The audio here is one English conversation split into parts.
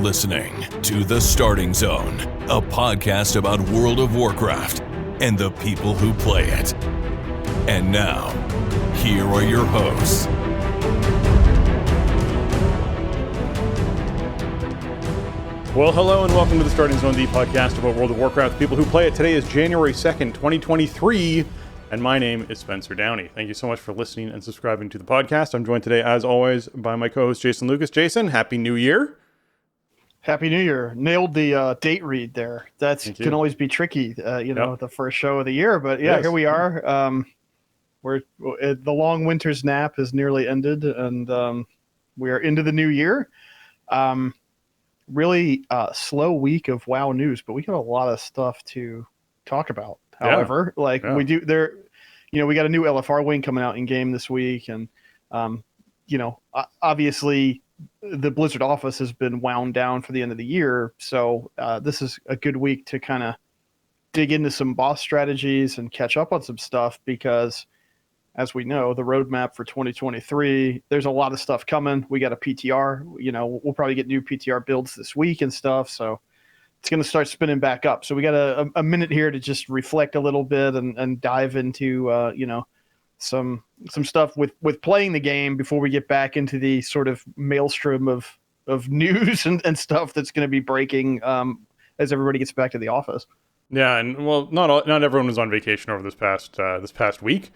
listening to The Starting Zone, a podcast about World of Warcraft and the people who play it. And now, here are your hosts. Well, hello and welcome to The Starting Zone, the podcast about World of Warcraft, the people who play it. Today is January 2nd, 2023, and my name is Spencer Downey. Thank you so much for listening and subscribing to the podcast. I'm joined today, as always, by my co-host Jason Lucas. Jason, Happy New Year. Happy New Year. Nailed the date read there. That can always be tricky, the first show of the year. But yeah, Here we are. The long winter's nap has nearly ended, and we are into the new year. Really slow week of WoW news, but we got a lot of stuff to talk about. However, we do there, we got a new LFR wing coming out in game this week, and obviously the Blizzard office has been wound down for the end of the year, so this is a good week to kind of dig into some boss strategies and catch up on some stuff, because as we know, the roadmap for 2023, there's a lot of stuff coming. We got a PTR, we'll probably get new PTR builds this week and stuff, so it's going to start spinning back up. So we got a minute here to just reflect a little bit and dive into, some stuff with playing the game before we get back into the sort of maelstrom of news and stuff that's going to be breaking as everybody gets back to the office. Yeah, and well, not everyone was on vacation over this past week.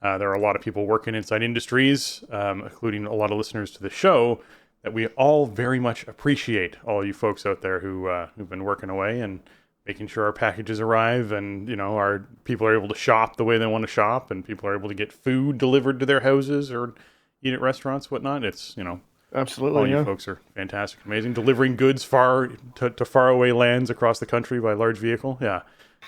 There are a lot of people working inside industries, including a lot of listeners to the show, that we all very much appreciate. All you folks out there who've been working away and making sure our packages arrive, and our people are able to shop the way they want to shop, and people are able to get food delivered to their houses or eat at restaurants, whatnot. It's absolutely, all you folks are fantastic, amazing, delivering goods far to faraway lands across the country by large vehicle. Yeah.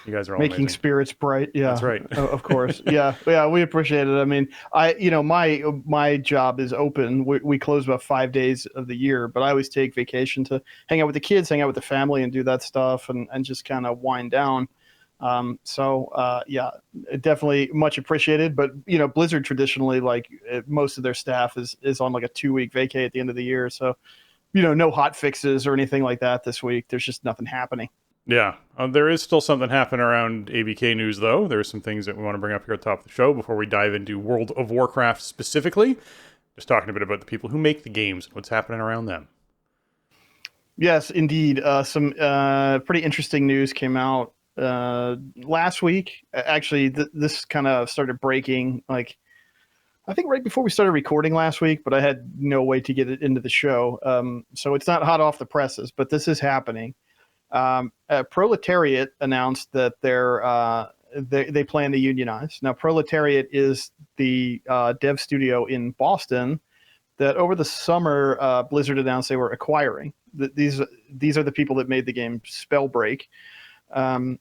You guys are all making amazing. Spirits bright. Yeah, that's right. Of course. Yeah, we appreciate it. I mean, my job is open. We close about 5 days of the year, but I always take vacation to hang out with the kids, hang out with the family, and do that stuff, and just kind of wind down. Definitely much appreciated. But Blizzard traditionally, most of their staff is on like a 2-week vacay at the end of the year. So, no hot fixes or anything like that this week. There's just nothing happening. Yeah, there is still something happening around ABK news, though. There's some things that we want to bring up here at the top of the show before we dive into World of Warcraft specifically. Just talking a bit about the people who make the games and what's happening around them. Yes, indeed. Some pretty interesting news came out last week. Actually, this kind of started breaking, I think right before we started recording last week, but I had no way to get it into the show. So it's not hot off the presses, but this is happening. Proletariat announced that they plan to unionize. Now, Proletariat is the dev studio in Boston that over the summer Blizzard announced they were acquiring. These are the people that made the game Spellbreak. Over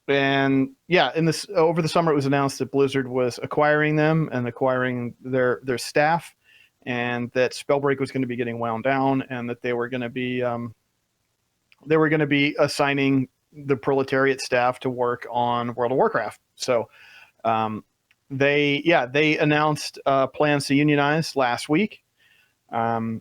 the summer it was announced that Blizzard was acquiring them and acquiring their staff, and that Spellbreak was going to be getting wound down, and that they were going to be assigning the Proletariat staff to work on World of Warcraft. So they announced plans to unionize last week. So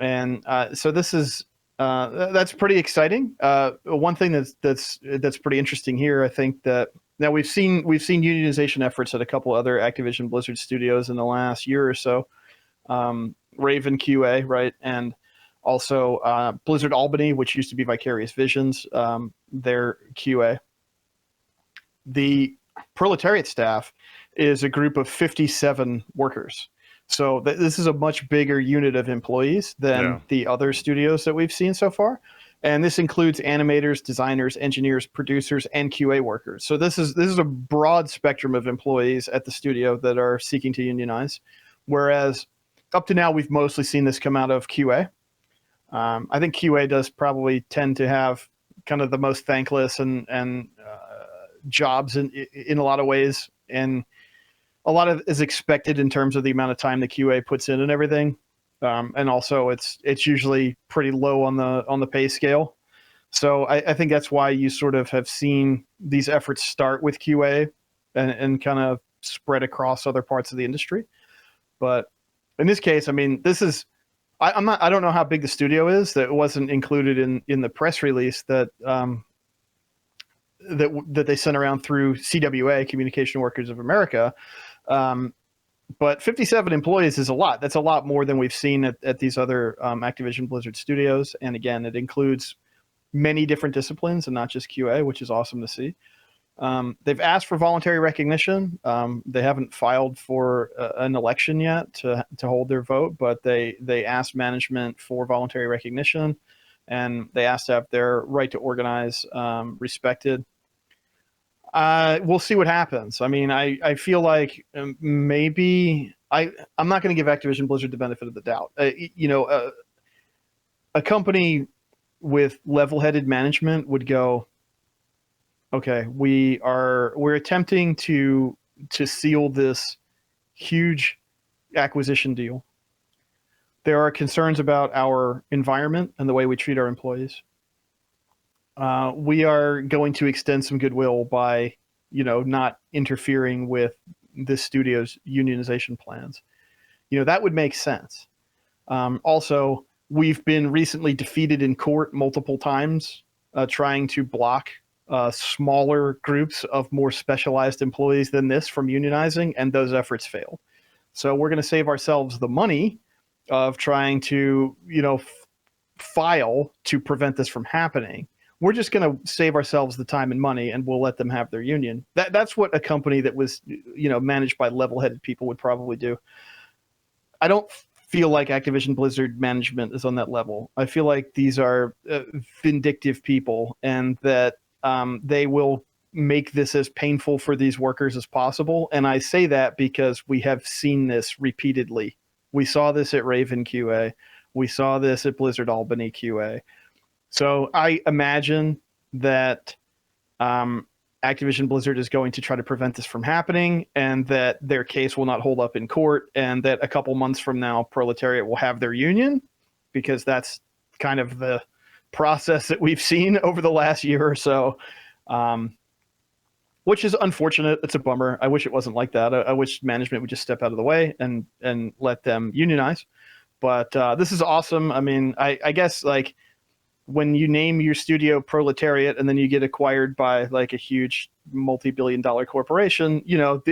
this is that's pretty exciting. One thing that's pretty interesting here, I think, that now we've seen unionization efforts at a couple other Activision Blizzard studios in the last year or so. Raven QA, right? And also, Blizzard Albany, which used to be Vicarious Visions, their QA. The Proletariat staff is a group of 57 workers. So this is a much bigger unit of employees than the other studios that we've seen so far. And this includes animators, designers, engineers, producers, and QA workers. So this is a broad spectrum of employees at the studio that are seeking to unionize. Whereas up to now, we've mostly seen this come out of QA. I think QA does probably tend to have kind of the most thankless and jobs in a lot of ways, and a lot of is expected in terms of the amount of time the QA puts in and everything. And also it's usually pretty low on the pay scale. So I think that's why you sort of have seen these efforts start with QA and kind of spread across other parts of the industry. But in this case, I mean, this is I don't know how big the studio is. That wasn't included in the press release that that they sent around through CWA, Communication Workers of America. But 57 employees is a lot. That's a lot more than we've seen at these other Activision Blizzard studios. And again, it includes many different disciplines and not just QA, which is awesome to see. They've asked for voluntary recognition. They haven't filed for an election yet to hold their vote, but they asked management for voluntary recognition, and they asked to have their right to organize respected. We'll see what happens. I mean, I feel like maybe I'm not going to give Activision Blizzard the benefit of the doubt. A company with level-headed management would go, okay, we're attempting to seal this huge acquisition deal. There are concerns about our environment and the way we treat our employees. We are going to extend some goodwill by, not interfering with this studio's unionization plans. That would make sense. Also, we've been recently defeated in court multiple times, trying to block smaller groups of more specialized employees than this from unionizing, and those efforts failed. So we're going to save ourselves the money of trying to, file to prevent this from happening. We're just going to save ourselves the time and money, and we'll let them have their union. That's what a company that was, managed by level-headed people would probably do. I don't feel like Activision Blizzard management is on that level. I feel like these are vindictive people, and that they will make this as painful for these workers as possible. And I say that because we have seen this repeatedly. We saw this at Raven QA. We saw this at Blizzard Albany QA. So I imagine that Activision Blizzard is going to try to prevent this from happening, and that their case will not hold up in court, and that a couple months from now, Proletariat will have their union, because that's kind of the process that we've seen over the last year or so, which is unfortunate. It's a bummer. I wish it wasn't like that. I wish management would just step out of the way and let them unionize. But this is awesome. I mean, I guess like when you name your studio Proletariat and then you get acquired by like a huge multi-billion-dollar corporation, you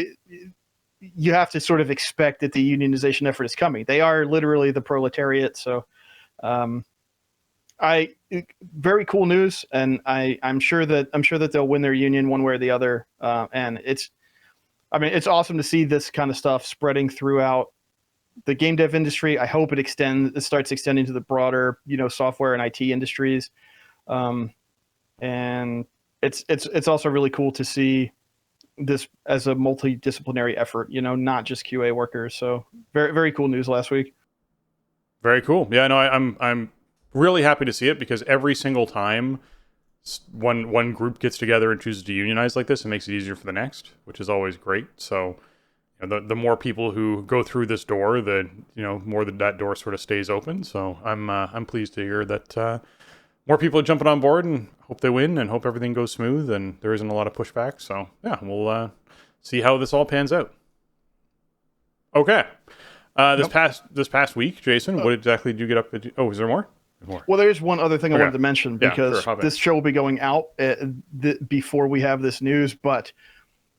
have to sort of expect that the unionization effort is coming. They are literally the Proletariat. So very cool news, and I'm sure that they'll win their union one way or the other. And it's awesome to see this kind of stuff spreading throughout the game dev industry. I hope it starts extending to the broader, software and IT industries. And it's also really cool to see this as a multidisciplinary effort, not just QA workers. So very, very cool news last week. Very cool. Yeah, no, I'm really happy to see it, because every single time one group gets together and chooses to unionize like this, it makes it easier for the next, which is always great. So the more people who go through this door, the more that door sort of stays open. So I'm pleased to hear that more people are jumping on board, and hope they win, and hope everything goes smooth and there isn't a lot of pushback. So yeah, we'll see how this all pans out. Okay, this past week, Jason, what exactly did you get up to? Oh, is there more? Well, there's one other thing I wanted to mention, because this show will be going out before we have this news, but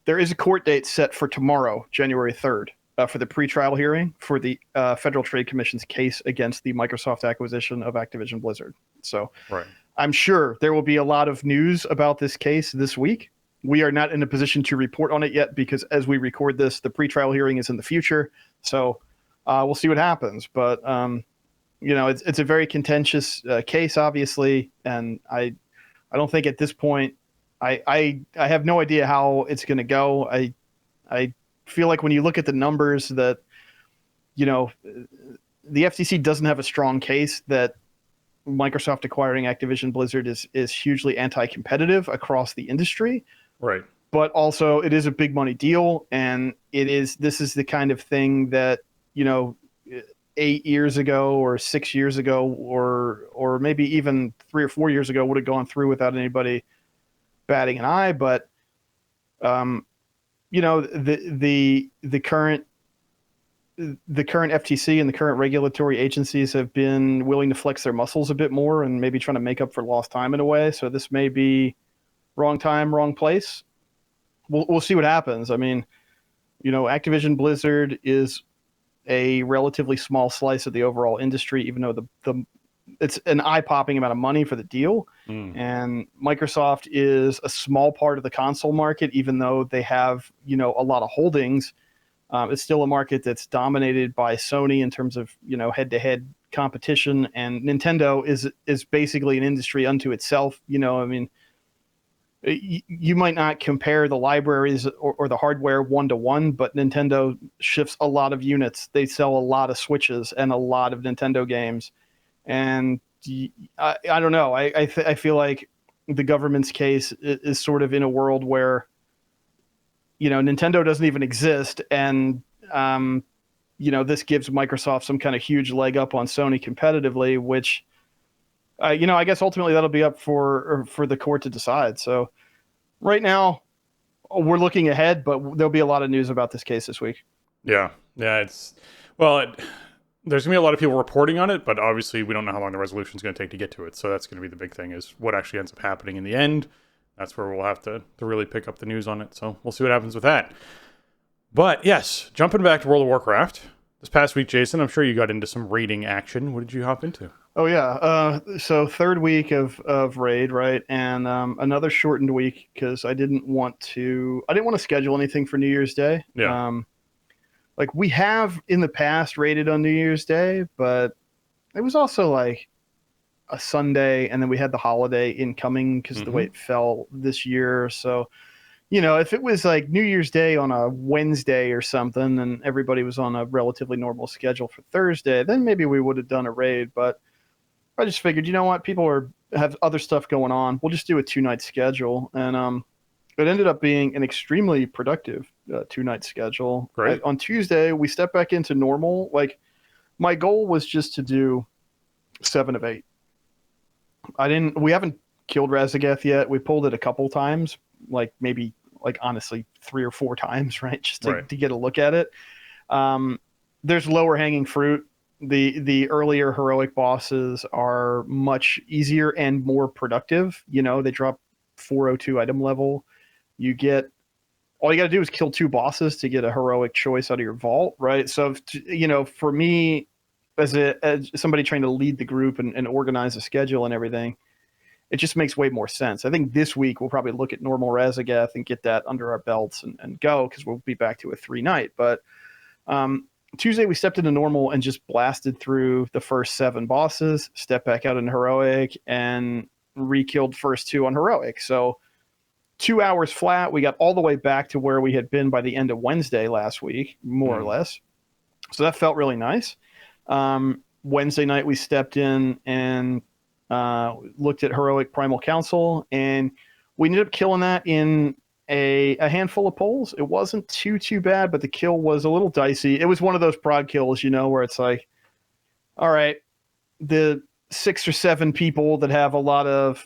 there is a court date set for tomorrow, January 3rd, for the pretrial hearing for the Federal Trade Commission's case against the Microsoft acquisition of Activision Blizzard. So I'm sure there will be a lot of news about this case this week. We are not in a position to report on it yet, because as we record this, the pretrial hearing is in the future. So we'll see what happens. But it's a very contentious case, obviously, and I don't think at this point, I have no idea how it's going to go. I feel like when you look at the numbers that, the FTC doesn't have a strong case that Microsoft acquiring Activision Blizzard is hugely anti-competitive across the industry. Right. But also it is a big money deal, and this is the kind of thing that, 8 years ago or 6 years ago or maybe even 3 or 4 years ago would have gone through without anybody batting an eye. But the current the current FTC and the current regulatory agencies have been willing to flex their muscles a bit more and maybe trying to make up for lost time in a way. So this may be wrong time, wrong place. We'll see what happens. I mean, Activision Blizzard is a relatively small slice of the overall industry, even though it's an eye-popping amount of money for the deal. And Microsoft is a small part of the console market, even though they have, a lot of holdings. It's still a market that's dominated by Sony in terms of, head-to-head competition. And Nintendo is basically an industry unto itself. I mean, you might not compare the libraries or the hardware one-to-one, but Nintendo ships a lot of units. They sell a lot of Switches and a lot of Nintendo games. And I don't know. I feel like the government's case is sort of in a world where, Nintendo doesn't even exist. And, this gives Microsoft some kind of huge leg up on Sony competitively, which, I guess ultimately that'll be up for the court to decide. So right now we're looking ahead, but there'll be a lot of news about this case this week. Yeah. There's going to be a lot of people reporting on it, but obviously we don't know how long the resolution is going to take to get to it. So that's going to be the big thing, is what actually ends up happening in the end. That's where we'll have to really pick up the news on it. So we'll see what happens with that. But yes, jumping back to World of Warcraft. This past week, Jason, I'm sure you got into some raiding action. What did you hop into? Oh, yeah. So third week of raid, right? And another shortened week because I didn't want to schedule anything for New Year's Day. Yeah. Like we have in the past raided on New Year's Day, but it was also like a Sunday, and then we had the holiday incoming because of the way it fell this year. So, if it was like New Year's Day on a Wednesday or something and everybody was on a relatively normal schedule for Thursday, then maybe we would have done a raid. But I just figured, you know what, people have other stuff going on. We'll just do a 2-night schedule. And it ended up being an extremely productive 2-night schedule. Great. On Tuesday, we stepped back into normal. Like, my goal was just to do 7 of 8. We haven't killed Razageth yet. We pulled it a couple times, honestly 3 or 4 times, right? Just to get a look at it. There's lower hanging fruit. The earlier heroic bosses are much easier and more productive. They drop 402 item level. All you got to do is kill 2 bosses to get a heroic choice out of your vault, right? So, for me, as somebody trying to lead the group and organize a schedule and everything, it just makes way more sense. I think this week we'll probably look at normal Razageth and get that under our belts and go, because we'll be back to a 3-night. But Tuesday we stepped into normal and just blasted through the first 7 bosses, stepped back out in heroic, and re-killed first 2 on heroic. So 2 hours flat. We got all the way back to where we had been by the end of Wednesday last week, more or less. So that felt really nice. Wednesday night we stepped in and looked at heroic Primal Council, and we ended up killing that in a handful of pulls. It wasn't too bad, but the kill was a little dicey. It was one of those prod kills, where it's like, all right, the 6 or 7 people that have a lot of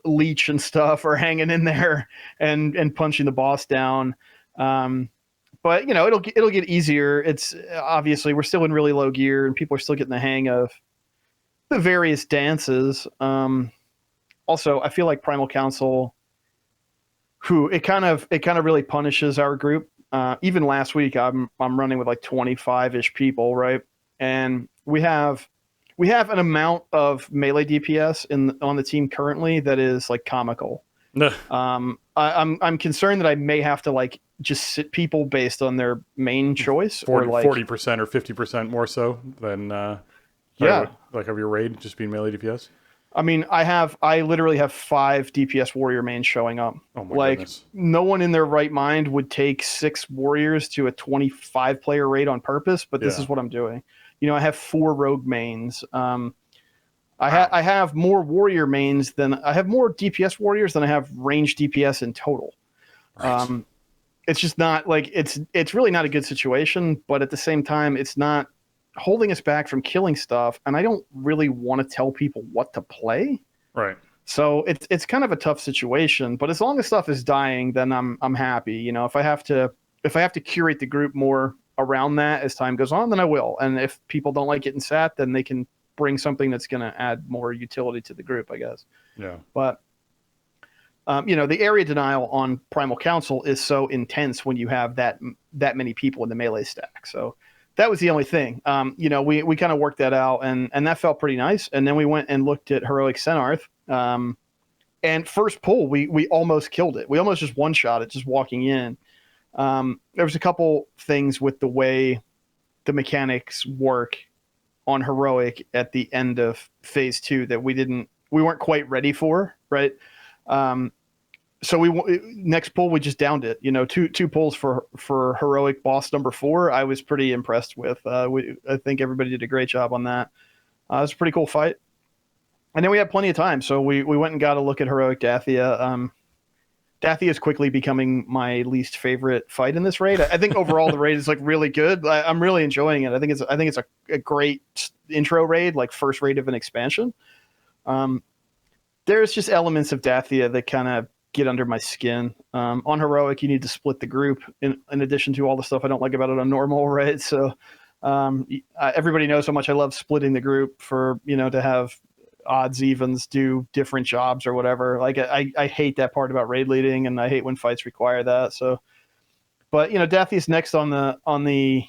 leech and stuff are hanging in there and punching the boss down. But it'll get easier. It's obviously we're still in really low gear and people are still getting the hang of the various dances. Also, I feel like Primal Council, it kind of really punishes our group. Even last week, I'm running with like 25-ish people, right? And we have an amount of melee DPS on the team currently that is like comical. I'm concerned that I may have to like just sit people based on their main choice, 40% or 50% more so than of your raid just being melee DPS. I mean, I literally have 5 DPS warrior mains showing up. Oh my goodness. No one in their right mind would take 6 warriors to a 25 player raid on purpose, but this is what I'm doing. I have 4 rogue mains. I have more warrior mains I have more DPS warriors than I have range DPS in total. Right. It's just not like it's really not a good situation, but at the same time, it's not holding us back from killing stuff. And I don't really want to tell people what to play. Right. So it's kind of a tough situation, but as long as stuff is dying, then I'm happy. If I have to curate the group more around that as time goes on, then I will. And if people don't like getting sat, then they can bring something that's going to add more utility to the group, I guess. Yeah. But the area denial on Primal Council is so intense when you have that many people in the melee stack. So that was the only thing. We kind of worked that out, and that felt pretty nice. And then we went and looked at Heroic Sennarth. And first pull, we almost killed it. We almost just one-shot it just walking in. There was a couple things with the way the mechanics work on Heroic at the end of phase 2 that we weren't quite ready for, right? So next pull we just downed it. Two pulls for Heroic boss number 4. I was pretty impressed with. I think everybody did a great job on that. It was a pretty cool fight. And then we had plenty of time, so we went and got a look at Heroic Dathia. Dathia is quickly becoming my least favorite fight in this raid. I think overall the raid is like really good. I'm really enjoying it. I think it's a great intro raid, like first raid of an expansion. There's just elements of Dathia that kind of get under my skin. On Heroic, you need to split the group in addition to all the stuff I don't like about it on normal, right? So everybody knows how much I love splitting the group for, to have odds evens do different jobs or whatever. Like I hate that part about raid leading, and I hate when fights require that. So, but Dathia's next on the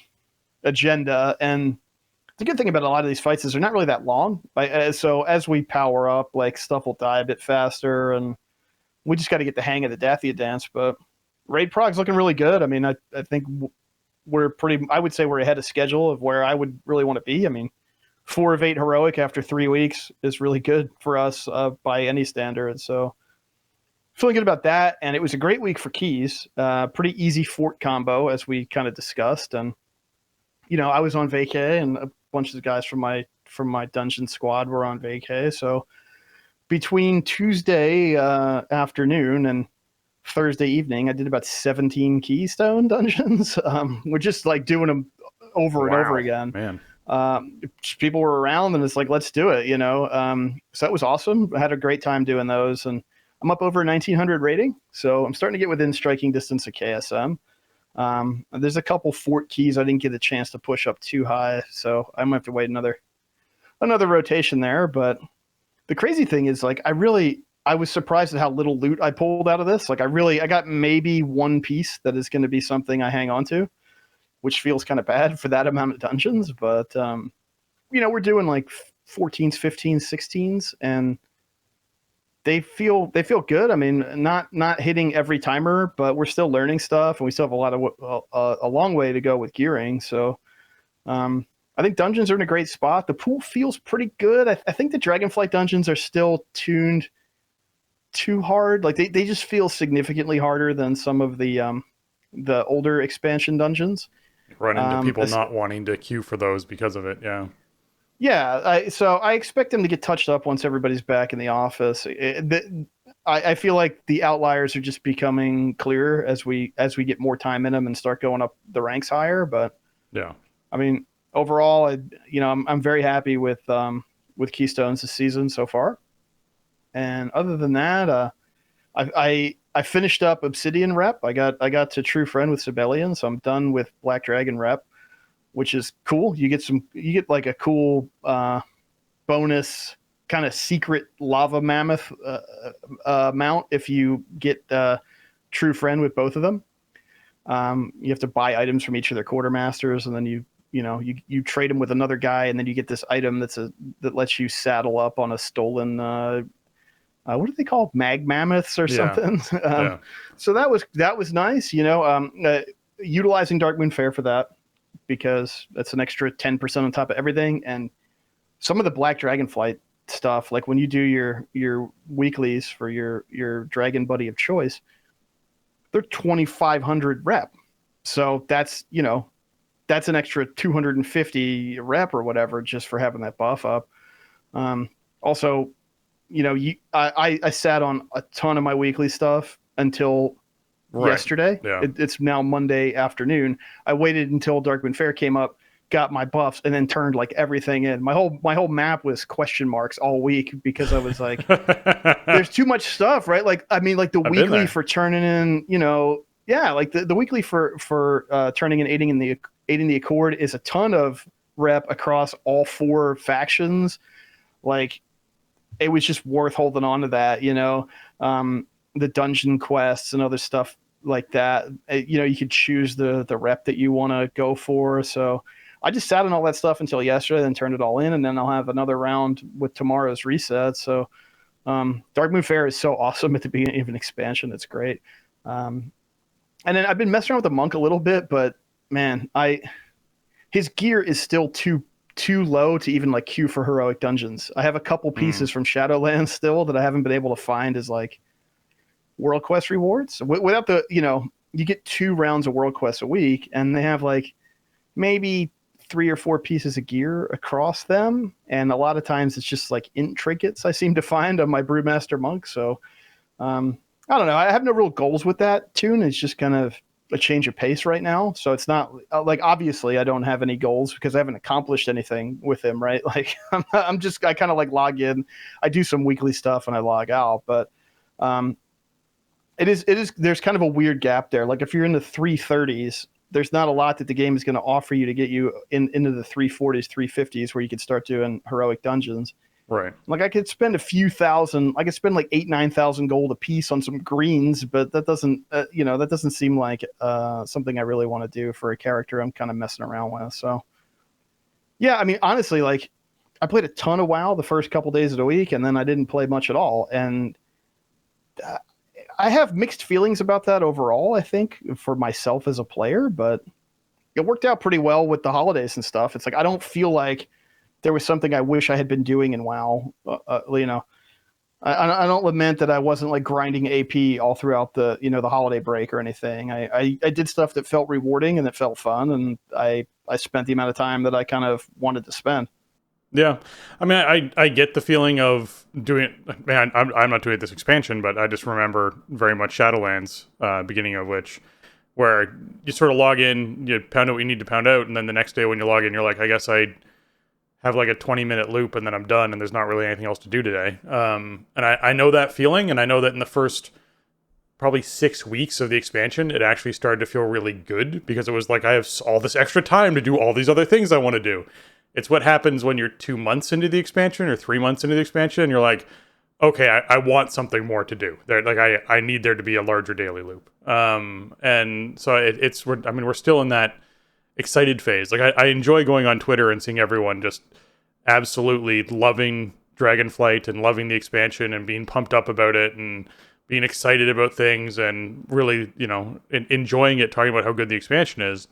agenda, and the good thing about a lot of these fights is they're not really that long. So as we power up, like stuff will die a bit faster, and we just got to get the hang of the Dathia dance. But raid prog's looking really good. I mean, I think I would say we're ahead of schedule of where I would really want to be. I mean, 4 of 8 Heroic after 3 weeks is really good for us by any standard. So feeling good about that. And it was a great week for keys. Pretty easy fort combo, as we kind of discussed. And, I was on vacay, and a bunch of the guys from my dungeon squad were on vacay. So between Tuesday afternoon and Thursday evening, I did about 17 keystone dungeons. We're just like doing them over and over again. Man. People were around, and it's like, let's do it, so that was awesome. I had a great time doing those, and I'm up over 1900 rating, so I'm starting to get within striking distance of KSM. There's a couple fort keys I didn't get a chance to push up too high, so I might have to wait another rotation there. But the crazy thing is, like, I was surprised at how little loot I pulled out of this. Like, I got maybe one piece that is going to be something I hang on to, which feels kind of bad for that amount of dungeons. But, we're doing like 14s, 15s, 16s, and they feel good. I mean, not hitting every timer, but we're still learning stuff, and we still have a long way to go with gearing. So I think dungeons are in a great spot. The pool feels pretty good. I think the Dragonflight dungeons are still tuned too hard. Like they just feel significantly harder than some of the older expansion dungeons. Run into people not wanting to queue for those because of it. Yeah. Yeah. So I expect them to get touched up once everybody's back in the office. I feel like the outliers are just becoming clearer as we get more time in them and start going up the ranks higher. But yeah, I mean, overall, I'm very happy with Keystones this season so far. And other than that, I finished up Obsidian rep. I got to True Friend with Sibelian, so I'm done with Black Dragon rep, which is cool. You get like a cool bonus kind of secret lava mammoth mount if you get True Friend with both of them. You have to buy items from each of their quartermasters, and then you trade them with another guy, and then you get this item that lets you saddle up on a stolen what do they call mag mammoths or something? Yeah. So that was nice, utilizing Darkmoon Fair for that, because that's an extra 10% on top of everything. And some of the Black Dragonflight stuff, like when you do your weeklies for your dragon buddy of choice, they're 2,500 rep. So that's an extra 250 rep or whatever just for having that buff up. Also, I sat on a ton of my weekly stuff until yesterday. Yeah. It's now Monday afternoon. I waited until Darkmoon Fair came up, got my buffs, and then turned like everything in. My whole map was question marks all week because I was like, there's too much stuff, right? Like, I mean, like the weekly for turning in, like the weekly for turning and aiding in the Aiding the Accord is a ton of rep across all 4 factions. Like, it was just worth holding on to that, the dungeon quests and other stuff like that. You could choose the rep that you want to go for. So I just sat on all that stuff until yesterday, then turned it all in, and then I'll have another round with tomorrow's reset. So Darkmoon Fair is so awesome at the beginning of an expansion. It's great. And then I've been messing around with the monk a little bit, but man, his gear is still too low to even like queue for heroic dungeons. I have a couple pieces from Shadowlands still that I haven't been able to find as like World Quest rewards. Without the, you get 2 rounds of World Quest a week, and they have like maybe 3 or 4 pieces of gear across them, and a lot of times it's just like int trinkets I seem to find on my Brewmaster monk. So I don't know. I have no real goals with that tune. It's just kind of a change of pace right now. So it's not like, obviously I don't have any goals because I haven't accomplished anything with him, right? Like I kind of like log in, I do some weekly stuff and I log out, but it is, there's kind of a weird gap there. Like if you're in the 330s, there's not a lot that the game is going to offer you to get you into the 340s, 350s, where you could start doing heroic dungeons. Right. Like I could spend a few thousand, I could spend like 8,000-9,000 gold a piece on some greens, but that doesn't, that doesn't seem like something I really want to do for a character I'm kind of messing around with. So, yeah, I mean, honestly, like I played a ton of WoW the first couple days of the week, and then I didn't play much at all. And I have mixed feelings about that overall, I think, for myself as a player, but it worked out pretty well with the holidays and stuff. It's like I don't feel like there was something I wish I had been doing in WoW. I don't lament that I wasn't like grinding AP all throughout the the holiday break or anything. I did stuff that felt rewarding and that felt fun, and I spent the amount of time that I kind of wanted to spend. Yeah, I mean, I get the feeling of doing. Man, I'm not doing this expansion, but I just remember very much Shadowlands, beginning of which, where you sort of log in, you pound out what you need to pound out, and then the next day when you log in, you're like, I guess I have like a 20-minute loop, and then I'm done, and there's not really anything else to do today. And I know that feeling, and I know that in the first probably 6 weeks of the expansion, it actually started to feel really good because it was like I have all this extra time to do all these other things I want to do. It's what happens when you're 2 months into the expansion or 3 months into the expansion, and you're like, okay, I want something more to do. Like I need there to be a larger daily loop. And so we're still in that excited phase. Like I enjoy going on Twitter and seeing everyone just absolutely loving Dragonflight and loving the expansion and being pumped up about it and being excited about things and really, enjoying it, talking about how good the expansion is.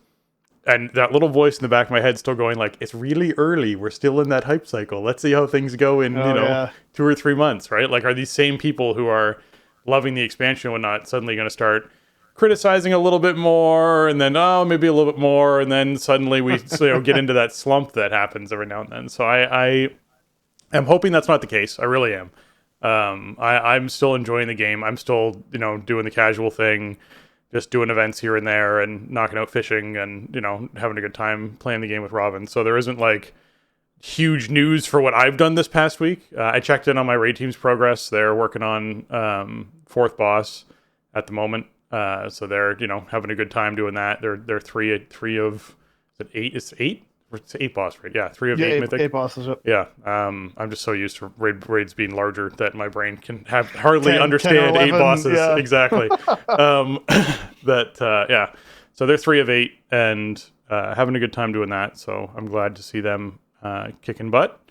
And that little voice in the back of my head still going like, it's really early. We're still in that hype cycle. Let's see how things go in, 2 or 3 months, right? Like, are these same people who are loving the expansion and whatnot suddenly going to start criticizing a little bit more, and then, maybe a little bit more, and then suddenly we get into that slump that happens every now and then. So I am hoping that's not the case. I really am. I'm still enjoying the game. I'm still, doing the casual thing, just doing events here and there and knocking out fishing and, having a good time playing the game with Robin. So there isn't like huge news for what I've done this past week. I checked in on my raid team's progress. They're working on 4th boss at the moment. So they're, having a good time doing that. They're three of, is it 8? It's 8? It's 8 boss raid. Yeah, 3 of 8 mythic. 8 bosses. Yeah. I'm just so used to raids being larger that my brain can hardly 10 understand or 11, 8 bosses. yeah. Exactly. Yeah. So they're 3 of 8 and having a good time doing that. So I'm glad to see them kicking butt.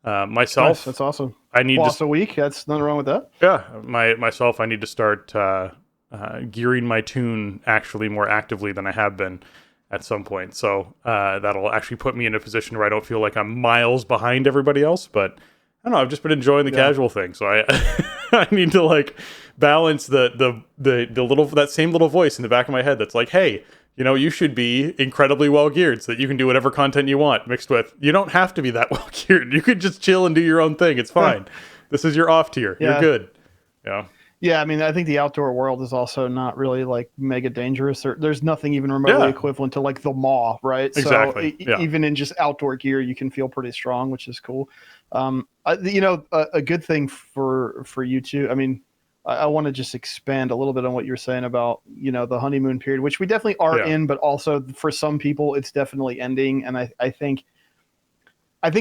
Myself, nice. That's awesome. I need boss a week. That's nothing wrong with that. Yeah. Myself, I need to start gearing my tune actually more actively than I have been at some point. So that'll actually put me in a position where I don't feel like I'm miles behind everybody else. But I don't know, I've just been enjoying the casual thing. So I I need to like balance the little, that same little voice in the back of my head that's like, hey, you should be incredibly well geared so that you can do whatever content you want, mixed with, you don't have to be that well geared. You could just chill and do your own thing. It's fine. This is your off tier. Yeah. You're good. Yeah. Yeah, I mean, I think the outdoor world is also not really like mega dangerous. There's nothing even remotely equivalent to like the Maw, right? Exactly. So even in just outdoor gear, you can feel pretty strong, which is cool. A good thing for you too. I mean, I want to just expand a little bit on what you're saying about, the honeymoon period, which we definitely are in, but also for some people it's definitely ending. And I think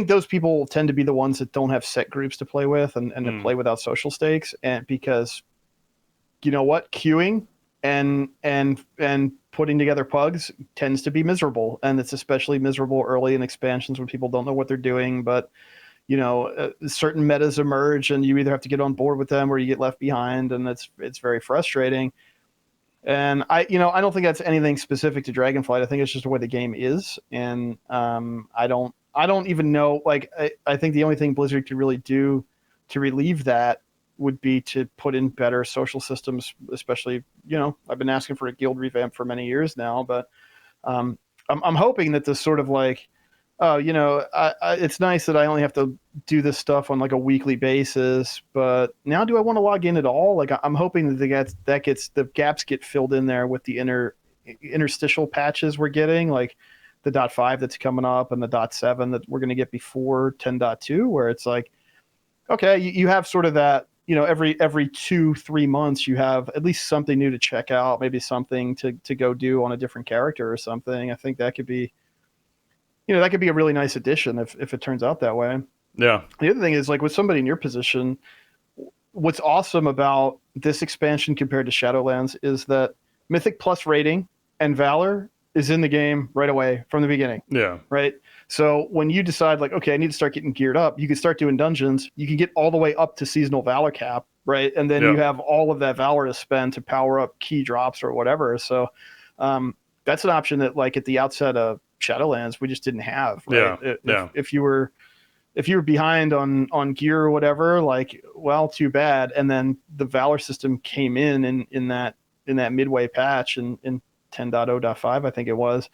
those people tend to be the ones that don't have set groups to play with and to play without social stakes. And because you know what, queuing and putting together pugs tends to be miserable. And it's especially miserable early in expansions when people don't know what they're doing, but certain metas emerge and you either have to get on board with them or you get left behind, and it's very frustrating. And I don't think that's anything specific to Dragonflight. I think it's just the way the game is. And I don't even know, like, I think the only thing Blizzard could really do to relieve that would be to put in better social systems, especially, I've been asking for a guild revamp for many years now, but I'm hoping that this sort of like, it's nice that I only have to do this stuff on like a weekly basis, but now do I want to log in at all? Like, I'm hoping that the gaps get filled in there with the interstitial patches we're getting, like the .5 that's coming up and the .7 that we're going to get before 10.2, where it's like, okay, you have sort of that, every 2-3 months you have at least something new to check out, maybe something to go do on a different character or something. I think that could be, that could be a really nice addition if it turns out that way. Yeah. The other thing is, like, with somebody in your position, what's awesome about this expansion compared to Shadowlands is that Mythic Plus rating and Valor is in the game right away from the beginning. Yeah. Right? So when you decide, like, okay, I need to start getting geared up, you can start doing dungeons. You can get all the way up to seasonal Valor cap, right? And then you have all of that Valor to spend to power up key drops or whatever. So that's an option that, like, at the outset of Shadowlands we just didn't have, right? If you were behind on gear or whatever, like, well, too bad. And then the Valor system came in that midway patch in 10.0.5, I think it was,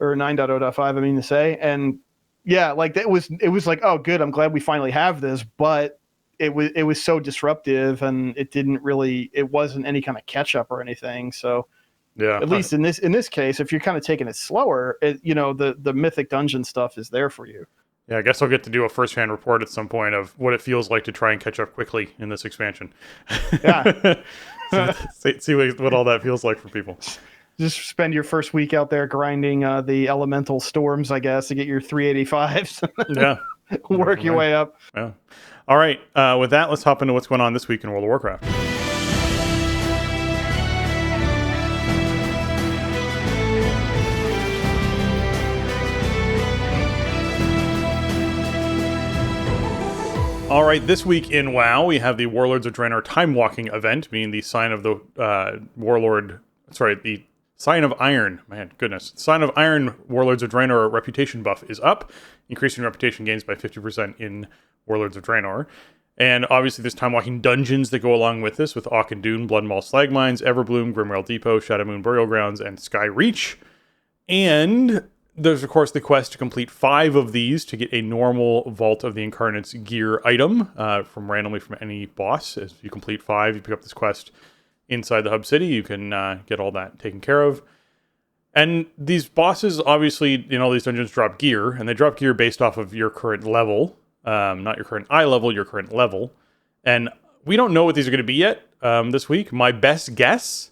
or 9.0.5, I mean to say. And yeah, like, it was like, oh good, I'm glad we finally have this, but it was so disruptive and it wasn't any kind of catch up or anything. So at least in this case, if you're kind of taking it slower, the Mythic Dungeon stuff is there for you. Yeah, I guess I'll get to do a first-hand report at some point of what it feels like to try and catch up quickly in this expansion. Yeah. see what all that feels like for people. Just spend your first week out there grinding the elemental storms, I guess, to get your 385s. Yeah. Work your way up. Yeah. All right. With that, let's hop into what's going on this week in World of Warcraft. All right, this week in WoW, we have the Warlords of Draenor Time Walking event, meaning the Sign of the the Sign of Iron. Man, goodness. Sign of Iron Warlords of Draenor reputation buff is up, increasing reputation gains by 50% in Warlords of Draenor. And obviously there's Time Walking dungeons that go along with this, with Auchindoun, Bloodmaw Slag Mines, Everbloom, Grimrail Depot, Shadowmoon Burial Grounds, and Sky Reach. And there's, of course, the quest to complete 5 of these to get a normal Vault of the Incarnate's gear item randomly from any boss. As you complete 5, you pick up this quest inside the hub city. You can get all that taken care of. And these bosses, obviously, these dungeons drop gear, and they drop gear based off of your current level. Not your current eye level, your current level. And we don't know what these are going to be yet this week. My best guess,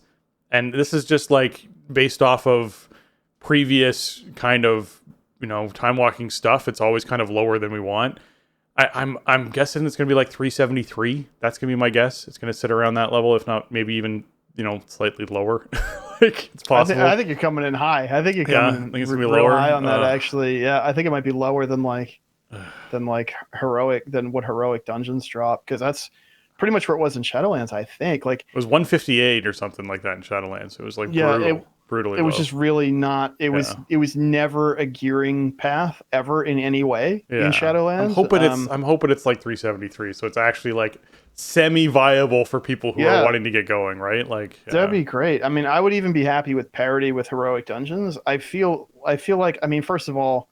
and this is just like based off of previous kind of, time walking stuff, it's always kind of lower than we want. I'm guessing it's going to be like 373. That's going to be my guess. It's going to sit around that level, if not maybe even, slightly lower. Like, it's possible. I think you're coming in high. I think you're coming I think it's in gonna be real lower. high on that, actually. Yeah, I think it might be lower than what heroic dungeons drop, because that's pretty much where it was in Shadowlands, I think. Like, it was 158 or something like that in Shadowlands. It was like brutally it was low. Just really not. It was never a gearing path ever in any way in Shadowlands. I'm hoping it's like 373, so it's actually like semi-viable for people who are wanting to get going, right? Like, that'd be great. I mean, I would even be happy with parity with heroic dungeons. I feel like, I mean, first of all,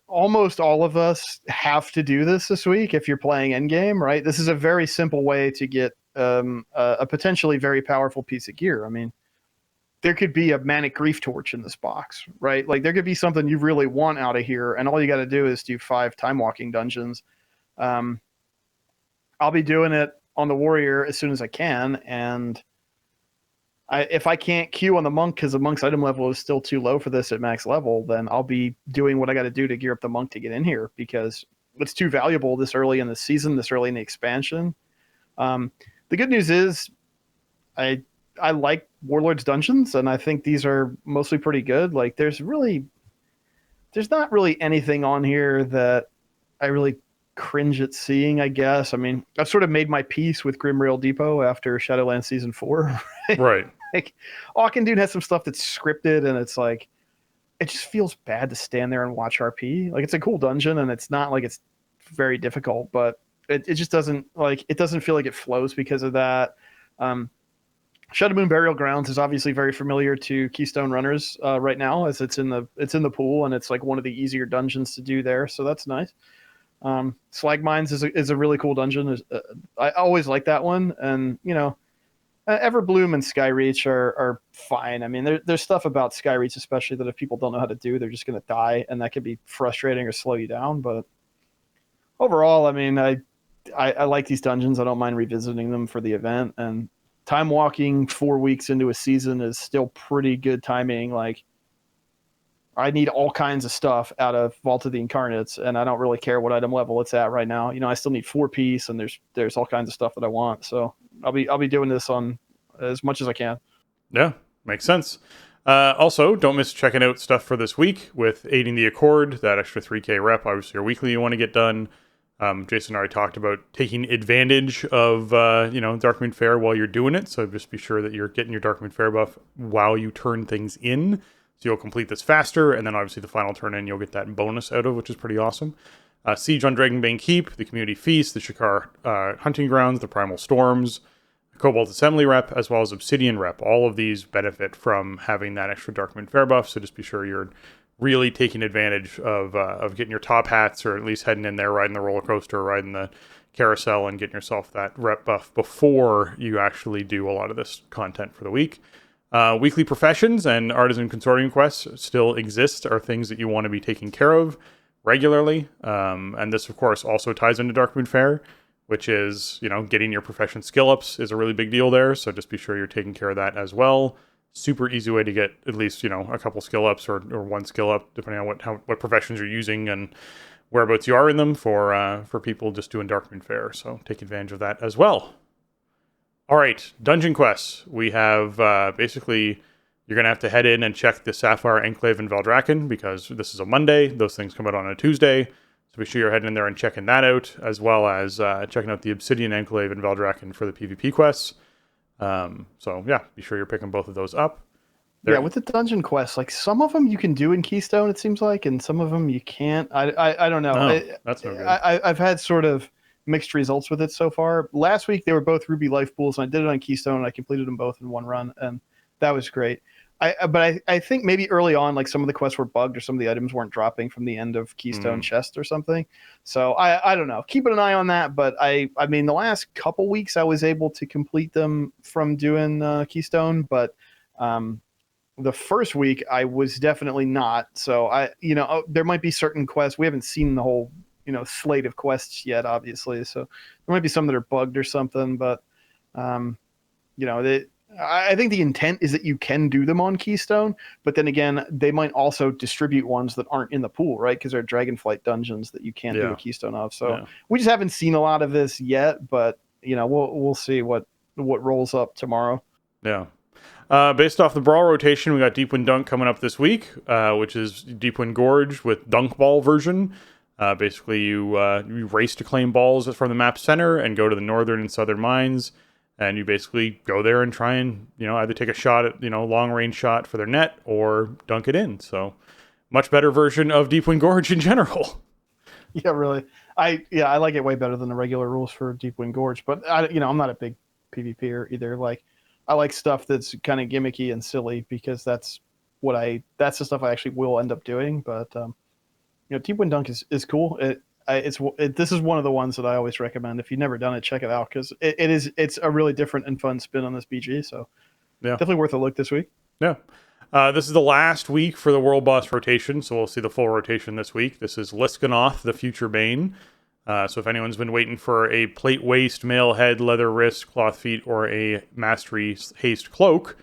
almost all of us have to do this week if you're playing endgame, right? This is a very simple way to get a potentially very powerful piece of gear. I mean, there could be a Manic Grief Torch in this box, right? Like, there could be something you really want out of here, and all you got to do is do 5 time walking dungeons. I'll be doing it on the warrior as soon as I can, and if I can't queue on the monk because the monk's item level is still too low for this at max level, then I'll be doing what I got to do to gear up the monk to get in here because it's too valuable this early in the season, this early in the expansion. The good news is I like Warlord's Dungeons, and I think these are mostly pretty good. Like, there's not really anything on here that I really cringe at seeing, I guess. I mean, I've sort of made my peace with Grimrail Depot after Shadowlands Season 4. Right. Like, Auchindoun has some stuff that's scripted, and it's like, it just feels bad to stand there and watch RP. Like, it's a cool dungeon, and it's not like it's very difficult, but it just doesn't, like, it doesn't feel like it flows because of that. Shadow Moon Burial Grounds is obviously very familiar to Keystone runners right now, as it's in the pool, and it's like one of the easier dungeons to do there, so that's nice. Slag Mines is a really cool dungeon. I always like that one, and Everbloom and Skyreach are fine. I mean, there's stuff about Skyreach especially that if people don't know how to do, they're just going to die, and that can be frustrating or slow you down. But overall, I mean, I like these dungeons. I don't mind revisiting them for the event. And time walking 4 weeks into a season is still pretty good timing. Like, I need all kinds of stuff out of Vault of the Incarnates, and I don't really care what item level it's at right now. I still need 4-piece, and there's all kinds of stuff that I want. So I'll be doing this on as much as I can. Yeah, makes sense. Also, don't miss checking out stuff for this week with Aiding the Accord, that extra 3K rep, obviously your weekly you want to get done. Jason already talked about taking advantage of Darkmoon Fair while you're doing it, so just be sure that you're getting your Darkmoon Fair buff while you turn things in. So you'll complete this faster, and then obviously the final turn in you'll get that bonus out of, which is pretty awesome. Siege on Dragonbane Keep, the Community Feast, the Shakar Hunting Grounds, the Primal Storms, the Cobalt Assembly rep, as well as Obsidian rep. All of these benefit from having that extra Darkmoon Fair buff, so just be sure you're really taking advantage of getting your top hats, or at least heading in there, riding the roller coaster, riding the carousel, and getting yourself that rep buff before you actually do a lot of this content for the week. Weekly professions and artisan consortium quests still exist, are things that you want to be taking care of regularly. And this, of course, also ties into Darkmoon Fair, which is, getting your profession skill ups is a really big deal there. So just be sure you're taking care of that as well. Super easy way to get at least, a couple skill ups or one skill up, depending on what professions you're using and whereabouts you are in them for people just doing Darkmoon Fair. So take advantage of that as well. All right, dungeon quests. We have basically, you're going to have to head in and check the Sapphire Enclave in Valdrakken because this is a Monday. Those things come out on a Tuesday. So be sure you're heading in there and checking that out, as well as checking out the Obsidian Enclave in Valdrakken for the PvP quests. So yeah, be sure you're picking both of those up. Yeah, with the dungeon quests, like some of them you can do in Keystone, it seems like, and some of them you can't. I don't know. Oh, that's no good. I've had sort of mixed results with it so far. Last week they were both Ruby Life Pools, and I did it on Keystone, and I completed them both in one run, and that was great. But I think maybe early on, like some of the quests were bugged, or some of the items weren't dropping from the end of Keystone chest or something. So I don't know. Keeping an eye on that. But I mean, the last couple weeks I was able to complete them from doing Keystone, but the first week I was definitely not. So there might be certain quests we haven't seen the whole slate of quests yet, obviously. So there might be some that are bugged or something, but I think the intent is that you can do them on Keystone, but then again, they might also distribute ones that aren't in the pool, right? Because they're Dragonflight dungeons that you can't do a Keystone of. So we just haven't seen a lot of this yet, but we'll see what rolls up tomorrow. Yeah. Based off the Brawl rotation, we got Deepwind Dunk coming up this week, which is Deepwind Gorge with Dunk Ball version. Basically, you race to claim balls from the map center and go to the northern and southern mines, and you basically go there and try and either take a shot at long range shot for their net or dunk it in. So, much better version of Deepwind Gorge in general. Yeah, really. I like it way better than the regular rules for Deepwind Gorge, but I'm not a big PvPer either. Like, I like stuff that's kind of gimmicky and silly because that's the stuff I actually will end up doing. But Deepwind Dunk is cool. This is one of the ones that I always recommend. If you've never done it, check it out because it's a really different and fun spin on this BG. So definitely worth a look this week. Yeah. This is the last week for the World Boss rotation, so we'll see the full rotation this week. This is Liskanoth, the Future Bane. So if anyone's been waiting for a plate waist, mail head, leather wrist, cloth feet, or a mastery haste cloak,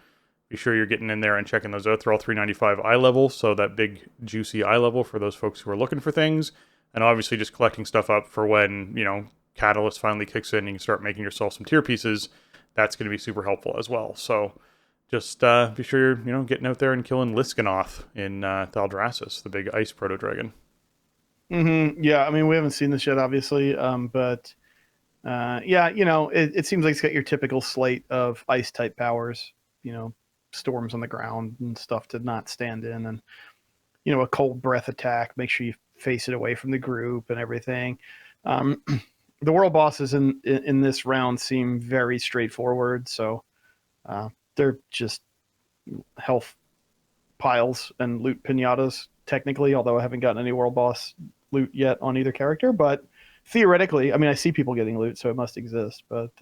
be sure you're getting in there and checking those out. They're all 395 eye level, so that big juicy eye level for those folks who are looking for things. And obviously just collecting stuff up for when, Catalyst finally kicks in and you can start making yourself some tier pieces. That's going to be super helpful as well. So just be sure you're, getting out there and killing Liskanoth in Thaldraszus, the big ice proto-dragon. Mm-hmm. Yeah, I mean, we haven't seen this yet, obviously, but it seems like it's got your typical slate of ice-type powers, storms on the ground and stuff to not stand in, and, a cold breath attack, make sure you face it away from the group and everything. The world bosses in this round seem very straightforward, so they're just health piles and loot pinatas, technically, although I haven't gotten any world boss loot yet on either character, but theoretically, I mean, I see people getting loot, so it must exist. But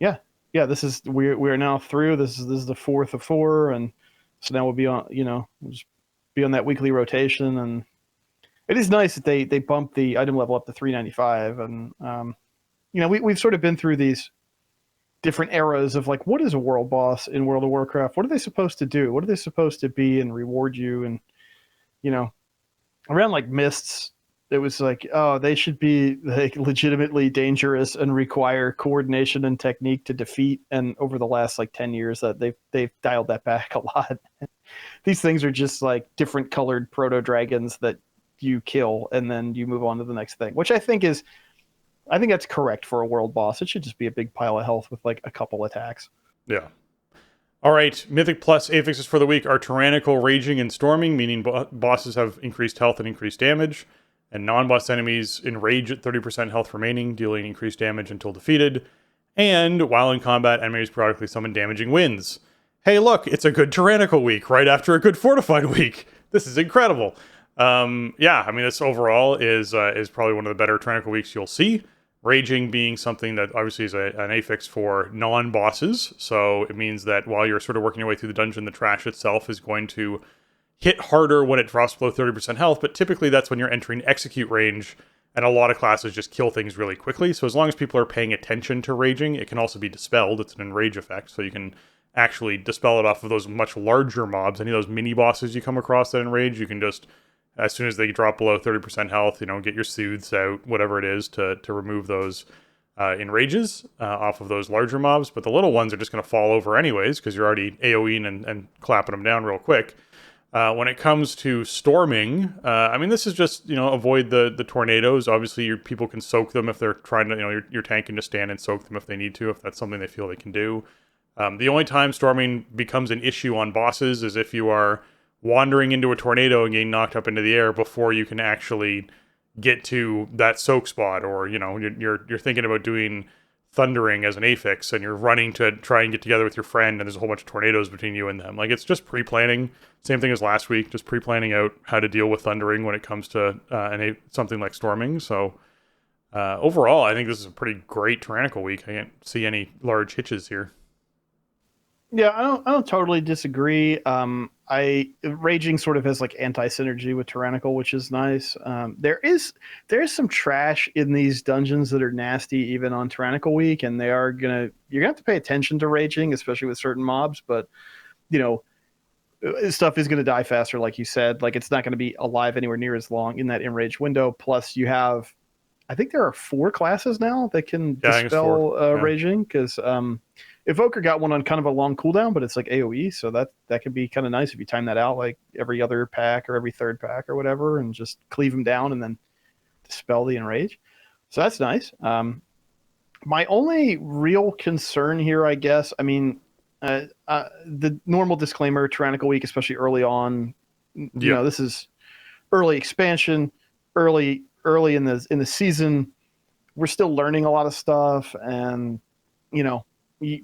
we're now through. This is the 4th of 4, and so now we'll be on, we'll just be on that weekly rotation. And it is nice that they bump the item level up to 395, and we've sort of been through these different eras of like, what is a world boss in World of Warcraft? What are they supposed to do? What are they supposed to be and reward you? And around like Mists, it was like, oh, they should be like legitimately dangerous and require coordination and technique to defeat. And over the last like 10 years, that they've dialed that back a lot. These things are just like different colored proto dragons that you kill and then you move on to the next thing, which I think that's correct for a world boss. It should just be a big pile of health with like a couple attacks. Yeah. All right, Mythic Plus affixes for the week are Tyrannical, Raging, and Storming, meaning bosses have increased health and increased damage, and non-boss enemies enrage at 30% health remaining, dealing increased damage until defeated, and while in combat, enemies periodically summon damaging winds. Hey, look, it's a good Tyrannical week right after a good Fortified week. This is incredible. This overall is probably one of the better Tyrannical weeks you'll see. Raging being something that obviously is an affix for non-bosses, so it means that while you're sort of working your way through the dungeon, the trash itself is going to hit harder when it drops below 30% health, but typically that's when you're entering execute range, and a lot of classes just kill things really quickly, so as long as people are paying attention to raging, it can also be dispelled. It's an enrage effect, so you can actually dispel it off of those much larger mobs. Any of those mini-bosses you come across that enrage, you can just, as soon as they drop below 30% health, get your soothes out, whatever it is, to remove those enrages off of those larger mobs. But the little ones are just going to fall over anyways, because you're already AoEing and clapping them down real quick. When it comes to storming, this is just, avoid the tornadoes. Obviously, your people can soak them if they're trying to, your tank can just stand and soak them if they need to, if that's something they feel they can do. The only time storming becomes an issue on bosses is if you are wandering into a tornado and getting knocked up into the air before you can actually get to that soak spot, or you're thinking about doing thundering as an affix and you're running to try and get together with your friend and there's a whole bunch of tornadoes between you and them. Like, it's just pre-planning. Same thing as last week, just pre-planning out how to deal with thundering when it comes to something like storming. So overall, I think this is a pretty great Tyrannical week. I can't see any large hitches here. Yeah, I don't totally disagree. Raging sort of has like anti-synergy with Tyrannical, which is nice. There is some trash in these dungeons that are nasty even on Tyrannical week, and you're gonna have to pay attention to Raging, especially with certain mobs, but stuff is gonna die faster, like you said. Like, it's not gonna be alive anywhere near as long in that enrage window. Plus you have, I think there are 4 classes now that can dispel Raging, because Evoker got one on kind of a long cooldown, but it's like AoE, so that could be kind of nice if you time that out, like every other pack or every third pack or whatever, and just cleave them down and then dispel the enrage. So that's nice. My only real concern here, I guess, the normal disclaimer, Tyrannical week, especially early on, this is early expansion, early in the season. We're still learning a lot of stuff, and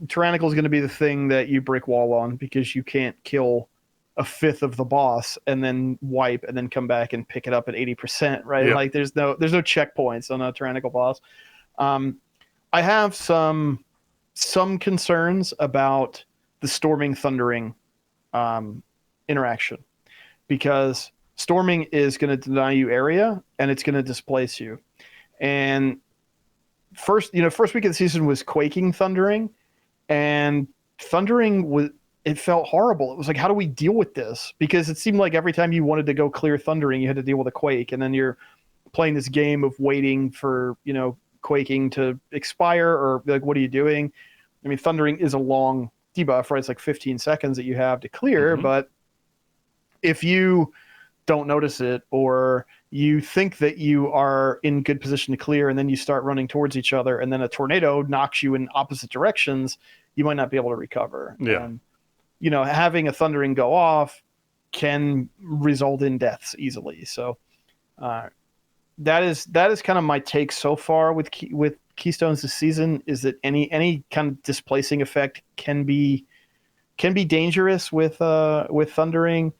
Tyrannical is going to be the thing that you brick wall on, because you can't kill a fifth of the boss and then wipe and then come back and pick it up at 80%, right? Yep. Like, there's no checkpoints on a Tyrannical boss. I have some concerns about the storming thundering interaction, because storming is going to deny you area and it's going to displace you. And first week of the season was quaking, thundering, and thundering was, it felt horrible. It was like, how do we deal with this? Because it seemed like every time you wanted to go clear thundering, you had to deal with a quake, and then you're playing this game of waiting for, quaking to expire, or like, what are you doing? I mean, thundering is a long debuff, right? It's like 15 seconds that you have to clear, but if you don't notice it, or you think that you are in good position to clear, and then you start running towards each other, and then a tornado knocks you in opposite directions, you might not be able to recover. Yeah. And, having a thundering go off can result in deaths easily. So that is kind of my take so far with Keystones this season, is that any kind of displacing effect can be dangerous with thundering.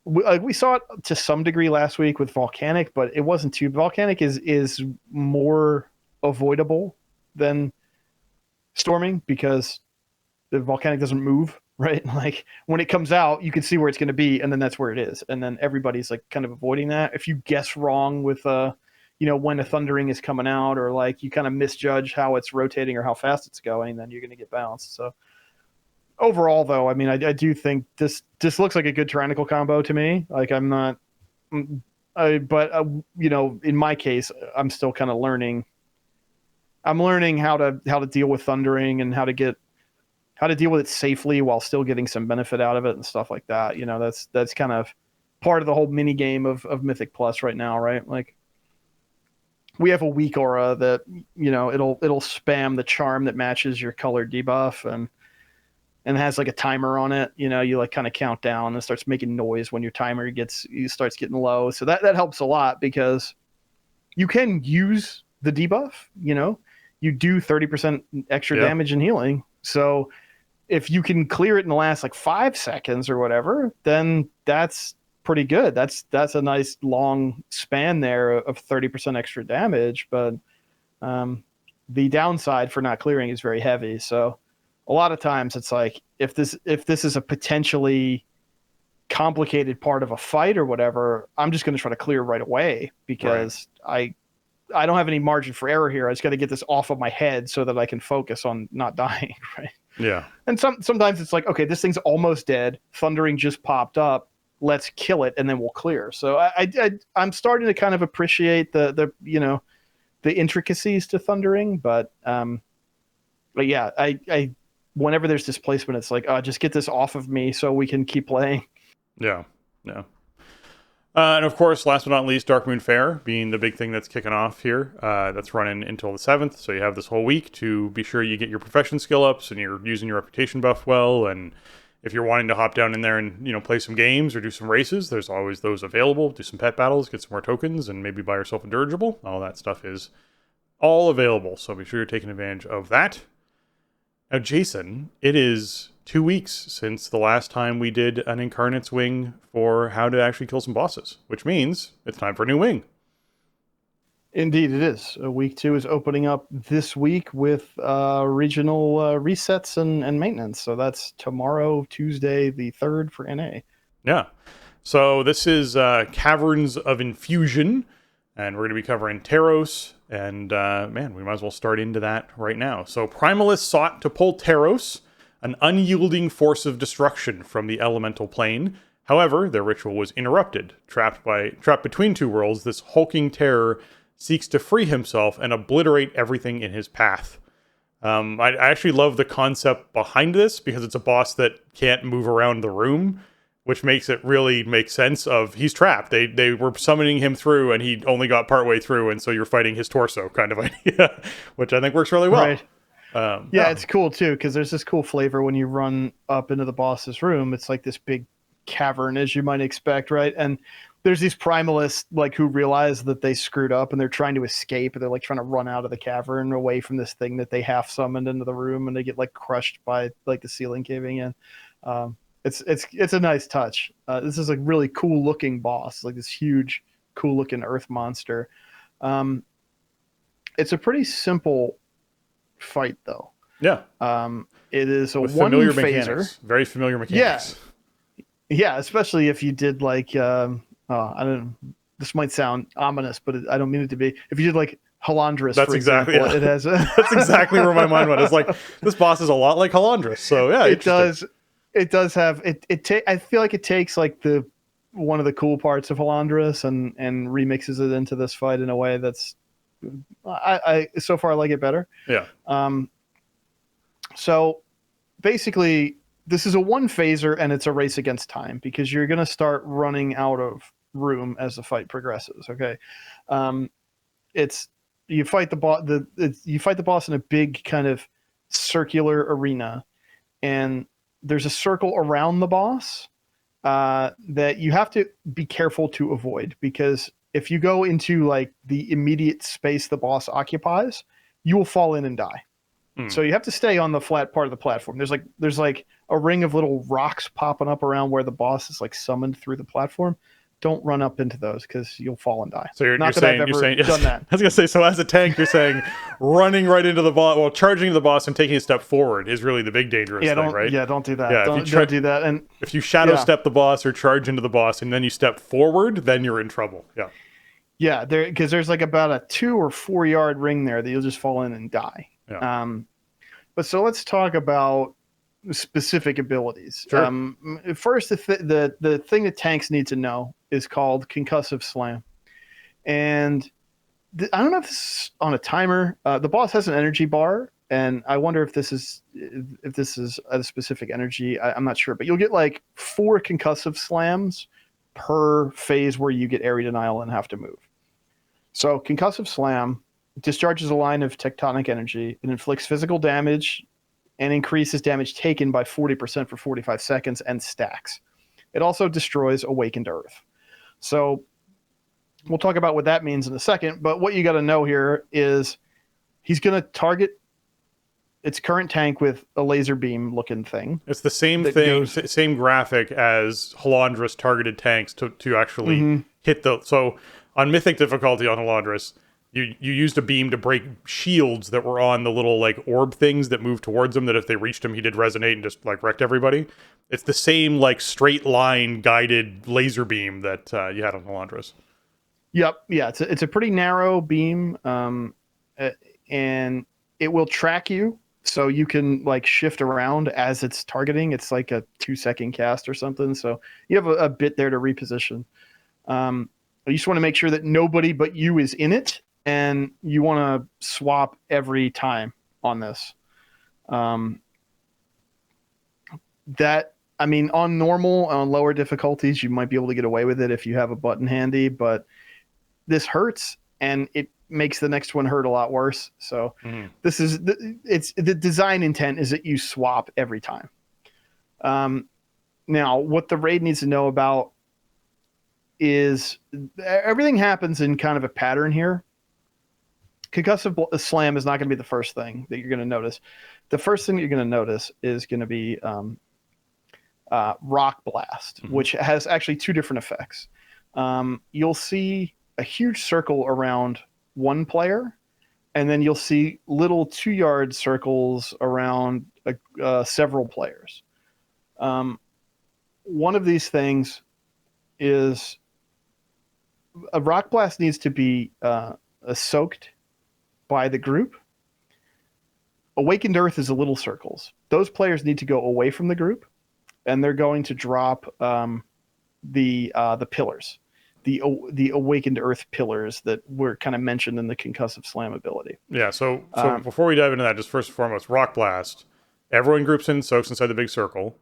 We saw it to some degree last week with Volcanic, but it wasn't too. Volcanic is more avoidable than storming, because the Volcanic doesn't move, right? Like, when it comes out, you can see where it's going to be, and then that's where it is, and then everybody's like kind of avoiding that. If you guess wrong with when a thundering is coming out, or like you kind of misjudge how it's rotating or how fast it's going, then you're going to get bounced. So overall, though, I mean, I do think this looks like a good tyrannical combo to me. Like, I'm not, but in my case, I'm still kind of learning. I'm learning how to deal with thundering, and how to deal with it safely while still getting some benefit out of it and stuff like that. That's kind of part of the whole mini game of Mythic Plus right now, right? Like, we have a weak aura that, it'll spam the charm that matches your color debuff, and has like a timer on it. You like kind of count down, and it starts making noise when your timer starts getting low. So that helps a lot, because you can use the debuff. You do 30% extra damage and healing. So if you can clear it in the last like 5 seconds or whatever, then that's pretty good. That's a nice long span there of 30% extra damage. But the downside for not clearing is very heavy. So a lot of times it's like, if this is a potentially complicated part of a fight or whatever, I'm just going to try to clear right away, because I don't have any margin for error here. I just got to get this off of my head so that I can focus on not dying, right? Yeah. And sometimes it's like, okay, this thing's almost dead. Thundering just popped up. Let's kill it, and then we'll clear. So I'm starting to kind of appreciate the intricacies to thundering, but yeah, I whenever there's displacement, it's like, just get this off of me so we can keep playing. Yeah. And of course, last but not least, Dark Moon Fair being the big thing that's kicking off here. That's running until the 7th, so you have this whole week to be sure you get your profession skill ups, and you're using your reputation buff well. And if you're wanting to hop down in there and play some games or do some races, there's always those available. Do some pet battles, get some more tokens, and maybe buy yourself a dirigible. All that stuff is all available, so be sure you're taking advantage of that. Now, Jason, it is 2 weeks since the last time we did an Incarnate's Wing for how to actually kill some bosses, which means it's time for a new wing. Indeed, it is. Week 2 is opening up this week with regional resets and maintenance. So that's tomorrow, Tuesday, the 3rd for NA. Yeah. So this is Caverns of Infusion, and we're going to be covering Taros. And man, we might as well start into that right now. So Primalists sought to pull Taros, an unyielding force of destruction from the elemental plane. However, their ritual was interrupted. Trapped between two worlds, this hulking terror seeks to free himself and obliterate everything in his path. I actually love the concept behind this, because it's a boss that can't move around the room, which makes it really make sense of he's trapped. They were summoning him through, and he only got partway through, and so you're fighting his torso kind of idea, which I think works really well. Right. It's cool too, because there's this cool flavor when you run up into the boss's room. It's like this big cavern, as you might expect, right? And there's these primalists like who realize that they screwed up, and they're trying to escape, and they're like trying to run out of the cavern away from this thing that they half summoned into the room, and they get like crushed by like the ceiling caving in. It's a nice touch. This is a really cool looking boss, like this huge, cool looking earth monster. It's a pretty simple fight though. Yeah. It is a with one familiar phaser. Mechanics. Very familiar mechanics. Yeah, especially if you did like I don't know, this might sound ominous, but I don't mean it to be. If you did like Halandris, that's for exactly example, it has that's exactly where my mind went. It's like this boss is a lot like Halandris. So yeah, it does have it. I feel like it takes like one of the cool parts of Halandris and remixes it into this fight in a way that's I so far like it better. Yeah. So basically, this is a one phaser and it's a race against time because you're going to start running out of room as the fight progresses. Okay. You fight the boss in a big kind of circular arena, and there's a circle around the boss that you have to be careful to avoid, because if you go into like the immediate space the boss occupies, you will fall in and die. So you have to stay on the flat part of the platform. There's like a ring of little rocks popping up around where the boss is like summoned through the platform. Don't run up into those because you'll fall and die. So you're I've saying done that. I was gonna say, so as a tank, you're saying running right into the boss, well, charging the boss and taking a step forward is really the big dangerous thing, right? Yeah, don't do that. Yeah, don't do that. And if you shadow step the boss or charge into the boss and then you step forward, then you're in trouble. Yeah. Yeah, because there's like about a 2 or 4 yard ring there that you'll just fall in and die. Yeah. But so let's talk about specific abilities. Sure. First, the thing that tanks need to know is called concussive slam, and I don't know if this is on a timer. The boss has an energy bar, and I wonder if this is a specific energy. I'm not sure, but you'll get like 4 concussive slams per phase where you get area denial and have to move. So concussive slam discharges a line of tectonic energy. It inflicts physical damage and increases damage taken by 40% for 45 seconds and stacks. It also destroys awakened earth. So we'll talk about what that means in a second, but what you got to know here is he's going to target its current tank with a laser beam looking thing. It's the same thing, same graphic as Halandris targeted tanks to actually hit the... So on Mythic difficulty on Halandris, you used a beam to break shields that were on the little like orb things that moved towards him, that if they reached him, he did resonate and just like wrecked everybody. It's the same like straight line guided laser beam that you had on Halandris. Yep. Yeah. It's a pretty narrow beam, and it will track you. So you can like shift around as it's targeting. It's like a 2-second cast or something. So you have a bit there to reposition. You just want to make sure that nobody but you is in it. And you want to swap every time on this. On normal, on lower difficulties, you might be able to get away with it if you have a button handy, but this hurts and it makes the next one hurt a lot worse. So this is the design intent is that you swap every time. Now, what the raid needs to know about is everything happens in kind of a pattern here. Concussive slam is not going to be the first thing that you're going to notice. The first thing that you're going to notice is going to be rock blast, which has actually 2 different effects. You'll see a huge circle around one player, and then you'll see little 2-yard circles around several players. One of these things is a rock blast needs to be soaked by the group. Awakened Earth is the little circles. Those players need to go away from the group, and they're going to drop the pillars, the Awakened Earth pillars that were kind of mentioned in the concussive slam ability. Yeah. So before we dive into that, just first and foremost, rock blast. Everyone groups in, soaks inside the big circle.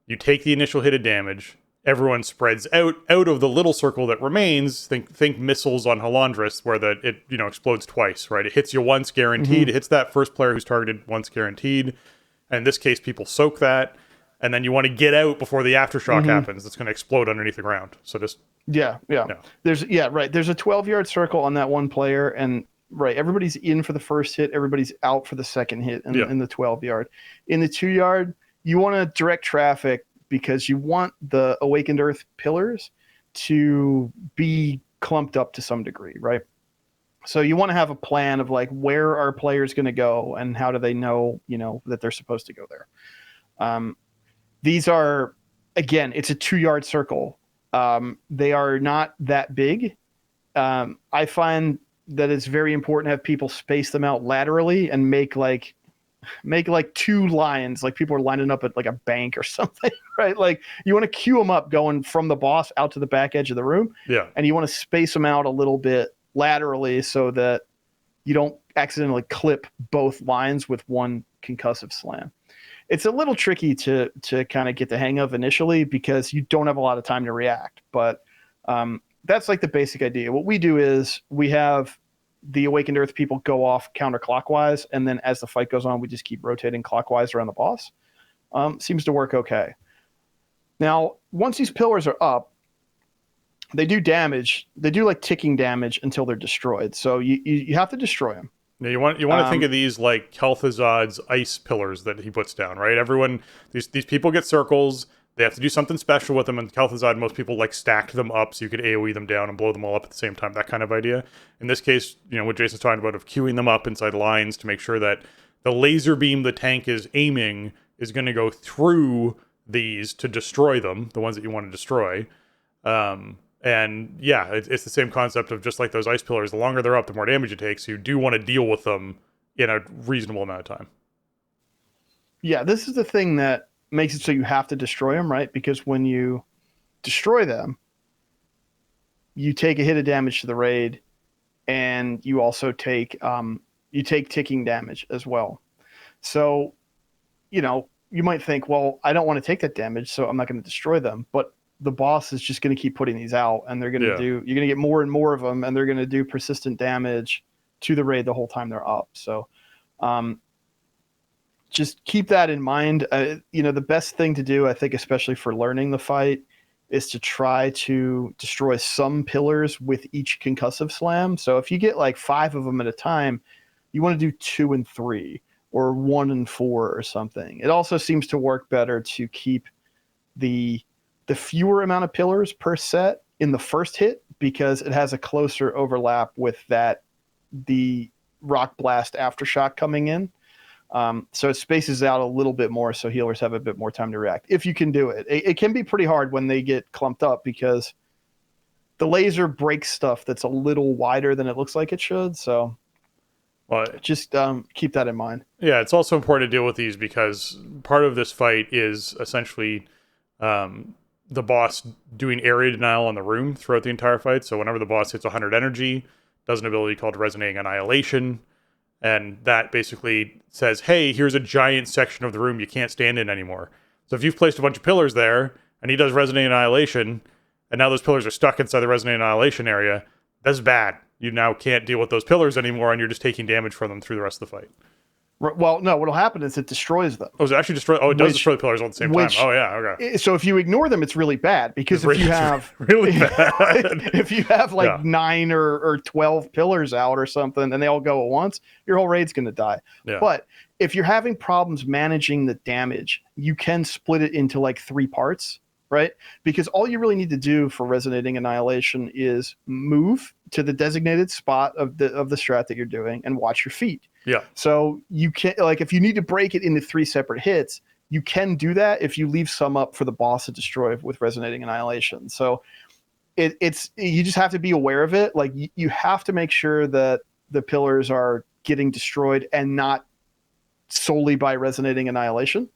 You take the initial hit of damage. Everyone spreads out of the little circle that remains. Think missiles on Halandris, where it explodes twice, right? It hits you once guaranteed. It hits that first player who's targeted once guaranteed. And in this case, people soak that, and then you want to get out before the aftershock happens. It's going to explode underneath the ground. So just yeah. There's a 12-yard circle on that one player, and everybody's in for the first hit. Everybody's out for the second hit in the 12-yard. In the 2-yard, you want to direct traffic, because you want the Awakened Earth pillars to be clumped up to some degree, right? So you want to have a plan of like, where are players going to go and how do they know, that they're supposed to go there? These are, again, it's a 2-yard circle. They are not that big. I find that it's very important to have people space them out laterally and make like two lines, like people are lining up at like a bank or something, right? Like you want to queue them up going from the boss out to the back edge of the room. Yeah. And you want to space them out a little bit laterally so that you don't accidentally clip both lines with one concussive slam. It's a little tricky to kind of get the hang of initially because you don't have a lot of time to react, but that's like the basic idea. What we do is we have the Awakened Earth people go off counterclockwise, and then as the fight goes on, we just keep rotating clockwise around the boss. Seems to work okay. Now, once these pillars are up, they do damage. They do like ticking damage until they're destroyed. So you have to destroy them. Yeah, you want to think of these like Kel'Thuzad's ice pillars that he puts down, right? Everyone, these people get circles. They have to do something special with them. And Kel'Thuzad, most people like stacked them up so you could AoE them down and blow them all up at the same time. That kind of idea. In this case, what Jason's talking about of queuing them up inside lines to make sure that the laser beam the tank is aiming is going to go through these to destroy them, the ones that you want to destroy. And yeah, it's the same concept of just like those ice pillars. The longer they're up, the more damage it takes. So you do want to deal with them in a reasonable amount of time. Yeah, this is the thing that makes it so you have to destroy them, right? Because when you destroy them, you take a hit of damage to the raid, and you also take ticking damage as well. So, you might think, well, I don't want to take that damage, so I'm not going to destroy them. But the boss is just going to keep putting these out, and they're going to you're going to get more and more of them, and they're going to do persistent damage to the raid the whole time they're up. So, just keep that in mind. The best thing to do, I think, especially for learning the fight, is to try to destroy some pillars with each concussive slam. So if you get like 5 of them at a time, you want to do 2 and 3 or 1 and 4 or something. It also seems to work better to keep the fewer amount of pillars per set in the first hit because it has a closer overlap with the rock blast aftershock coming in. So it spaces out a little bit more so healers have a bit more time to react. If you can do it. It can be pretty hard when they get clumped up because the laser breaks stuff that's a little wider than it looks like it should. So just keep that in mind. Yeah, it's also important to deal with these because part of this fight is essentially the boss doing area denial on the room throughout the entire fight. So whenever the boss hits 100 energy, does an ability called Resonating Annihilation. And that basically says, hey, here's a giant section of the room you can't stand in anymore. So if you've placed a bunch of pillars there, and he does Resonating Annihilation, and now those pillars are stuck inside the Resonating Annihilation area, that's bad. You now can't deal with those pillars anymore, and you're just taking damage from them through the rest of the fight. Well, no, what'll happen is it destroys them. Oh, does it actually destroy? Oh, it does destroy the pillars all at the same time. Oh, yeah, okay. So if you ignore them, it's really bad because if you have really bad, if you have like 9 or 12 pillars out or something, and they all go at once, your whole raid's going to die. Yeah. But if you're having problems managing the damage, you can split it into like 3 parts, right? Because all you really need to do for Resonating Annihilation is move to the designated spot of the strat that you're doing and watch your feet. Yeah. So you can, like, if you need to break it into 3 separate hits, you can do that if you leave some up for the boss to destroy with Resonating Annihilation. So it's you just have to be aware of it. Like you have to make sure that the pillars are getting destroyed and not solely by Resonating Annihilation.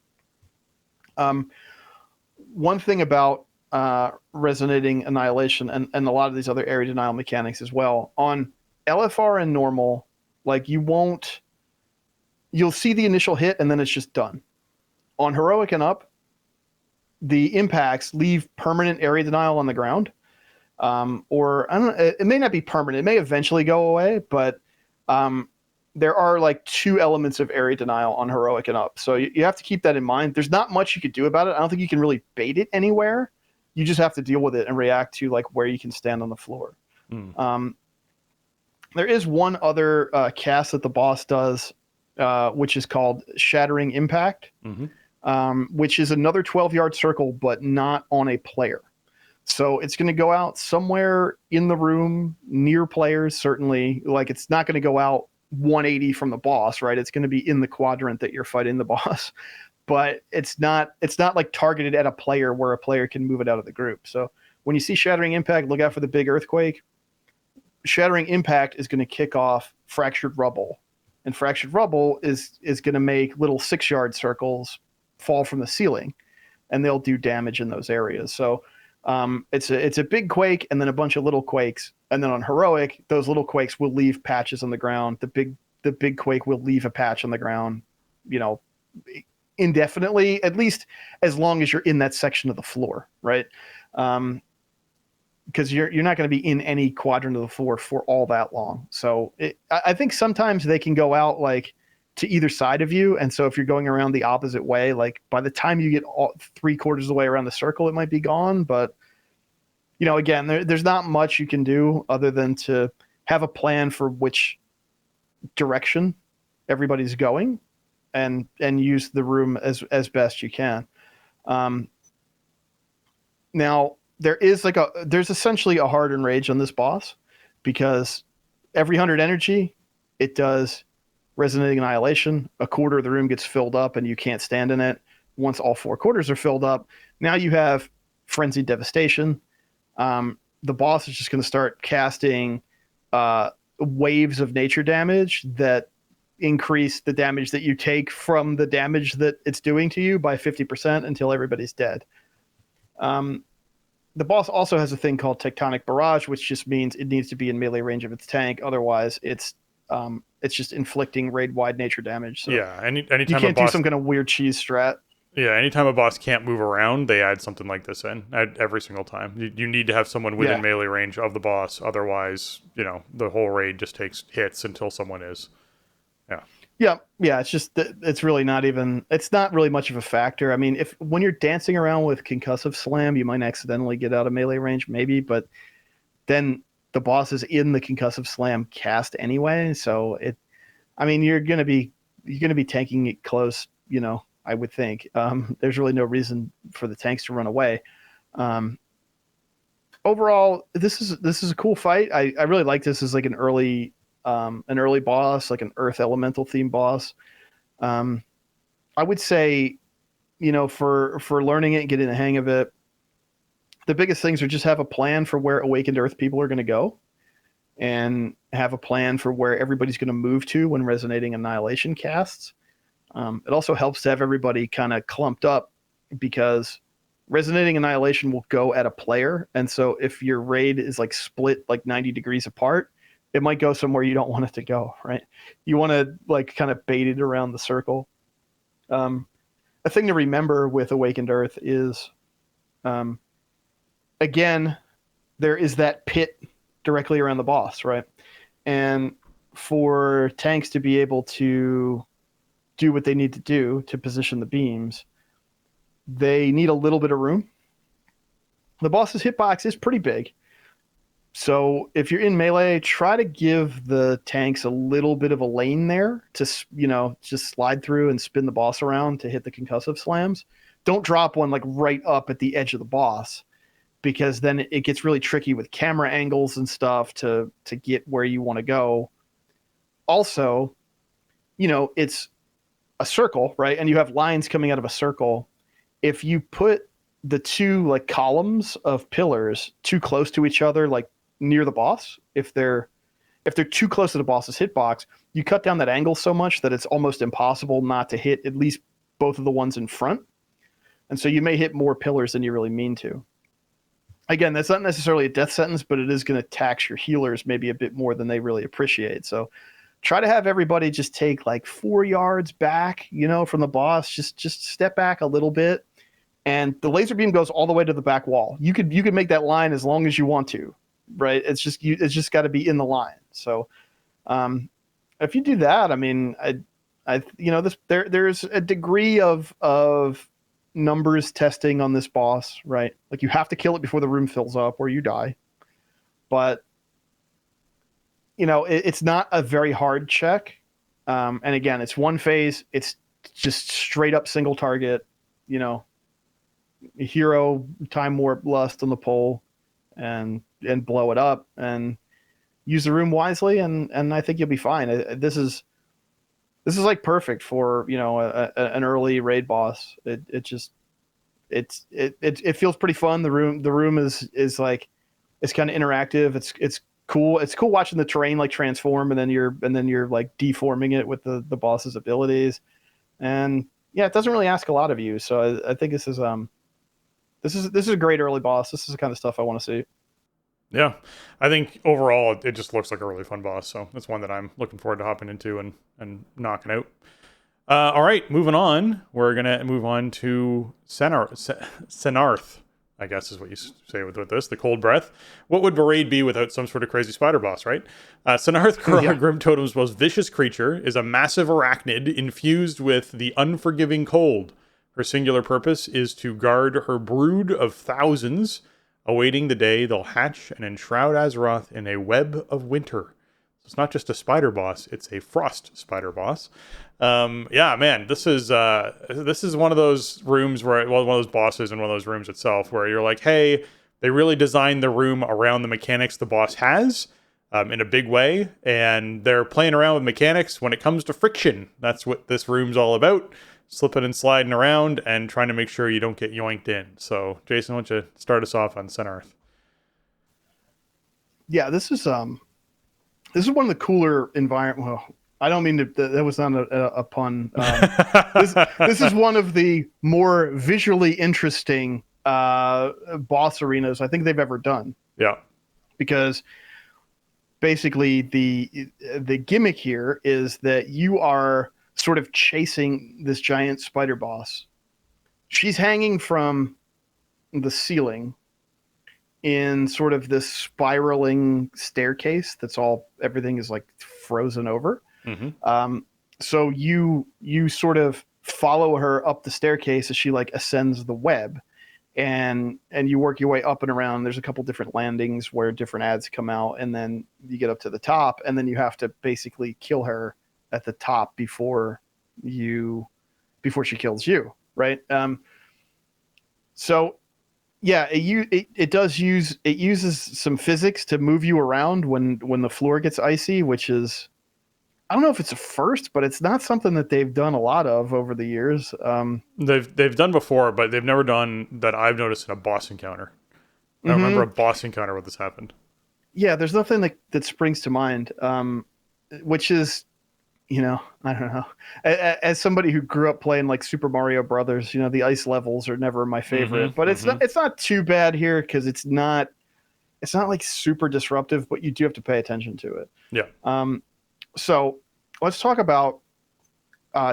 One thing about Resonating Annihilation and a lot of these other area denial mechanics as well, on LFR and normal, like you'll see the initial hit and then it's just done. On heroic and up, the impacts leave permanent area denial on the ground. Or I don't know, it may not be permanent. It may eventually go away, but there are like 2 elements of area denial on heroic and up. So you have to keep that in mind. There's not much you could do about it. I don't think you can really bait it anywhere. You just have to deal with it and react to like where you can stand on the floor. There is one other cast that the boss does, which is called Shattering Impact, which is another 12-yard circle, but not on a player. So it's going to go out somewhere in the room near players, certainly. Like it's not going to go out 180 from the boss, right? It's going to be in the quadrant that you're fighting the boss. But it's not like targeted at a player where a player can move it out of the group. So when you see Shattering Impact, look out for the big earthquake. Shattering Impact is going to kick off Fractured Rubble, and Fractured Rubble is going to make little 6-yard circles fall from the ceiling, and they'll do damage in those areas. So it's a big quake and then a bunch of little quakes, and then on Heroic, those little quakes will leave patches on the ground. The big quake will leave a patch on the ground, indefinitely, at least as long as you're in that section of the floor, right? Because you're not going to be in any quadrant of the floor for all that long. So I think sometimes they can go out like to either side of you, and so if you're going around the opposite way, like by the time you get 3/4 of the way around the circle, it might be gone. But again, there's not much you can do other than to have a plan for which direction everybody's going, and use the room as best you can. Now there's essentially a hardened rage on this boss, because every 100 energy it does Resonating Annihilation. 1/4 of the room gets filled up and you can't stand in it. Once all 4/4 are filled up, now you have Frenzied Devastation. The boss is just going to start casting waves of nature damage that increase the damage that you take from the damage that it's doing to you by 50% until everybody's dead. The boss also has a thing called Tectonic Barrage, which just means it needs to be in melee range of its tank. Otherwise, it's just inflicting raid-wide nature damage. So yeah, anytime you can't do some kind of weird cheese strat. Yeah, anytime a boss can't move around, they add something like this in every single time. You need to have someone within melee range of the boss. Otherwise, the whole raid just takes hits until someone is. Yeah. Yeah. It's really not even. It's not really much of a factor. I mean, when you're dancing around with Concussive Slam, you might accidentally get out of melee range, maybe, but then the boss is in the Concussive Slam cast anyway. So you're gonna be tanking it close. I would think. There's really no reason for the tanks to run away. Overall, this is a cool fight. I really like this as like an early boss, like an Earth Elemental themed boss. I would say, for learning it and getting the hang of it, the biggest things are just have a plan for where Awakened Earth people are going to go, and have a plan for where everybody's going to move to when Resonating Annihilation casts. It also helps to have everybody kind of clumped up, because Resonating Annihilation will go at a player. And so if your raid is like split like 90 degrees apart, it might go somewhere you don't want it to go, right? You want to like kind of bait it around the circle. A thing to remember with Awakened Earth is, again, there is that pit directly around the boss, right? And for tanks to be able to do what they need to do to position the beams, they need a little bit of room. The boss's hitbox is pretty big. So if you're in melee, try to give the tanks a little bit of a lane there to, just slide through and spin the boss around to hit the concussive slams. Don't drop one like right up at the edge of the boss, because then it gets really tricky with camera angles and stuff to get where you want to go. Also, it's a circle, right? And you have lines coming out of a circle. If you put the two like columns of pillars too close to each other, like near the boss, if they're too close to the boss's hitbox, you cut down that angle so much that it's almost impossible not to hit at least both of the ones in front. And so you may hit more pillars than you really mean to. Again, that's not necessarily a death sentence, but it is going to tax your healers maybe a bit more than they really appreciate. So try to have everybody just take like 4 yards back, from the boss. Just step back a little bit, and the laser beam goes all the way to the back wall. You could make that line as long as you want to, right? It's just got to be in the line. So if you do that, I mean, there's a degree of numbers testing on this boss, right? Like you have to kill it before the room fills up or you die. But it's not a very hard check. And again, it's one phase. It's just straight up single target, hero time warp lust on the pole and blow it up and use the room wisely. And I think you'll be fine. This is like perfect for, an early raid boss. It feels pretty fun. The room is like, it's kind of interactive. It's cool. It's cool watching the terrain like transform, and then you're like deforming it with the boss's abilities. And yeah, it doesn't really ask a lot of you. So I think this is a great early boss. This is the kind of stuff I want to see. Yeah, I think overall it just looks like a really fun boss. So that's one that I'm looking forward to hopping into and knocking out. All right, moving on. We're gonna move on to Sennarth, I guess is what you say with this, the cold breath. What would Raid be without some sort of crazy spider boss, right? Sennarth, Kurog Grimtotem's most vicious creature, is a massive arachnid infused with the unforgiving cold. Her singular purpose is to guard her brood of thousands, awaiting the day they'll hatch and enshroud Azeroth in a web of winter. It's not just a spider boss; it's a frost spider boss. Yeah, man, this is one of those rooms where, well, one of those bosses and one of those rooms itself, where you're like, hey, they really designed the room around the mechanics the boss has, in a big way, and they're playing around with mechanics when it comes to friction. That's what this room's all about. Slipping and sliding around and trying to make sure you don't get yoinked in. So, Jason, why don't you start us off on Sennarth? Yeah, this is one of the cooler environment. Well, I don't mean to. That was not a pun. This is one of the more visually interesting boss arenas I think they've ever done. Yeah, because basically the gimmick here is that you are sort of chasing this giant spider boss. She's hanging from the ceiling in sort of this spiraling staircase everything is like frozen over. Mm-hmm. So you sort of follow her up the staircase as she like ascends the web, and you work your way up and around. There's a couple different landings where different ads come out, and then you get up to the top, and then you have to basically kill her at the top before she kills you, right? So yeah, it uses some physics to move you around when the floor gets icy, which is, I don't know if it's a first, but it's not something that they've done a lot of over the years. They've done before, but they've never done that I've noticed in a boss encounter. I don't remember a boss encounter where this happened. Yeah, there's nothing that springs to mind, which is, I don't know. As somebody who grew up playing like Super Mario Brothers, the ice levels are never my favorite, but it's not too bad here because it's not like super disruptive, but you do have to pay attention to it. Yeah. So let's talk about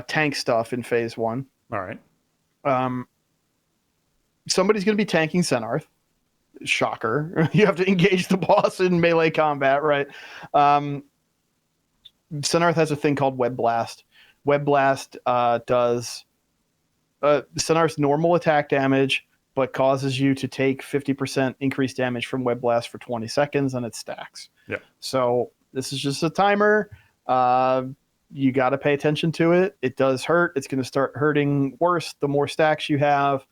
tank stuff in phase 1. All right. Somebody's going to be tanking Sennarth. Shocker. You have to engage the boss in melee combat, right? Sennarth has a thing called Web Blast. Web Blast does Sennarth's normal attack damage, but causes you to take 50% increased damage from Web Blast for 20 seconds, and it stacks. Yeah. So this is just a timer. You got to pay attention to it. It does hurt. It's going to start hurting worse the more stacks you have.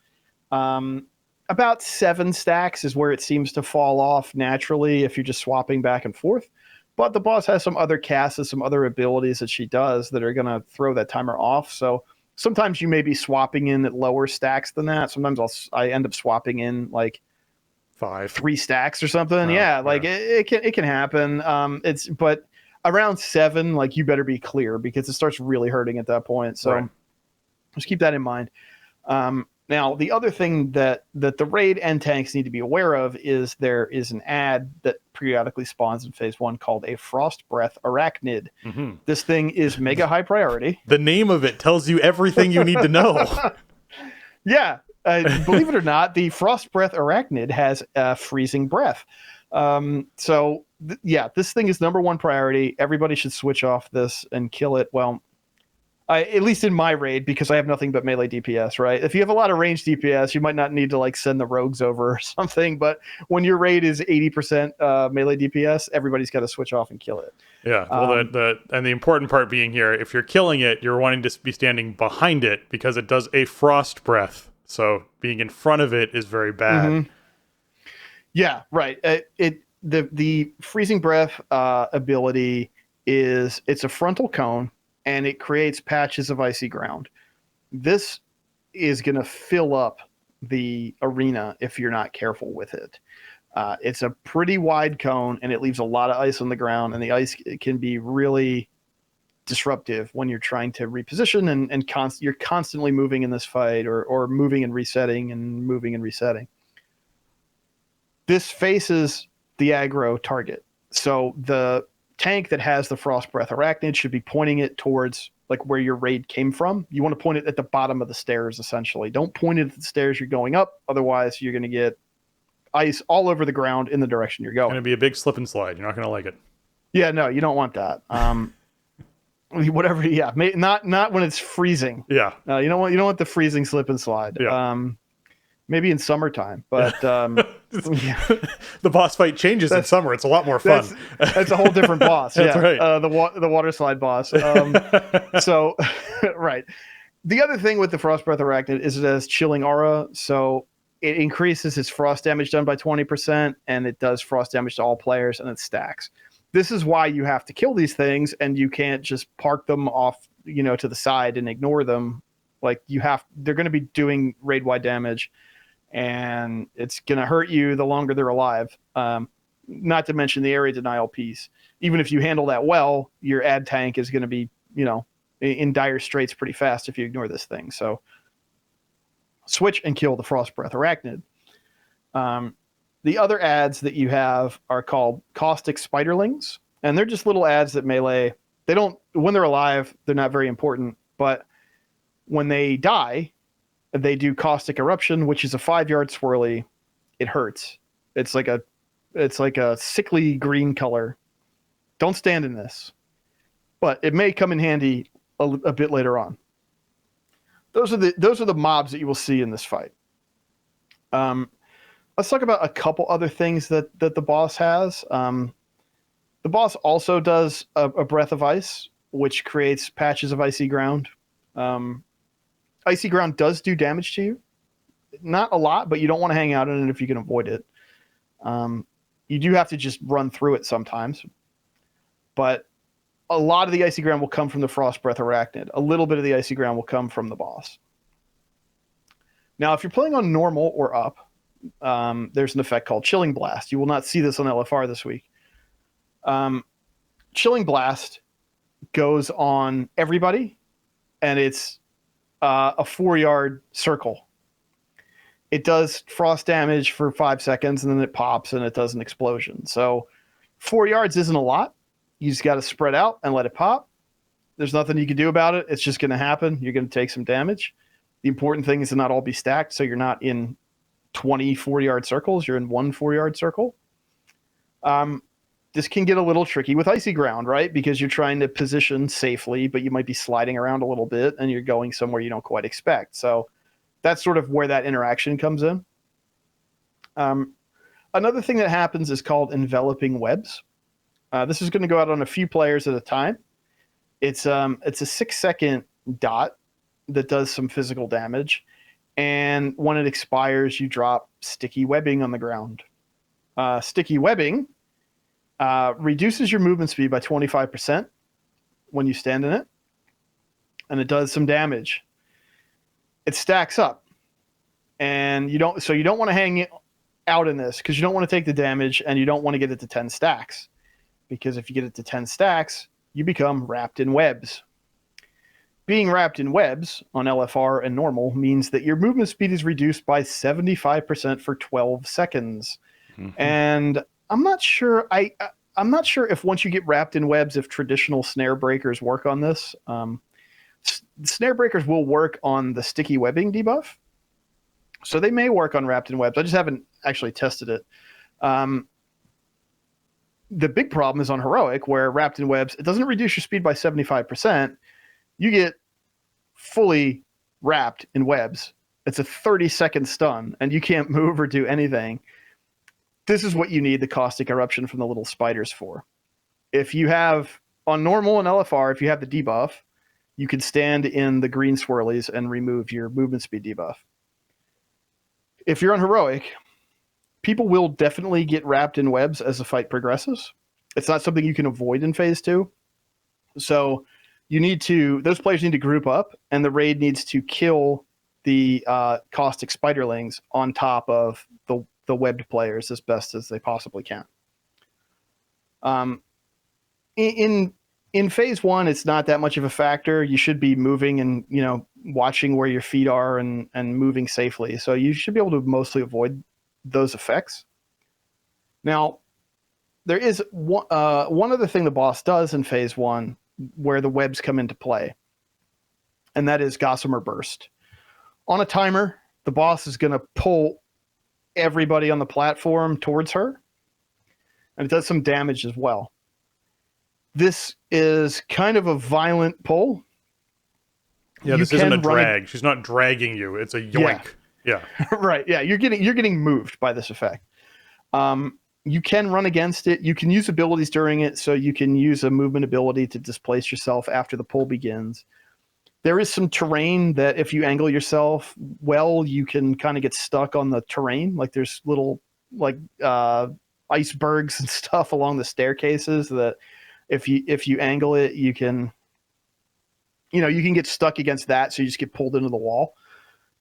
About 7 stacks is where it seems to fall off naturally if you're just swapping back and forth. But the boss has some other casts and some other abilities that she does that are going to throw that timer off. So sometimes you may be swapping in at lower stacks than that. Sometimes I end up swapping in like 3 stacks or something. Oh, yeah, like it can happen. But around 7, like you better be clear because it starts really hurting at that point. So just keep that in mind. Now, the other thing that the raid and tanks need to be aware of is there is an ad that periodically spawns in phase 1 called a Frost Breath Arachnid. Mm-hmm. This thing is mega high priority. The name of it tells you everything you need to know. Yeah. Believe it or not, the Frost Breath Arachnid has freezing breath. This thing is number 1 priority. Everybody should switch off this and kill it. Well, at least in my raid, because I have nothing but melee DPS, right? If you have a lot of ranged DPS, you might not need to like send the rogues over or something. But when your raid is 80% melee DPS, everybody's got to switch off and kill it. Yeah. Well, the important part being here, if you're killing it, you're wanting to be standing behind it because it does a frost breath. So being in front of it is very bad. Mm-hmm. Yeah, right. The freezing breath ability it's a frontal cone. And it creates patches of icy ground. This is going to fill up the arena if you're not careful with it. It's a pretty wide cone, and it leaves a lot of ice on the ground, and the ice can be really disruptive when you're trying to reposition and you're constantly moving in this fight or moving and resetting and moving and resetting. This faces the aggro target. So the tank that has the Frost Breath Arachnid should be pointing it towards like where your raid came from. You want to point it at the bottom of the stairs, essentially. Don't point it at the stairs you're going up. Otherwise, you're going to get ice all over the ground in the direction you're going. It's going to be a big slip and slide. You're not going to like it. Yeah, no, you don't want that. Whatever, yeah, not when it's freezing. Yeah, you don't want the freezing slip and slide. Yeah. Maybe in summertime, but yeah. The boss fight changes in summer. It's a lot more fun. That's a whole different boss. That's right. The water slide boss. So, right. The other thing with the Frost Breath Arachnid is it has chilling aura, so it increases his frost damage done by 20%, and it does frost damage to all players, and it stacks. This is why you have to kill these things, and you can't just park them off, to the side and ignore them. Like they're going to be doing raid-wide damage, and it's going to hurt you the longer they're alive. Not to mention the area denial piece. Even if you handle that well, your ad tank is going to be, in dire straits pretty fast if you ignore this thing. So switch and kill the Frost Breath Arachnid. The other ads that you have are called Caustic Spiderlings, and they're just little ads that melee. When they're alive, they're not very important, but when they die, they do Caustic Eruption, which is a 5-yard swirly. It hurts. It's like a sickly green color. Don't stand in this, but it may come in handy a bit later on. Those are the mobs that you will see in this fight. Let's talk about a couple other things that the boss has. The boss also does a Breath of Ice, which creates patches of icy ground. Icy ground does do damage to you. Not a lot, but you don't want to hang out in it if you can avoid it. You do have to just run through it sometimes. But a lot of the icy ground will come from the Frost Breath Arachnid. A little bit of the icy ground will come from the boss. Now, if you're playing on normal or up, there's an effect called Chilling Blast. You will not see this on LFR this week. Chilling Blast goes on everybody, and it's a 4-yard circle. It does frost damage for 5 seconds, and then it pops, and it does an explosion. So 4 yards isn't a lot. You just got to spread out and let it pop. There's nothing you can do about it. It's just going to happen. You're going to take some damage. The important thing is to not all be stacked, so you're not in 20 4-yard circles. You're in one 4-yard circle. This can get a little tricky with icy ground, right? Because you're trying to position safely, but you might be sliding around a little bit, and you're going somewhere you don't quite expect. So that's sort of where that interaction comes in. Another thing that happens is called enveloping webs. This is going to go out on a few players at a time. It's a 6-second dot that does some physical damage, and when it expires, you drop sticky webbing on the ground. Sticky webbing reduces your movement speed by 25% when you stand in it, and it does some damage. It stacks up, and you don't want to hang out in this because you don't want to take the damage, and you don't want to get it to 10 stacks, because if you get it to 10 stacks, you become wrapped in webs. Being wrapped in webs on LFR and normal means that your movement speed is reduced by 75% for 12 seconds. Mm-hmm. And I'm not sure if once you get wrapped in webs, if traditional snare breakers work on this. Snare breakers will work on the sticky webbing debuff, so they may work on wrapped in webs. I just haven't actually tested it. The big problem is on heroic, where wrapped in webs, it doesn't reduce your speed by 75%. You get fully wrapped in webs. It's a 30-second stun, and you can't move or do anything. This is what you need the Caustic Eruption from the little spiders for. If you have, on normal and LFR, if you have the debuff, you can stand in the green swirlies and remove your movement speed debuff. If you're on heroic, people will definitely get wrapped in webs as the fight progresses. It's not something you can avoid in phase 2. So those players need to group up, and the raid needs to kill the Caustic Spiderlings on top of the the webbed players as best as they possibly can. In phase one, it's not that much of a factor. You should be moving and, you know, watching where your feet are and moving safely. So you should be able to mostly avoid those effects. Now, there is one other thing the boss does in phase one where the webs come into play, and that is Gossamer Burst. On a timer, the boss is going to pull everybody on the platform towards her, and it does some damage as well. This is kind of a violent pull. Yeah, this isn't a drag. She's not dragging you. It's a yoink. Yeah. Right. Yeah, you're getting moved by this effect. You can run against it. You can use abilities during it, so you can use a movement ability to displace yourself after the pull begins. There is some terrain that if you angle yourself well, you can kind of get stuck on the terrain. Like there's little icebergs and stuff along the staircases that if you angle it, you can get stuck against that, so you just get pulled into the wall.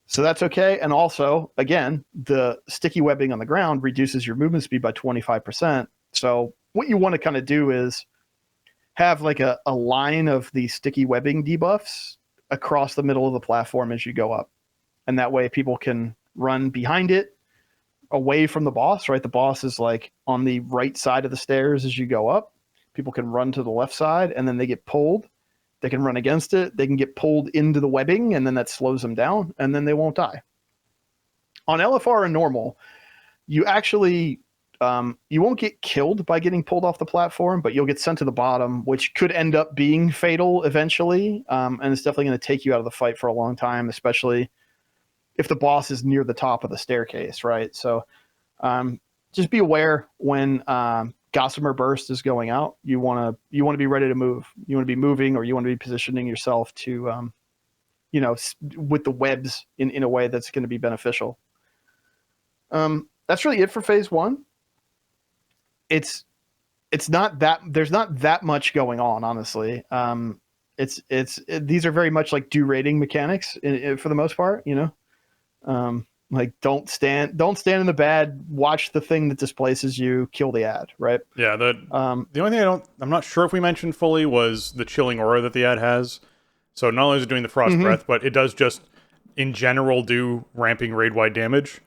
So that's okay. And also, again, the sticky webbing on the ground reduces your movement speed by 25%. So what you want to kind of do is have like a line of the sticky webbing debuffs across the middle of the platform as you go up. And that way people can run behind it, away from the boss, right? The boss is like on the right side of the stairs as you go up. People can run to the left side, and then they get pulled. They can run against it. They can get pulled into the webbing, and then that slows them down, and then they won't die. On LFR and normal, you actually you won't get killed by getting pulled off the platform, but you'll get sent to the bottom, which could end up being fatal eventually, and it's definitely going to take you out of the fight for a long time, especially if the boss is near the top of the staircase, right? So just be aware when Gossamer Burst is going out. You want to be ready to move. You want to be moving, or you want to be positioning yourself to, with the webs in a way that's going to be beneficial. That's really it for phase one. It's not that there's not that much going on, honestly. These are very much like do rating mechanics for the most part, you know. Like don't stand in the bad, watch the thing that displaces you, kill the ad, right? Yeah, the only thing I'm not sure if we mentioned fully was the chilling aura that the ad has. So not only is it doing the frost breath, but it does just in general do ramping raid-wide damage.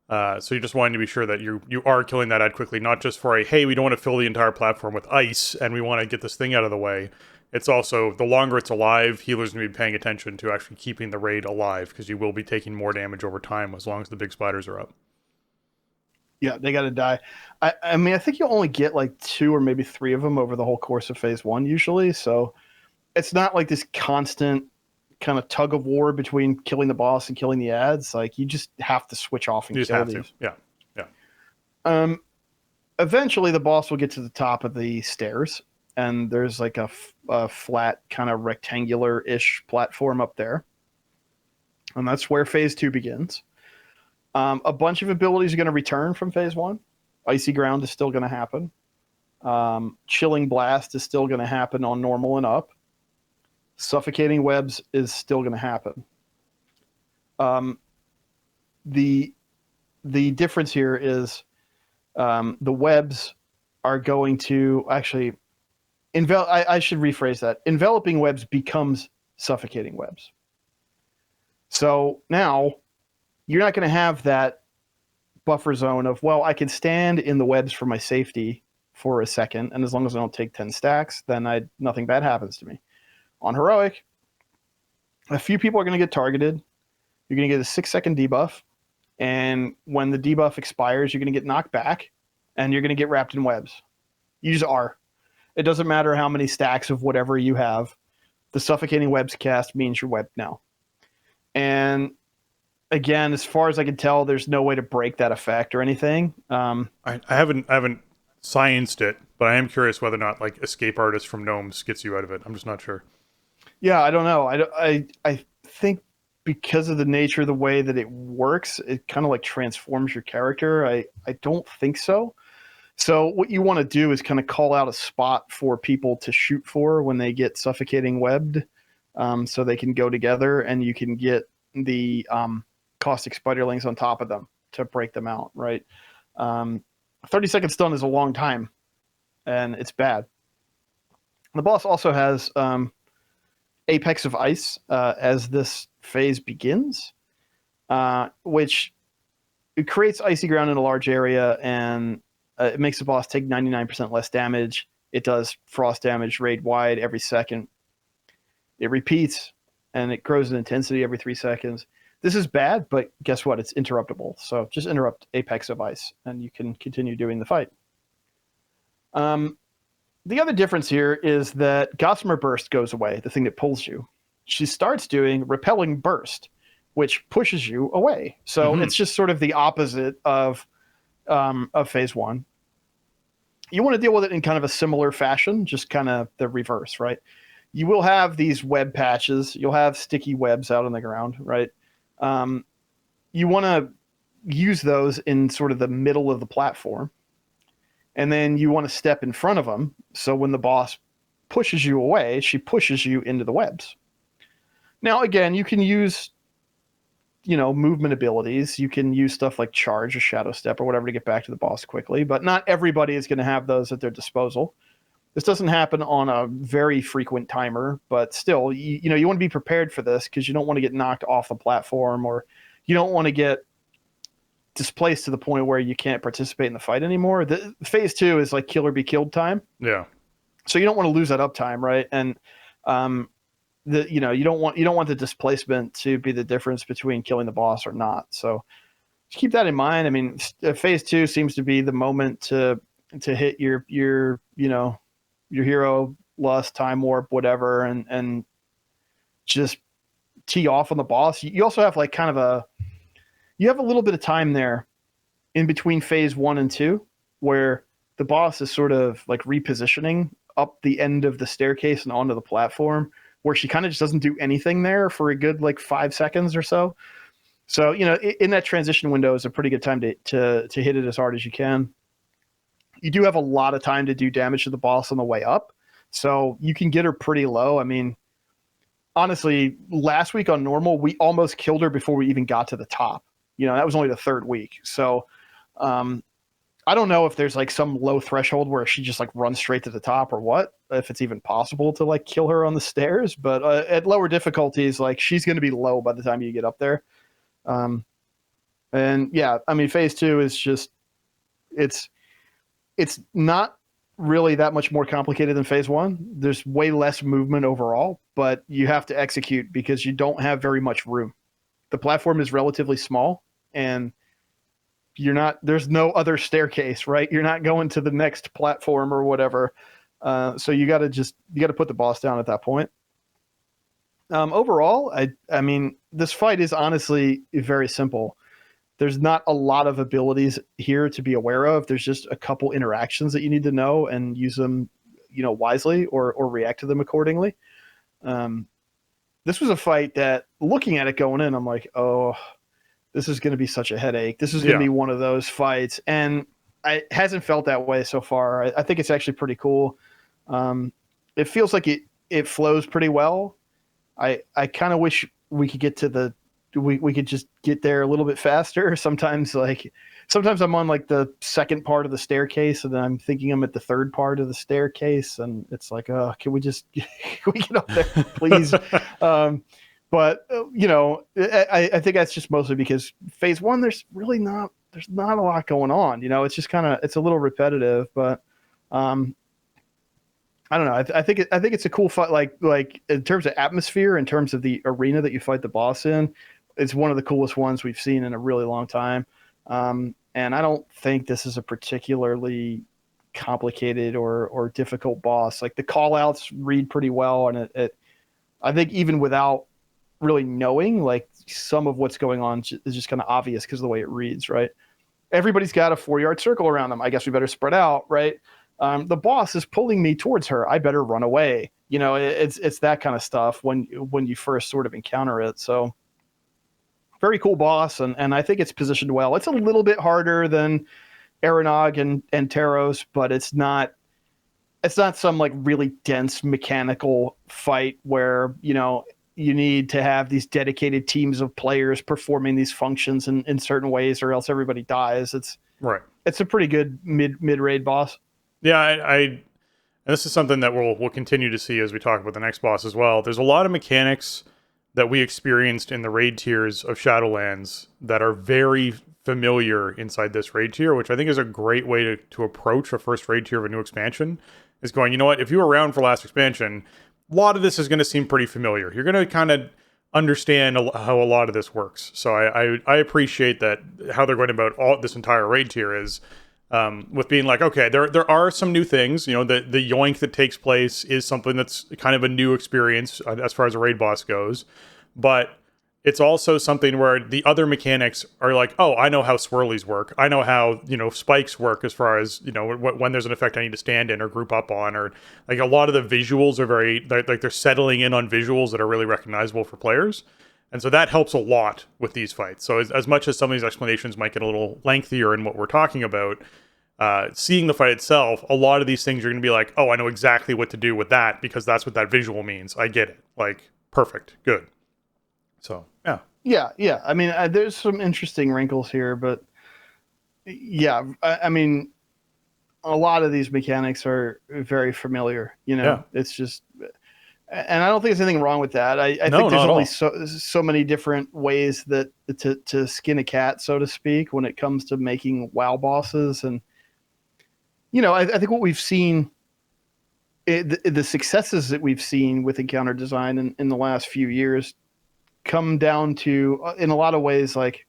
So you just wanting to be sure that you are killing that ad quickly, not just for hey, we don't want to fill the entire platform with ice and we want to get this thing out of the way. It's also, the longer it's alive, healers need to be paying attention to actually keeping the raid alive, because you will be taking more damage over time as long as the big spiders are up. Yeah, they got to die. I mean, I think you'll only get like 2 or maybe 3 of them over the whole course of phase one usually. So it's not like this constant kind of tug of war between killing the boss and killing the ads. Like you just have to switch off and kill these. Yeah. Eventually the boss will get to the top of the stairs, and there's like a flat kind of rectangular-ish platform up there. And that's where phase 2 begins. A bunch of abilities are going to return from phase 1. Icy Ground is still going to happen. Chilling Blast is still going to happen on normal and up. Suffocating Webs is still going to happen. The difference here is the webs are going to actually... I should rephrase that. Enveloping Webs becomes Suffocating Webs. So now you're not going to have that buffer zone of, well, I can stand in the webs for my safety for a second, and as long as I don't take 10 stacks, then nothing bad happens to me. On Heroic, a few people are going to get targeted. You're going to get a 6-second debuff, and when the debuff expires, you're going to get knocked back, and you're going to get wrapped in webs. You just are. It doesn't matter how many stacks of whatever you have. The Suffocating Webs cast means you're webbed now. And again, as far as I can tell, there's no way to break that effect or anything. I haven't scienced it, but I am curious whether or not like Escape Artist from Gnomes gets you out of it. I'm just not sure. Yeah, I don't know. I think because of the nature of the way that it works, it kind of like transforms your character. I don't think so. So what you want to do is kind of call out a spot for people to shoot for when they get Suffocating Webbed, so they can go together, and you can get the Caustic Spiderlings on top of them to break them out, right? 30-second stun is a long time, and it's bad. The boss also has Apex of Ice as this phase begins, which it creates icy ground in a large area, and it makes the boss take 99% less damage. It does frost damage raid wide every second. It repeats, and it grows in intensity every 3 seconds. This is bad, but guess what? It's interruptible. So just interrupt Apex of Ice, and you can continue doing the fight. The other difference here is that Gossamer Burst goes away, the thing that pulls you. She starts doing Repelling Burst, which pushes you away. So it's just sort of the opposite of Phase 1. You want to deal with it in kind of a similar fashion, just kind of the reverse, right? You will have these web patches. You'll have sticky webs out on the ground, right? You want to use those in sort of the middle of the platform. And then you want to step in front of them. So when the boss pushes you away, she pushes you into the webs. Now, again, you can use, movement abilities. You can use stuff like Charge or Shadow Step or whatever to get back to the boss quickly. But not everybody is going to have those at their disposal. This doesn't happen on a very frequent timer, but still, you want to be prepared for this because you don't want to get knocked off the platform, or you don't want to get displaced to the point where you can't participate in the fight anymore. The phase 2 is like kill or be killed time. Yeah. So you don't want to lose that uptime, right? And you don't want the displacement to be the difference between killing the boss or not. So just keep that in mind. I mean, phase 2 seems to be the moment to hit your hero lust, time warp, whatever, and just tee off on the boss. You also have like kind of you have a little bit of time there in between phase 1 and 2 where the boss is sort of like repositioning up the end of the staircase and onto the platform, where she kind of just doesn't do anything there for a good like 5 seconds or so. So, in that transition window is a pretty good time to hit it as hard as you can. You do have a lot of time to do damage to the boss on the way up, so you can get her pretty low. I mean, honestly, last week on normal, we almost killed her before we even got to the top. That was only the 3rd week. So I don't know if there's like some low threshold where she just like runs straight to the top or what, if it's even possible to like kill her on the stairs. But at lower difficulties, like she's going to be low by the time you get up there. And yeah, I mean, phase 2 is just, it's not really that much more complicated than phase 1. There's way less movement overall, but you have to execute because you don't have very much room. The platform is relatively small, and there's no other staircase, right? You're not going to the next platform or whatever. So you got to put the boss down at that point. Overall, I mean, this fight is honestly very simple. There's not a lot of abilities here to be aware of. There's just a couple interactions that you need to know and use them, wisely or react to them accordingly. This was a fight that, looking at it going in, I'm like, oh, this is going to be such a headache. This is going to be one of those fights. And it hasn't felt that way so far. I think it's actually pretty cool. It feels like it flows pretty well. I kind of wish we could get to we could just get there a little bit faster. Sometimes I'm on like the 2nd part of the staircase, and then I'm thinking I'm at the 3rd part of the staircase, and it's like, can we just can we get up there, please? But I think that's just mostly because phase 1, there's not a lot going on. It's just it's a little repetitive, but I don't know. I think it's a cool fight. Like in terms of atmosphere, in terms of the arena that you fight the boss in, it's one of the coolest ones we've seen in a really long time. And I don't think this is a particularly complicated or difficult boss. Like the call outs read pretty well, and I think even without really knowing, like some of what's going on is just kind of obvious because of the way it reads, right? Everybody's got a 4-yard circle around them. I guess we better spread out, right? The boss is pulling me towards her. I better run away. It's that kind of stuff when you first sort of encounter it. So very cool boss, and I think it's positioned well. It's a little bit harder than Aranog and Taros, but it's not some like really dense mechanical fight where you need to have these dedicated teams of players performing these functions in certain ways, or else everybody dies. It's a pretty good mid raid boss. Yeah, and this is something that we'll continue to see as we talk about the next boss as well. There's a lot of mechanics that we experienced in the raid tiers of Shadowlands that are very familiar inside this raid tier, which I think is a great way to approach a first raid tier of a new expansion, is going, you know what, if you were around for last expansion, a lot of this is going to seem pretty familiar. You're going to kind of understand how a lot of this works. So I appreciate that how they're going about all this entire raid tier is with being like, okay, there are some new things. You know, the yoink that takes place is something that's kind of a new experience as far as a raid boss goes, but it's also something where the other mechanics are like, oh, I know how swirlies work. I know how, you know, spikes work as far as, you know, when there's an effect I need to stand in or group up on, or like a lot of the visuals are very, like they're settling in on visuals that are really recognizable for players. And so that helps a lot with these fights. So as much as some of these explanations might get a little lengthier in what we're talking about, seeing the fight itself, a lot of these things you're going to be like, oh, I know exactly what to do with that because that's what that visual means. I get it. Like, perfect. Good. So, yeah. Yeah. I mean, there's some interesting wrinkles here, but yeah, I mean, a lot of these mechanics are very familiar, you know, It's just, and I don't think there's anything wrong with that. I think there's only so many different ways that to skin a cat, so to speak, when it comes to making WoW bosses. And, you know, I think what we've seen, the successes that we've seen with encounter design in the last few years come down to, in a lot of ways, like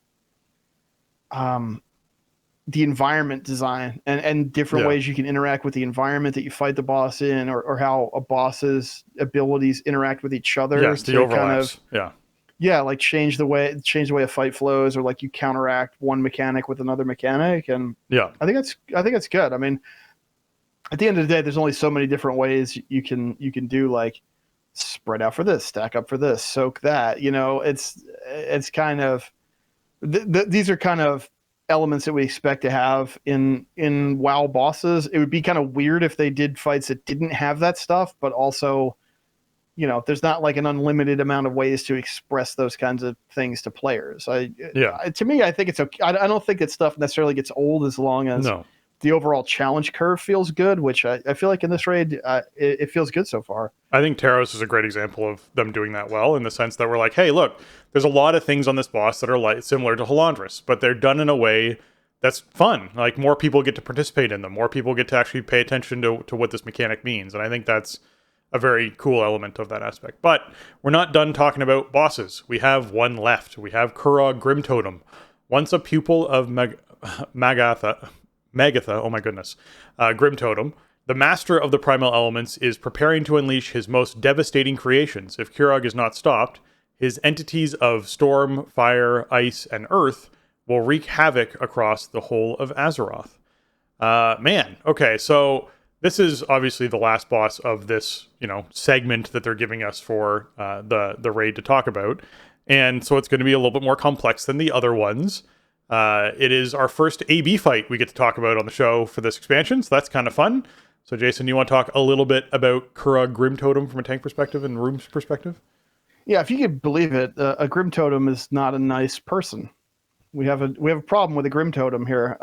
the environment design and different ways you can interact with the environment that you fight the boss in, or how a boss's abilities interact with each other. Yes, the overlaps. Like change the way a fight flows, or like you counteract one mechanic with another mechanic. And I think that's good. I mean, at the end of the day, there's only so many different ways you can do, like, spread out for this, stack up for this, soak that. You know, it's kind of these are kind of elements that we expect to have in WoW bosses. It would be kind of weird if they did fights that didn't have that stuff, but also, you know, there's not like an unlimited amount of ways to express those kinds of things to players. To me, I think it's okay. I don't think that stuff necessarily gets old as long as the overall challenge curve feels good, which I feel like in this raid, it feels good so far. I think Taros is a great example of them doing that well, in the sense that we're like, hey, look, there's a lot of things on this boss that are like similar to Halandris, but they're done in a way that's fun. Like, more people get to participate in them. More people get to actually pay attention to what this mechanic means. And I think that's a very cool element of that aspect. But we're not done talking about bosses. We have one left. We have Kurog Grimtotem. Once a pupil of Magatha, oh my goodness, Grimtotem, the master of the primal elements is preparing to unleash his most devastating creations. If Kurog is not stopped, his entities of storm, fire, ice, and earth will wreak havoc across the whole of Azeroth. Man, okay, so this is obviously the last boss of this, you know, segment that they're giving us for the raid to talk about, and so it's going to be a little bit more complex than the other ones. It is our first AB fight we get to talk about on the show for this expansion, so that's kind of fun. So, Jason, you want to talk a little bit about Kurog Grimtotem from a tank perspective and Room's perspective? Yeah, if you could believe it, a Grimtotem is not a nice person. We have a problem with a Grimtotem here.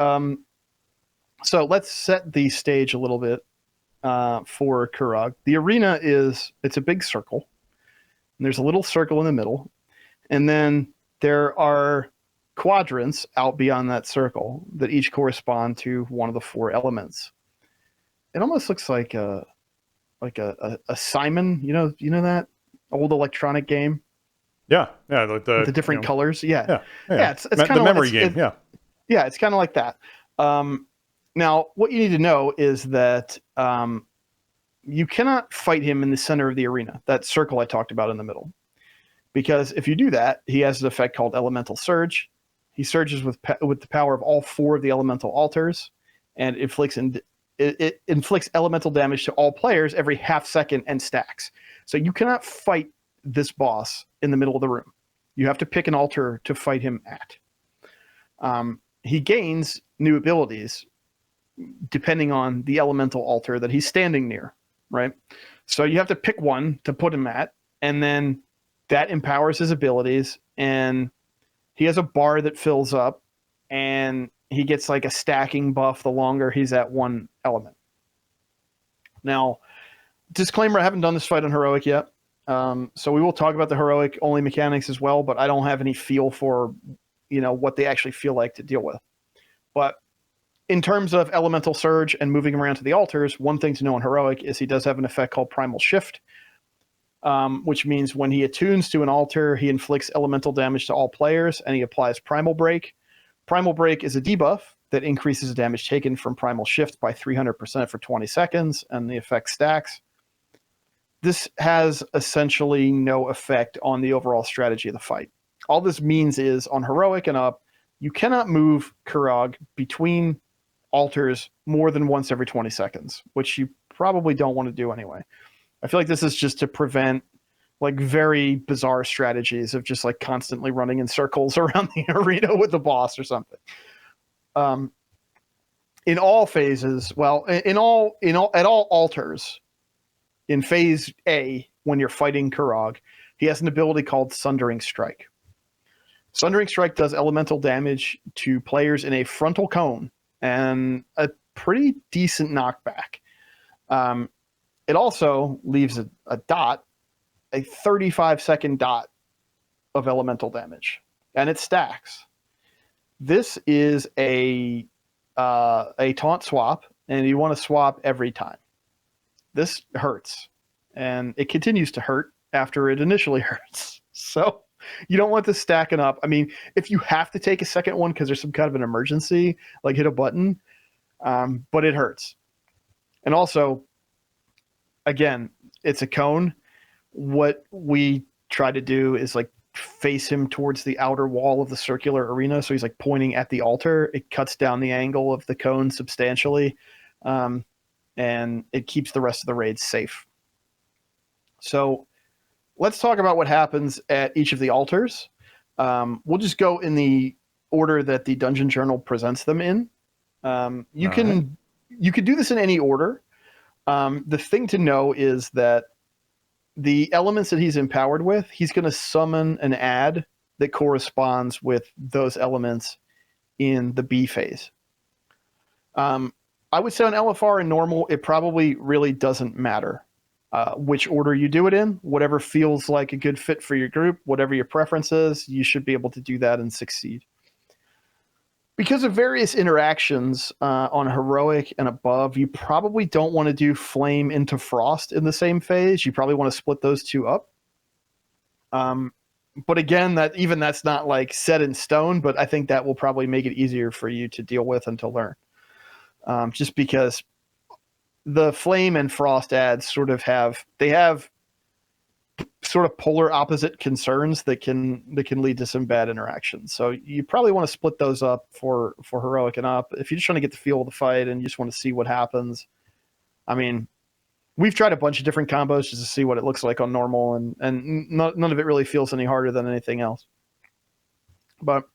So let's set the stage a little bit for Kurog. The arena it's a big circle, and there's a little circle in the middle, and then there are quadrants out beyond that circle that each correspond to one of the four elements. It almost looks like a Simon, you know that old electronic game. Yeah, like the different colors. Yeah. It's kind of the memory game. Yeah, it's kind of like that. Now, what you need to know is that you cannot fight him in the center of the arena, that circle I talked about in the middle, because if you do that, he has an effect called Elemental Surge. He surges with the power of all four of the elemental altars, and it inflicts elemental damage to all players every half second and stacks. So you cannot fight this boss in the middle of the room. You have to pick an altar to fight him at. He gains new abilities depending on the elemental altar that he's standing near, right? So you have to pick one to put him at, and then that empowers his abilities, and he has a bar that fills up, and he gets like a stacking buff the longer he's at one element. Now, disclaimer, I haven't done this fight on Heroic yet. So we will talk about the Heroic only mechanics as well, but I don't have any feel for, what they actually feel like to deal with. But in terms of Elemental Surge and moving him around to the altars, one thing to know on Heroic is he does have an effect called Primal Shift, which means when he attunes to an altar, he inflicts elemental damage to all players, and he applies Primal Break. Primal Break is a debuff that increases the damage taken from Primal Shift by 300% for 20 seconds, and the effect stacks. This has essentially no effect on the overall strategy of the fight. All this means is, on Heroic and up, you cannot move Kurog between altars more than once every 20 seconds, which you probably don't want to do anyway. I feel like this is just to prevent like very bizarre strategies of just like constantly running in circles around the arena with the boss or something. In all phases, at all altars, in phase A, when you're fighting Kurog, he has an ability called Sundering Strike. Sundering Strike does elemental damage to players in a frontal cone and a pretty decent knockback. It also leaves a dot, a 35-second dot of elemental damage, and it stacks. This is a taunt swap, and you want to swap every time. This hurts, and it continues to hurt after it initially hurts. So you don't want this stacking up. I mean, if you have to take a second one because there's some kind of an emergency, like hit a button, but it hurts. And also, again, it's a cone. What we try to do is like face him towards the outer wall of the circular arena, so he's like pointing at the altar. It cuts down the angle of the cone substantially, and it keeps the rest of the raids safe. So let's talk about what happens at each of the altars. We'll just go in the order that the Dungeon Journal presents them in. You can do this in any order. The thing to know is that the elements that he's empowered with, he's going to summon an ad that corresponds with those elements in the B phase. I would say on LFR and normal, it probably really doesn't matter which order you do it in. Whatever feels like a good fit for your group, whatever your preference is, you should be able to do that and succeed. Because of various interactions on Heroic and above, you probably don't want to do Flame into Frost in the same phase. You probably want to split those two up. But again, that's not like set in stone, but I think that will probably make it easier for you to deal with and to learn. Just because the Flame and Frost ads have sort of polar opposite concerns that can lead to some bad interactions. So you probably want to split those up for Heroic and up. If you're just trying to get the feel of the fight and you just want to see what happens. I mean, we've tried a bunch of different combos just to see what it looks like on normal, and none of it really feels any harder than anything else. But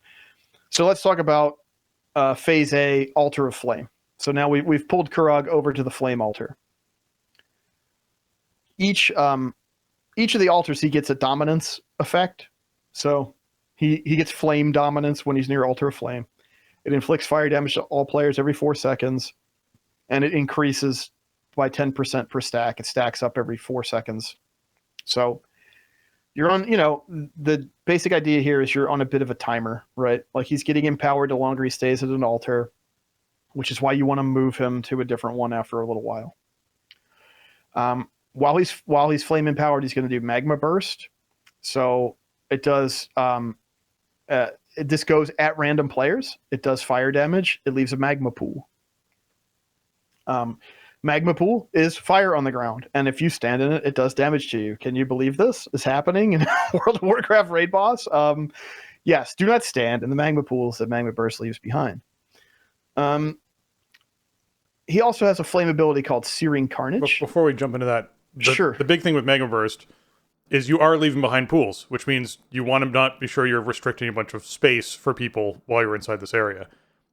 so let's talk about phase A, Altar of Flame. So now we've pulled Kurog over to the Flame altar. Each of the altars, he gets a dominance effect. So he gets Flame dominance when he's near Altar of Flame. It inflicts fire damage to all players every 4 seconds, and it increases by 10% per stack. It stacks up every 4 seconds. So you're on, the basic idea here is you're on a bit of a timer, right? Like he's getting empowered the longer he stays at an altar, which is why you want to move him to a different one after a little while. While he's Flame empowered, he's going to do Magma Burst. So it does. This goes at random players. It does fire damage. It leaves a magma pool. Magma pool is fire on the ground, and if you stand in it, it does damage to you. Can you believe this is happening in World of Warcraft raid boss? Yes. Do not stand in the magma pools that Magma Burst leaves behind. He also has a flame ability called Searing Carnage. Before we jump into that, sure. The big thing with Magma Burst is you are leaving behind pools, which means you want to not be sure you're restricting a bunch of space for people while you're inside this area.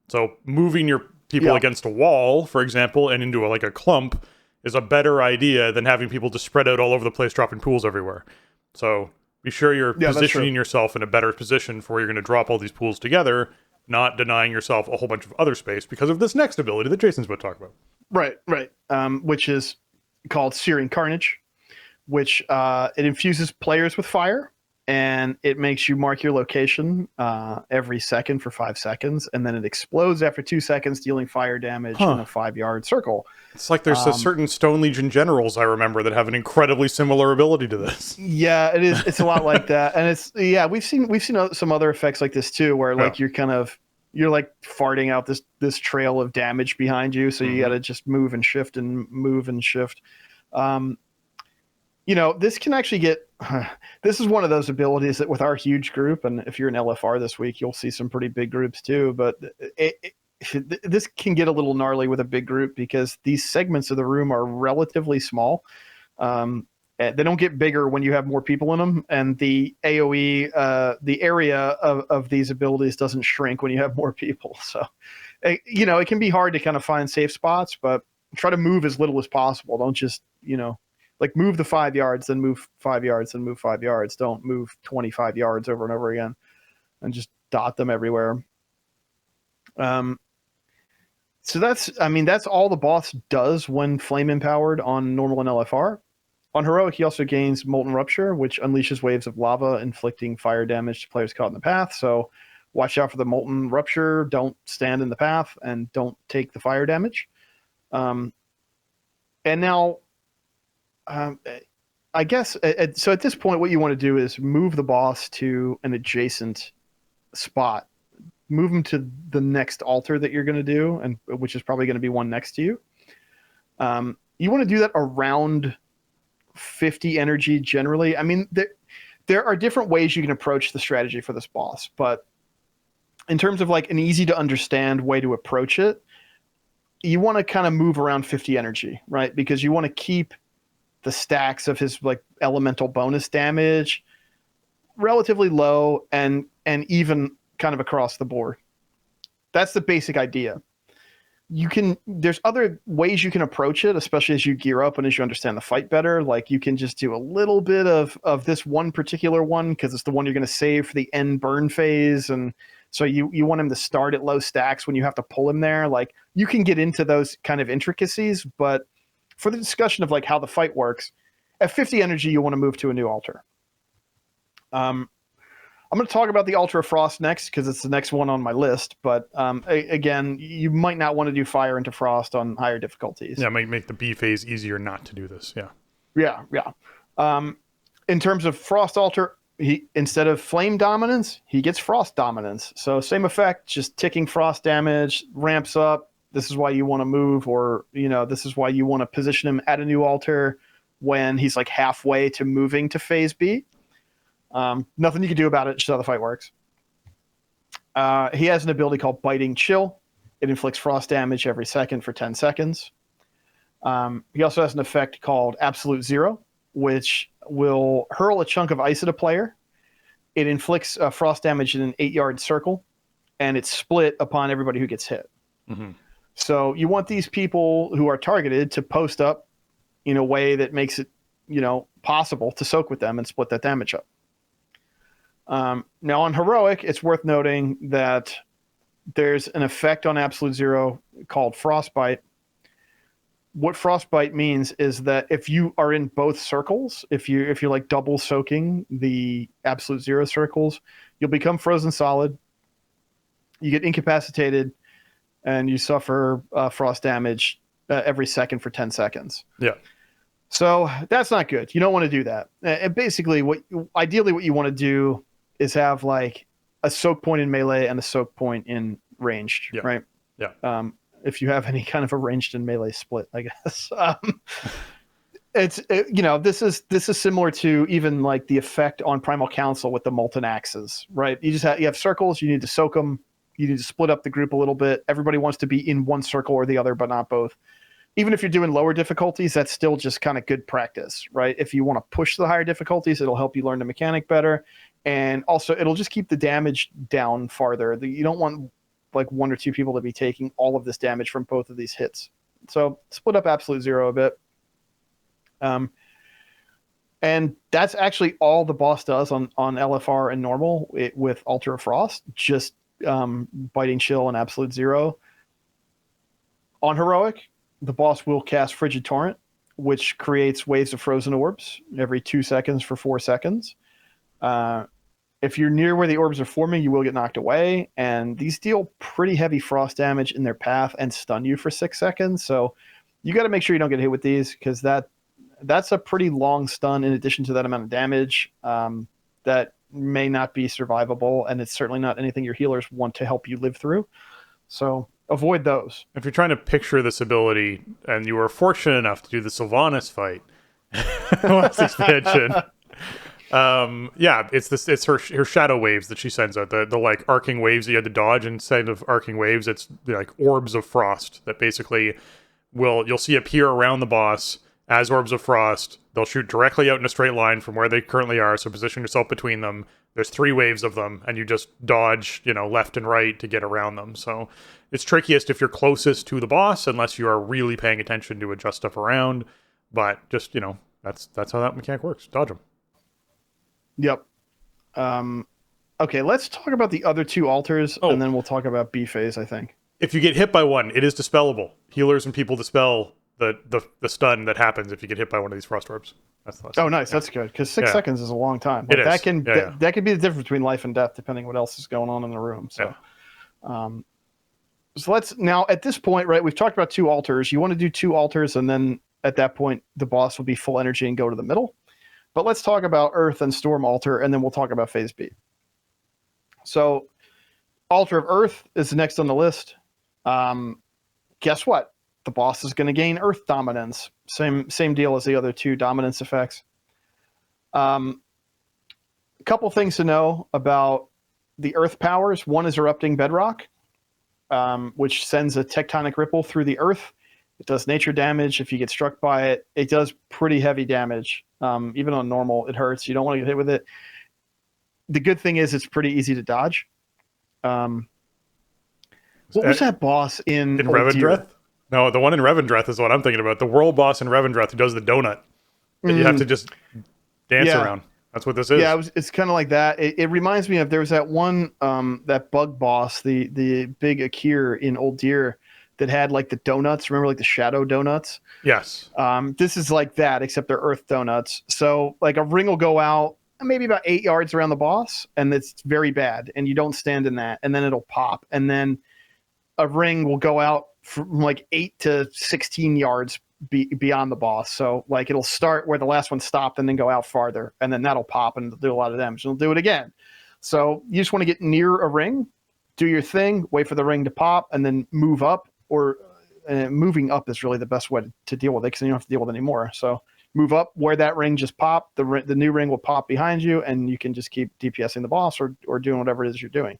So moving your people against a wall, for example, and into a clump is a better idea than having people just spread out all over the place, dropping pools everywhere. So Be sure you're Yeah, that's true. positioning yourself in a better position for where you're going to drop all these pools together, not denying yourself a whole bunch of other space because of this next ability that Jason's about to talk about. Right. Which is called Searing Carnage, which it infuses players with fire, and it makes you mark your location every second for 5 seconds, and then it explodes after 2 seconds, dealing fire damage in a 5-yard circle. It's like there's a certain Stone Legion generals I remember that have an incredibly similar ability to this. Yeah, it is. It's a lot like that, and we've seen some other effects like this too, where like you're like farting out this trail of damage behind you, so you got to just move and shift and move and shift. This can actually get. This is one of those abilities that with our huge group, and if you're an LFR this week, you'll see some pretty big groups too. But this can get a little gnarly with a big group because these segments of the room are relatively small. They don't get bigger when you have more people in them, and the AOE, the area of these abilities doesn't shrink when you have more people. So, it can be hard to kind of find safe spots, but try to move as little as possible. Don't just, like move the 5 yards, then move 5 yards, then move 5 yards. Don't move 25 yards over and over again and just dot them everywhere. So that's all the boss does when flame empowered on normal and LFR. On heroic, he also gains Molten Rupture, which unleashes waves of lava, inflicting fire damage to players caught in the path. So watch out for the Molten Rupture. Don't stand in the path and don't take the fire damage. And now, I guess, so at this point, what you want to do is move the boss to an adjacent spot. Move him to the next altar that you're going to do, and which is probably going to be one next to you. You want to do that around 50 energy generally. I mean, there are different ways you can approach the strategy for this boss, but in terms of like an easy to understand way to approach it, you want to kind of move around 50 energy, right? Because you want to keep the stacks of his like elemental bonus damage relatively low and even kind of across the board. That's the basic idea. There's other ways you can approach it, especially as you gear up and as you understand the fight better. Like you can just do a little bit of this one particular one because it's the one you're going to save for the end burn phase. And so you want him to start at low stacks when you have to pull him there. Like you can get into those kind of intricacies, but for the discussion of like how the fight works, at 50 energy, you want to move to a new altar. I'm going to talk about the Altar of Frost next because it's the next one on my list. But again, you might not want to do Fire into Frost on higher difficulties. Yeah, might make the B phase easier not to do this. Yeah. Yeah. In terms of Frost Altar, he instead of Flame Dominance, he gets Frost Dominance. So same effect, just ticking Frost damage, ramps up. This is why you want to move, or this is why you want to position him at a new altar when he's like halfway to moving to phase B. Nothing you can do about it, just how the fight works. He has an ability called Biting Chill. It inflicts frost damage every second for 10 seconds. He also has an effect called Absolute Zero, which will hurl a chunk of ice at a player. It inflicts frost damage in an 8-yard circle, and it's split upon everybody who gets hit. Mm-hmm. So you want these people who are targeted to post up in a way that makes it, possible to soak with them and split that damage up. Now on heroic, it's worth noting that there's an effect on Absolute Zero called Frostbite. What Frostbite means is that if you are in both circles, if you're like double soaking the Absolute Zero circles, you'll become frozen solid. You get incapacitated, and you suffer frost damage every second for 10 seconds. Yeah. So that's not good. You don't want to do that. And basically, ideally what you want to do is have like a soak point in melee and a soak point in ranged, right? Yeah. If you have any kind of a ranged and melee split, I guess. This is similar to even like the effect on Primal Council with the Molten Axes, right? You have circles. You need to soak them. You need to split up the group a little bit. Everybody wants to be in one circle or the other, but not both. Even if you're doing lower difficulties, that's still just kind of good practice, right? If you want to push the higher difficulties, it'll help you learn the mechanic better. And also, it'll just keep the damage down farther. You don't want like one or two people to be taking all of this damage from both of these hits. So split up Absolute Zero a bit. And that's actually all the boss does on LFR and normal with Altar of Frost, just Biting Chill and Absolute Zero. On Heroic, the boss will cast Frigid Torrent, which creates waves of frozen orbs every 2 seconds for 4 seconds. If you're near where the orbs are forming, you will get knocked away, and these deal pretty heavy frost damage in their path and stun you for 6 seconds. So you got to make sure you don't get hit with these, because that's a pretty long stun in addition to that amount of damage that may not be survivable, and it's certainly not anything your healers want to help you live through. So avoid those. If you're trying to picture this ability, and you were fortunate enough to do the Sylvanas fight last expansion, it's her shadow waves that she sends out, the like arcing waves that you had to dodge. Instead of arcing waves, it's like orbs of frost that basically you'll see appear around the boss as orbs of frost. They'll shoot directly out in a straight line from where they currently are, so position yourself between them. There's 3 waves of them, and you just dodge, left and right to get around them. So it's trickiest if you're closest to the boss, unless you are really paying attention to adjust stuff around. But just, that's how that mechanic works. Dodge them. Yep. Okay, let's talk about the other 2 altars, and then we'll talk about B phase, I think. If you get hit by one, it is dispellable. Healers and people dispel the stun that happens if you get hit by one of these frost orbs. That's nice. Yeah. That's good, because 6 seconds is a long time. It is. That can be the difference between life and death, depending what else is going on in the room. So, so let's now at this point, right? We've talked about 2 altars. You want to do 2 altars, and then at that point, the boss will be full energy and go to the middle. But let's talk about Earth and Storm altar, and then we'll talk about Phase B. So, Altar of Earth is next on the list. Guess what? The boss is going to gain Earth dominance. Same deal as the other 2 dominance effects. A couple things to know about the Earth powers. One is Erupting Bedrock, which sends a tectonic ripple through the Earth. It does nature damage. If you get struck by it, it does pretty heavy damage. Even on normal, it hurts. You don't want to get hit with it. The good thing is it's pretty easy to dodge. What was that boss in Revendreth? No, the one in Revendreth is what I'm thinking about. The world boss in Revendreth who does the donut that you have to just dance around. That's what this is. Yeah, it's kind of like that. It reminds me of, there was that one, that bug boss, the big Akir in Old Deer, that had like the donuts. Remember, like the shadow donuts? Yes. This is like that, except they're earth donuts. So like a ring will go out maybe about 8 yards around the boss, and it's very bad, and you don't stand in that, and then it'll pop, and then a ring will go out from like 8 to 16 yards beyond the boss. So like it'll start where the last one stopped and then go out farther, and then that'll pop and do a lot of damage. It'll do it again. So you just want to get near a ring, do your thing, wait for the ring to pop, and then move up. Or moving up is really the best way to deal with it, because you don't have to deal with it anymore. So move up where that ring just popped. The new ring will pop behind you, and you can just keep DPSing the boss or doing whatever it is you're doing.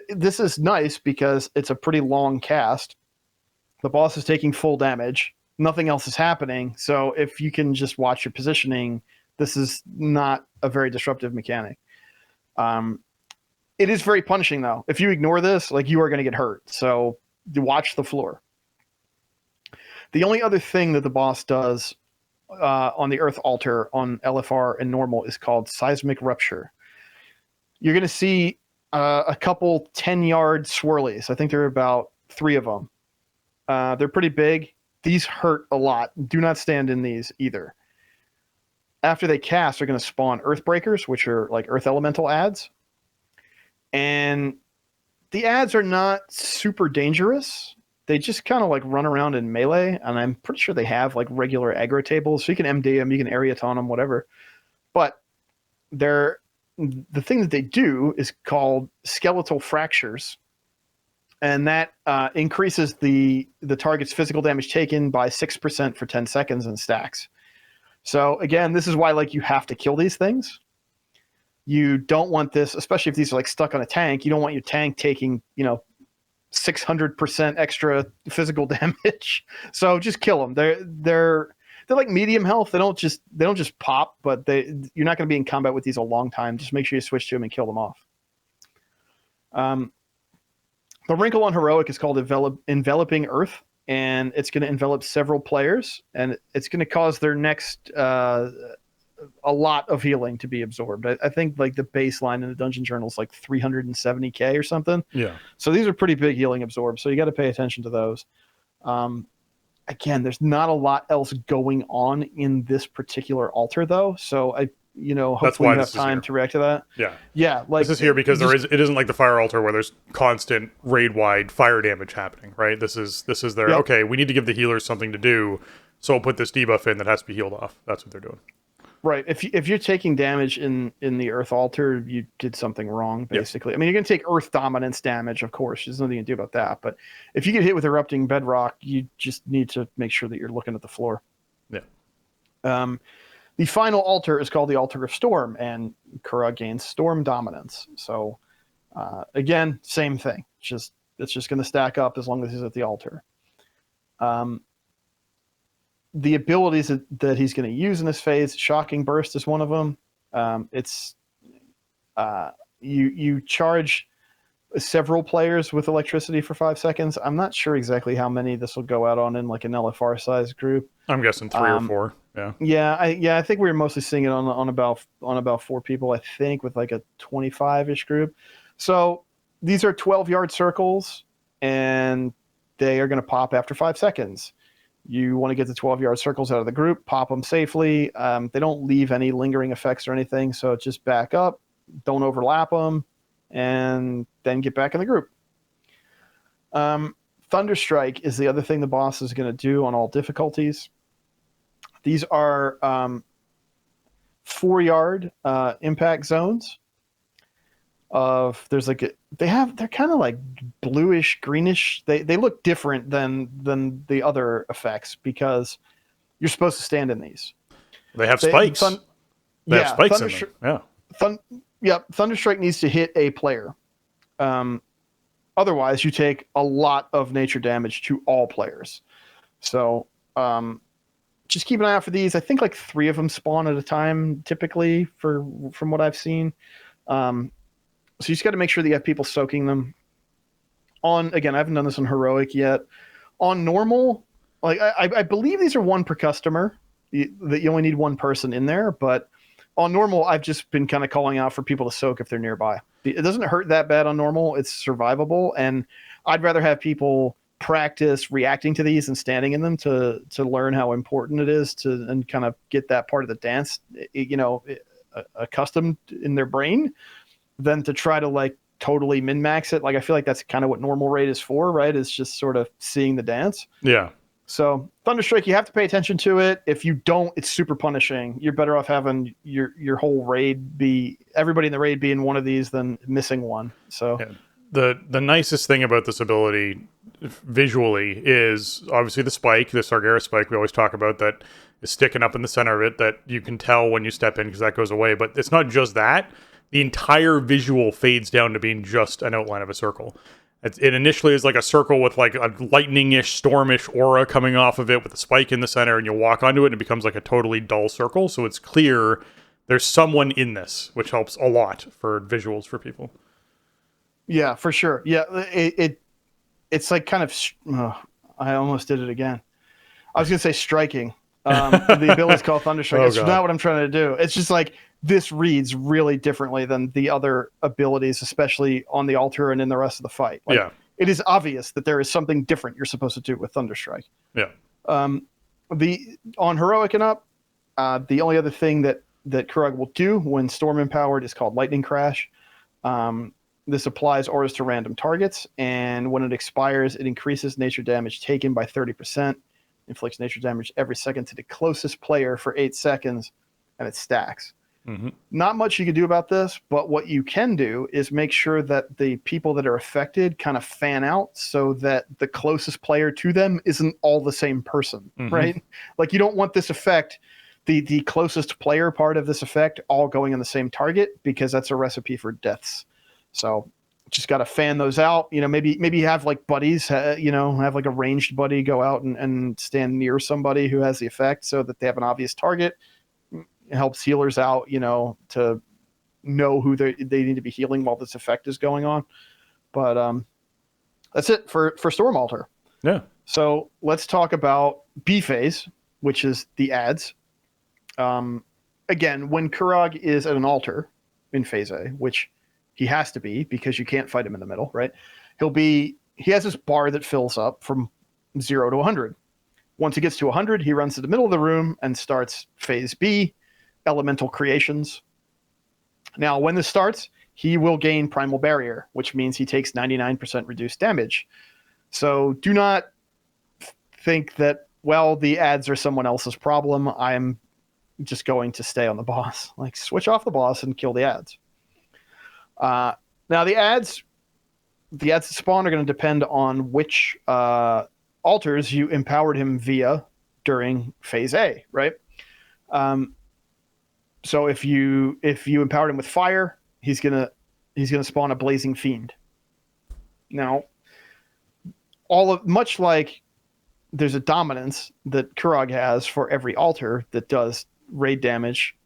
This is nice because it's a pretty long cast. The boss is taking full damage. Nothing else is happening. So if you can just watch your positioning, this is not a very disruptive mechanic. It is very punishing, though. If you ignore this, like, you are going to get hurt. So watch the floor. The only other thing that the boss does on the Earth altar on LFR and normal is called Seismic Rupture. You're going to see a couple 10-yard swirlies. I think there are about 3 of them. They're pretty big. These hurt a lot. Do not stand in these either. After they cast, they're going to spawn Earthbreakers, which are like Earth Elemental adds. And the adds are not super dangerous. They just kind of like run around in melee, and I'm pretty sure they have like regular aggro tables, so you can MD them, you can area taunt them, whatever. But the thing that they do is called Skeletal Fractures, and that increases the target's physical damage taken by 6% for 10 seconds and stacks. So again, this is why like you have to kill these things. You don't want this, especially if these are like stuck on a tank. You don't want your tank taking 600% extra physical damage. So just kill them. They're like medium health. They don't just pop, but you're not going to be in combat with these a long time. Just make sure you switch to them and kill them off. The wrinkle on heroic is called Enveloping Earth. and it's going to envelop several players, and it's going to cause their next a lot of healing to be absorbed. I think like the baseline in the Dungeon Journal is like 370k or something. Yeah. So these are pretty big healing absorbs. So you got to pay attention to those. Again, there's not a lot else going on in this particular altar though. So hopefully you have time to react to that. Yeah. Yeah. Like this is here because it isn't like the fire altar where there's constant raid wide fire damage happening, right? This is their, okay, we need to give the healers something to do. So we'll put this debuff in that has to be healed off. That's what they're doing. Right. If you're taking damage in the Earth altar, you did something wrong, basically. Yep. I mean, you're going to take Earth dominance damage, of course. There's nothing you can do about that. But if you get hit with erupting bedrock, you just need to make sure that you're looking at the floor. Yeah. The final altar is called the Altar of Storm, and Kurog gains Storm dominance. So, again, same thing. It's just going to stack up as long as he's at the altar. The abilities that he's going to use in this phase, Shocking Burst is one of them. You charge several players with electricity for 5 seconds. I'm not sure exactly how many this will go out on in like an LFR size group. I'm guessing 3 or 4. Yeah. Yeah. I think we were mostly seeing it on about 4 people. I think with like a 25-ish group. So these are 12-yard circles, and they are going to pop after 5 seconds. You want to get the 12-yard circles out of the group, pop them safely. They don't leave any lingering effects or anything, so just back up, don't overlap them, and then get back in the group. Thunderstrike is the other thing the boss is going to do on all difficulties. These are 4-yard impact zones. They're kind of like bluish greenish. They look different than the other effects because you're supposed to stand in these. They have spikes. They have spikes in them. Yeah. Thunderstrike needs to hit a player. Otherwise, you take a lot of nature damage to all players. So just keep an eye out for these. I think like 3 of them spawn at a time typically from what I've seen. So you just got to make sure that you have people soaking them. Again, I haven't done this on heroic yet. On normal, like I believe these are 1 per customer. That you only need 1 person in there. But on normal, I've just been kind of calling out for people to soak if they're nearby. It doesn't hurt that bad on normal. It's survivable, and I'd rather have people practice reacting to these and standing in them to learn how important it is and kind of get that part of the dance, accustomed in their brain, than to try to like totally min-max it. Like I feel like that's kind of what normal raid is for, right? It's just sort of seeing the dance. Yeah. So Thunderstrike, you have to pay attention to it. If you don't, it's super punishing. You're better off having your whole raid be everybody in the raid be in one of these than missing one. So the nicest thing about this ability visually is obviously the spike, the Sargeras spike we always talk about, that is sticking up in the center of it that you can tell when you step in because that goes away. But it's not just that. The entire visual fades down to being just an outline of a circle. It initially is like a circle with like a lightning-ish, stormish aura coming off of it with a spike in the center, and you walk onto it and it becomes like a totally dull circle. So it's clear there's someone in this, which helps a lot for visuals for people. Yeah, for sure. Yeah, it's like kind of... I almost did it again. I was going to say striking. The ability is called Thunderstrike. It's not what I'm trying to do. It's just like this reads really differently than the other abilities, especially on the altar and in the rest of the fight. Like, it is obvious that there is something different you're supposed to do with Thunderstrike. Yeah. On heroic and up, the only other thing that Kurog will do when storm empowered is called Lightning Crash. This applies auras to random targets, and when it expires, it increases nature damage taken by 30%. Inflicts nature damage every second to the closest player for 8 seconds, and it stacks. Mm-hmm. Not much you can do about this, but what you can do is make sure that the people that are affected kind of fan out so that the closest player to them isn't all the same person, right? Like you don't want this effect, the closest player part of this effect all going on the same target, because that's a recipe for deaths. So just got to fan those out. Maybe have like buddies, have like a ranged buddy go out and stand near somebody who has the effect so that they have an obvious target. It helps healers out, to know who they need to be healing while this effect is going on. But that's it for Storm Altar. Yeah. So let's talk about B phase, which is the adds. Again, when Kurog is at an altar in phase A, which he has to be because you can't fight him in the middle, right? He has this bar that fills up from 0 to 100. Once he gets to 100, he runs to the middle of the room and starts phase B, elemental creations. Now, when this starts, he will gain primal barrier, which means he takes 99% reduced damage. So do not think that, well, the adds are someone else's problem. I'm just going to stay on the boss. Like, switch off the boss and kill the adds. Now, the adds that spawn are going to depend on which altars you empowered him via during phase A, right? So if you empowered him with fire, he's gonna spawn a blazing fiend. Now, much like there's a dominance that Kurog has for every altar that does raid damage,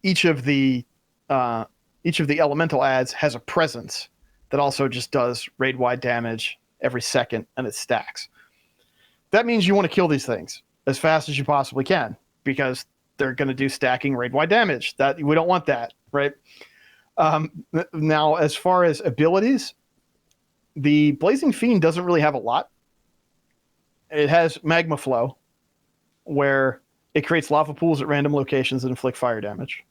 each of the elemental adds has a presence that also just does raid-wide damage every second, and it stacks. That means you want to kill these things as fast as you possibly can, because they're going to do stacking raid-wide damage. That we don't want that, right? Now, as far as abilities, the Blazing Fiend doesn't really have a lot. It has Magma Flow, where it creates lava pools at random locations that inflict fire damage.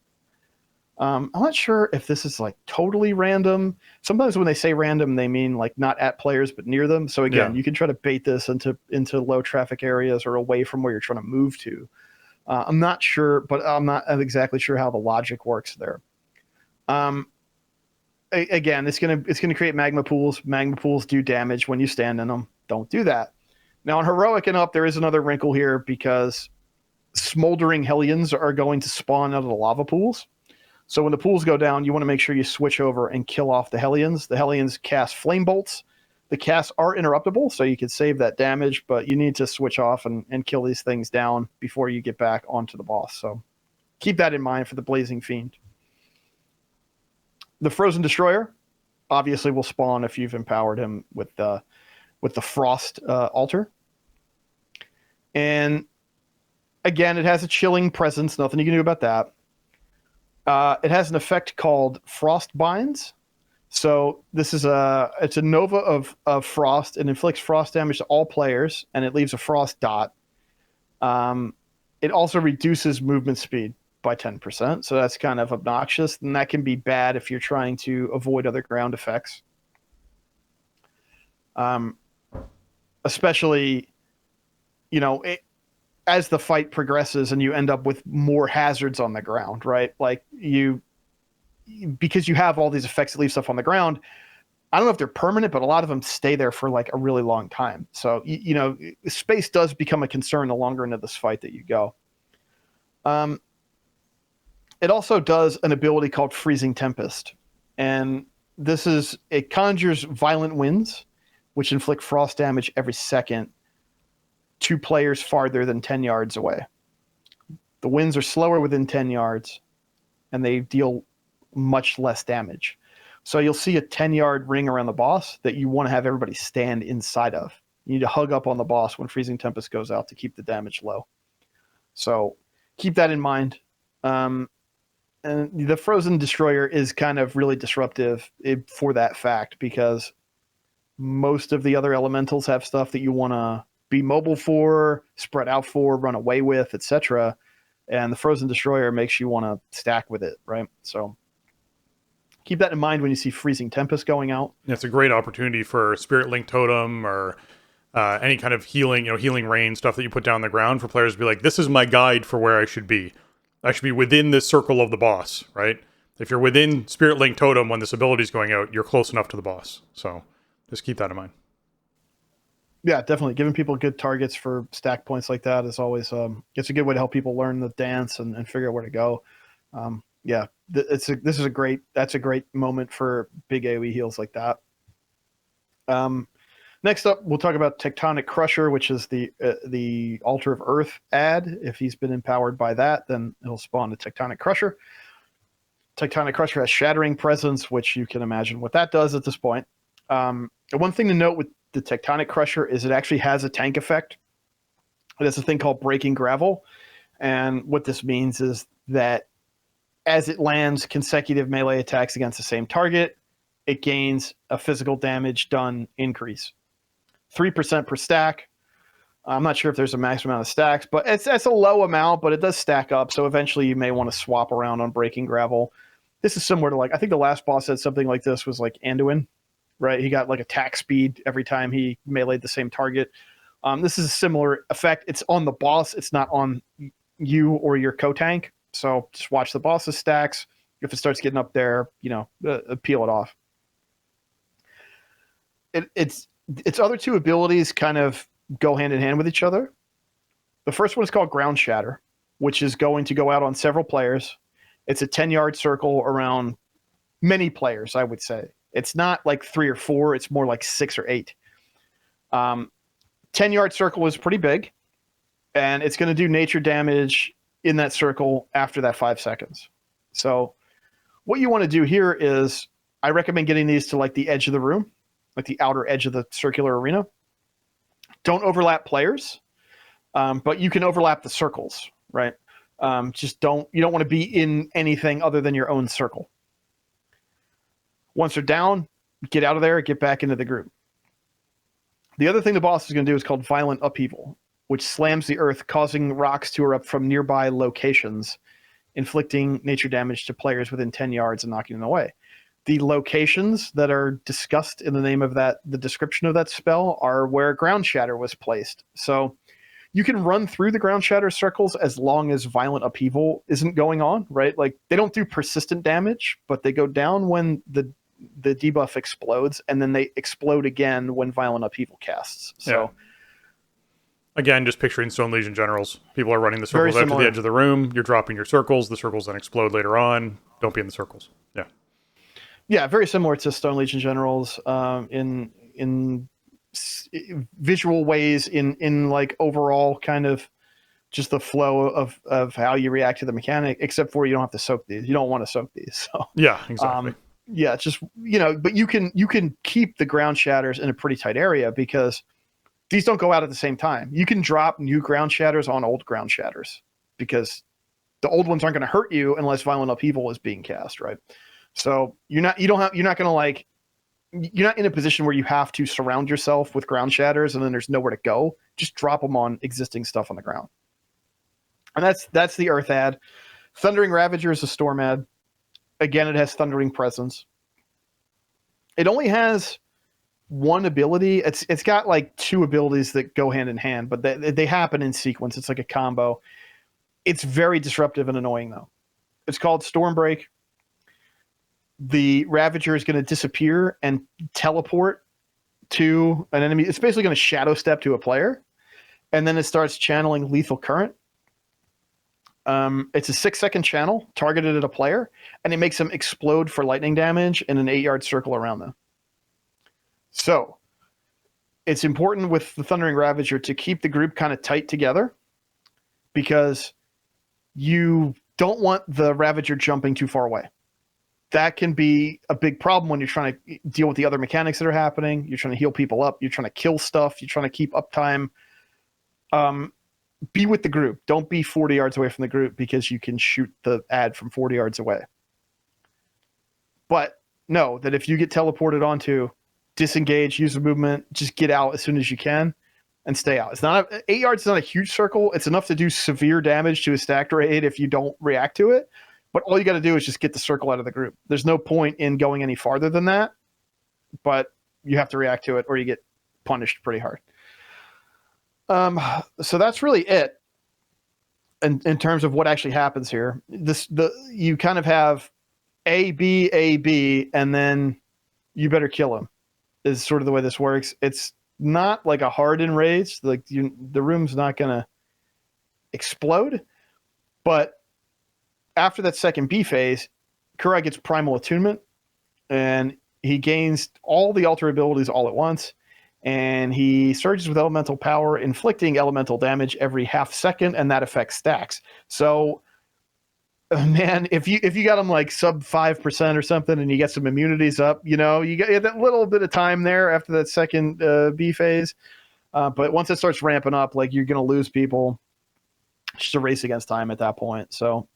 I'm not sure if this is like totally random. Sometimes when they say random, they mean like not at players, but near them. So again, you can try to bait this into low traffic areas or away from where you're trying to move to. I'm not sure, but I'm not exactly sure how the logic works there. Again, it's gonna create magma pools. Magma pools do damage when you stand in them. Don't do that. Now on heroic and up, there is another wrinkle here because smoldering hellions are going to spawn out of the lava pools. So when the pools go down, you want to make sure you switch over and kill off the hellions. The hellions cast flame bolts. The casts are interruptible, so you can save that damage, but you need to switch off and kill these things down before you get back onto the boss. So keep that in mind for the Blazing Fiend. The Frozen Destroyer obviously will spawn if you've empowered him with the Frost altar. And again, it has a chilling presence. Nothing you can do about that. It has an effect called Frost Binds. So this is it's a nova of frost. It inflicts frost damage to all players, and it leaves a frost dot. It also reduces movement speed by 10%, so that's kind of obnoxious, and that can be bad if you're trying to avoid other ground effects. Especially, as the fight progresses and you end up with more hazards on the ground, right? Like because you have all these effects that leave stuff on the ground. I don't know if they're permanent, but a lot of them stay there for like a really long time. So, space does become a concern the longer into this fight that you go. It also does an ability called Freezing Tempest. And it conjures violent winds, which inflict frost damage every second to players farther than 10 yards away. The winds are slower within 10 yards, and they deal much less damage. So you'll see a 10-yard ring around the boss that you want to have everybody stand inside of. You need to hug up on the boss when Freezing Tempest goes out to keep the damage low. So keep that in mind. And the Frozen Destroyer is kind of really disruptive for that fact, because most of the other elementals have stuff that you want to be mobile for, spread out for, run away with, etc. And the Frozen Destroyer makes you want to stack with it, right? So keep that in mind when you see Freezing Tempest going out. It's a great opportunity for Spirit Link Totem or any kind of healing rain stuff that you put down on the ground for players to be like, this is my guide for where I should be. I should be within this circle of the boss, right? If you're within Spirit Link Totem when this ability is going out, you're close enough to the boss. So just keep that in mind. Yeah, definitely. Giving people good targets for stack points like that is always it's a good way to help people learn the dance and figure out where to go. That's a great moment for big AoE heals like that. Next up, we'll talk about Tectonic Crusher, which is the Altar of Earth add. If he's been empowered by that, then he'll spawn a Tectonic Crusher. Tectonic Crusher has Shattering Presence, which you can imagine what that does at this point. One thing to note with the Tectonic Crusher is it actually has a tank effect. It has a thing called Breaking Gravel. And what this means is that as it lands consecutive melee attacks against the same target, it gains a physical damage done increase. 3% per stack. I'm not sure if there's a max amount of stacks, but that's a low amount, but it does stack up. So eventually you may want to swap around on Breaking Gravel. This is similar to, like, I think the last boss said something like this was like Anduin, right? He got like attack speed every time he meleeed the same target. This is a similar effect. It's on the boss. It's not on you or your co-tank. So just watch the boss's stacks. If it starts getting up there, peel it off. Its other two abilities kind of go hand in hand with each other. The first one is called Ground Shatter, which is going to go out on several players. It's a 10-yard circle around many players, I would say. It's not like 3 or 4. It's more like 6 or 8. 10-yard circle is pretty big, and it's going to do nature damage in that circle after that 5 seconds. So what you want to do here is, I recommend getting these to like the edge of the room, like the outer edge of the circular arena. Don't overlap players, but you can overlap the circles, right? You don't want to be in anything other than your own circle. Once they're down, get out of there, get back into the group. The other thing the boss is going to do is called Violent Upheaval, which slams the earth, causing rocks to erupt from nearby locations, inflicting nature damage to players within 10 yards and knocking them away. The locations that are discussed in the name of the description of that spell, are where Ground Shatter was placed. So you can run through the Ground Shatter circles as long as Violent Upheaval isn't going on, right? Like, they don't do persistent damage, but they go down when the debuff explodes, and then they explode again when Violent Upheaval casts. So. Yeah. Again, just picturing Stone Legion generals. People are running the circles out to the edge of the room. You're dropping your circles. The circles then explode later on. Don't be in the circles. Yeah. Yeah, very similar to Stone Legion generals in visual ways, in like overall kind of just the flow of how you react to the mechanic, except for you don't have to soak these. You don't want to soak these. So yeah, exactly. Yeah, just, but you can keep the Ground Shatters in a pretty tight area, because these don't go out at the same time. You can drop new Ground Shatters on old Ground Shatters, because the old ones aren't going to hurt you unless Violent Upheaval is being cast, right? So you're not in a position where you have to surround yourself with Ground Shatters and then there's nowhere to go. Just drop them on existing stuff on the ground. And that's the Earth ad. Thundering Ravager is a Storm ad. Again, it has Thundering Presence. It only has one ability. It's got like 2 abilities that go hand in hand, but they happen in sequence. It's like a combo. It's very disruptive and annoying, though. It's called Stormbreak. The Ravager is going to disappear and teleport to an enemy. It's basically going to shadow step to a player, and then it starts channeling Lethal Current. It's a 6-second channel targeted at a player, and it makes them explode for lightning damage in an 8-yard circle around them. So it's important with the Thundering Ravager to keep the group kind of tight together, because you don't want the Ravager jumping too far away. That can be a big problem when you're trying to deal with the other mechanics that are happening. You're trying to heal people up. You're trying to kill stuff. You're trying to keep uptime. Be with the group. Don't be 40 yards away from the group, because you can shoot the ad from 40 yards away. But know that if you get teleported onto, disengage, use the movement, just get out as soon as you can and stay out. It's not 8 yards is not a huge circle. It's enough to do severe damage to a stacked raid if you don't react to it. But all you got to do is just get the circle out of the group. There's no point in going any farther than that, but you have to react to it or you get punished pretty hard. So that's really it in terms of what actually happens here. You kind of have A, B, and then you better kill him is sort of the way this works. It's not like a hardened raids. Like the room's not going to explode, but after that second B phase, Kurog gets Primal Attunement, and he gains all the alter abilities all at once, and he surges with elemental power, inflicting elemental damage every half second, and that affects stacks. So man, if you got them like sub 5% or something, and you get some immunities up, you get that little bit of time there after that second B phase. But once it starts ramping up, like you're gonna lose people. It's just a race against time at that point. So,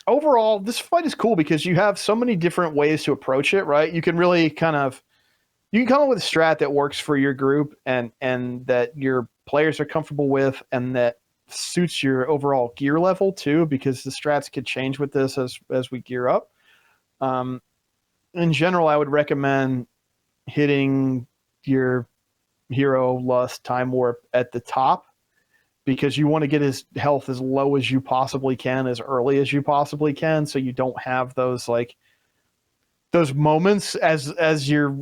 overall, this fight is cool because you have so many different ways to approach it. Right? You can really you can come up with a strat that works for your group and that your players are comfortable with, and that suits your overall gear level too, because the strats could change with this as we gear up. In general, I would recommend hitting your hero, lust, time warp at the top, because you want to get his health as low as you possibly can, as early as you possibly can, so you don't have those moments as you're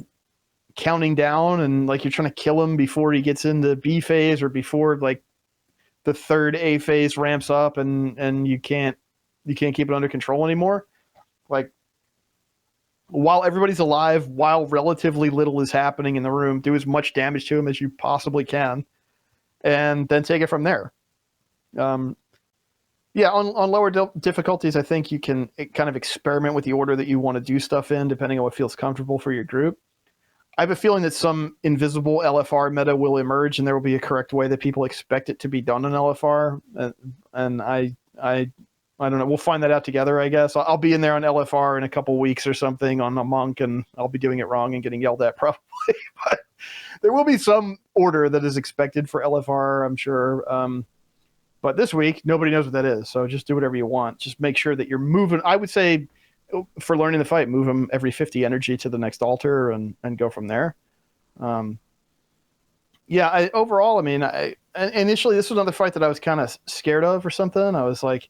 counting down and like you're trying to kill him before he gets into B phase, or before like the third A phase ramps up and you can't keep it under control anymore. Like, while everybody's alive, while relatively little is happening in the room, do as much damage to him as you possibly can, and then take it from there. On lower difficulties, I think you can kind of experiment with the order that you want to do stuff in, depending on what feels comfortable for your group. I have a feeling that some invisible LFR meta will emerge, and there will be a correct way that people expect it to be done in LFR. And I don't know. We'll find that out together, I guess. I'll be in there on LFR in a couple weeks or something on a monk, and I'll be doing it wrong and getting yelled at probably. But there will be some order that is expected for LFR, I'm sure. But this week, nobody knows what that is. So just do whatever you want. Just make sure that you're moving. I would say, for learning the fight, move them every 50 energy to the next altar and go from there. Overall, I mean, initially this was another fight that I was kind of scared of or something. I was like,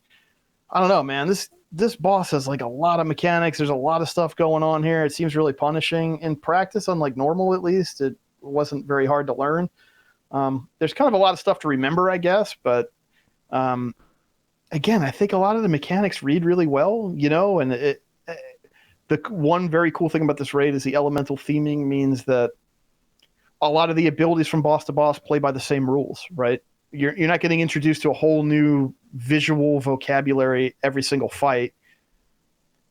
I don't know, man, this boss has like a lot of mechanics. There's a lot of stuff going on here. It seems really punishing. In practice, unlike normal, at least, it wasn't very hard to learn. There's kind of a lot of stuff to remember, I guess, but again, I think a lot of the mechanics read really well, and the one very cool thing about this raid is the elemental theming means that a lot of the abilities from boss to boss play by the same rules, right? You're not getting introduced to a whole new visual vocabulary every single fight.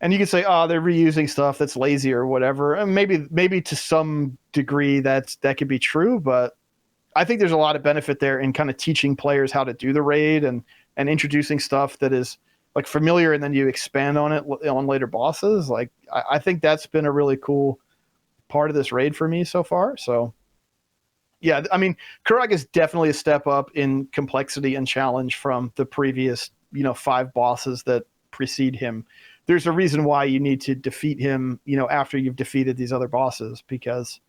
And you can say, oh, they're reusing stuff that's lazy or whatever. And maybe to some degree that could be true, but I think there's a lot of benefit there in kind of teaching players how to do the raid and introducing stuff that is like familiar, and then you expand on it on later bosses. Like, I think that's been a really cool part of this raid for me so far. So yeah, I mean, Kurog is definitely a step up in complexity and challenge from the previous, 5 bosses that precede him. There's a reason why you need to defeat him, after you've defeated these other bosses, because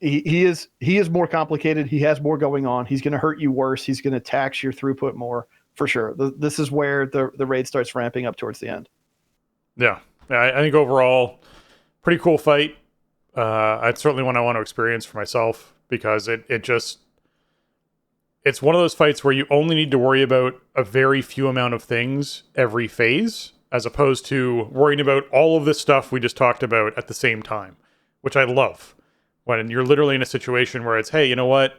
he is more complicated. He has more going on. He's going to hurt you worse. He's going to tax your throughput more, for sure. This is where the raid starts ramping up towards the end. Yeah, I think overall, pretty cool fight. It's certainly one I want to experience for myself, because it's one of those fights where you only need to worry about a very few amount of things every phase, as opposed to worrying about all of this stuff we just talked about at the same time, which I love. When you're literally in a situation where it's, hey, you know what?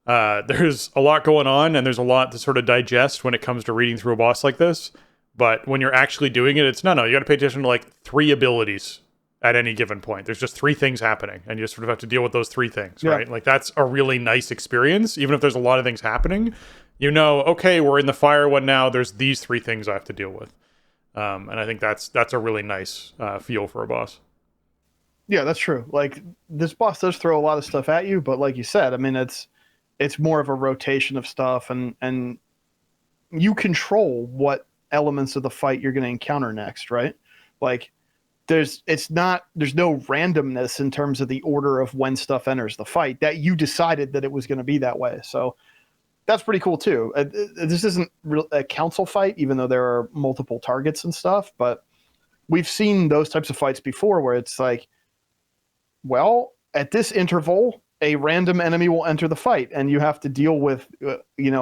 There's a lot going on, and there's a lot to sort of digest when it comes to reading through a boss like this. But when you're actually doing it, it's no, you got to pay attention to like 3 abilities at any given point. There's just 3 things happening, and you sort of have to deal with those 3 things, right? Like, that's a really nice experience. Even if there's a lot of things happening, okay, we're in the fire one now. There's these 3 things I have to deal with. And I think that's a really nice feel for a boss. Yeah, that's true. Like, this boss does throw a lot of stuff at you, but like you said, I mean, it's more of a rotation of stuff, and you control what elements of the fight you're going to encounter next, right? Like, there's no randomness in terms of the order of when stuff enters the fight. That you decided that it was going to be that way. So that's pretty cool too. This isn't a council fight, even though there are multiple targets and stuff, but we've seen those types of fights before where it's like, well, at this interval, a random enemy will enter the fight, and you have to deal with,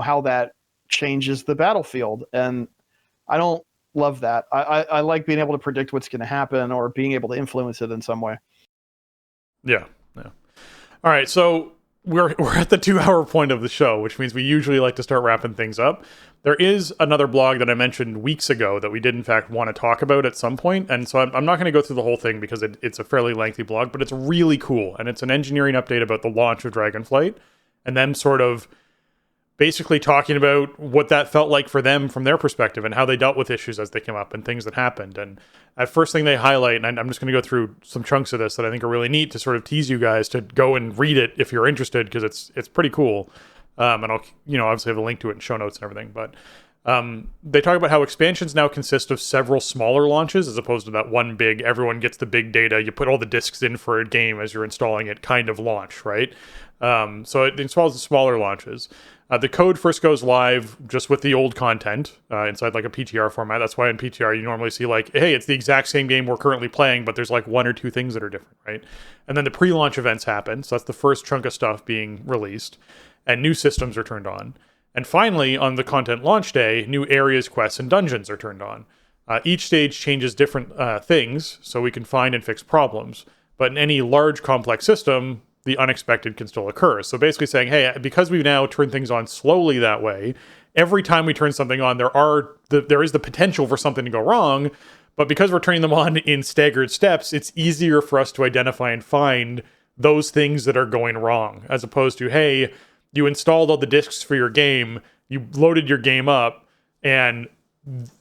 how that changes the battlefield. And I don't love that. I like being able to predict what's going to happen, or being able to influence it in some way. Yeah. All right. So we're at the 2-hour point of the show, which means we usually like to start wrapping things up. There is another blog that I mentioned weeks ago that we did in fact want to talk about at some point, and so I'm not going to go through the whole thing because it's a fairly lengthy blog, but it's really cool, and it's an engineering update about the launch of Dragonflight, and them sort of basically talking about what that felt like for them from their perspective and how they dealt with issues as they came up and things that happened. And at first thing they highlight, and I'm just going to go through some chunks of this that I think are really neat to sort of tease you guys to go and read it if you're interested, because it's pretty cool. And I'll obviously have a link to it in show notes and everything. But they talk about how expansions now consist of several smaller launches as opposed to that one big, everyone gets the big data, you put all the disks in for a game as you're installing it kind of launch, right? So it installs the smaller launches. The code first goes live just with the old content inside like a PTR format. That's why in PTR you normally see like, hey, it's the exact same game we're currently playing, but there's like 1 or 2 things that are different, right? And then the pre-launch events happen. So that's the first chunk of stuff being released, and new systems are turned on. And finally, on the content launch day, new areas, quests, and dungeons are turned on. Each stage changes different things so we can find and fix problems. But in any large complex system, the unexpected can still occur. So basically saying, hey, because we've now turned things on slowly that way, every time we turn something on, there is the potential for something to go wrong, but because we're turning them on in staggered steps, it's easier for us to identify and find those things that are going wrong, as opposed to, hey, you installed all the disks for your game, you loaded your game up, and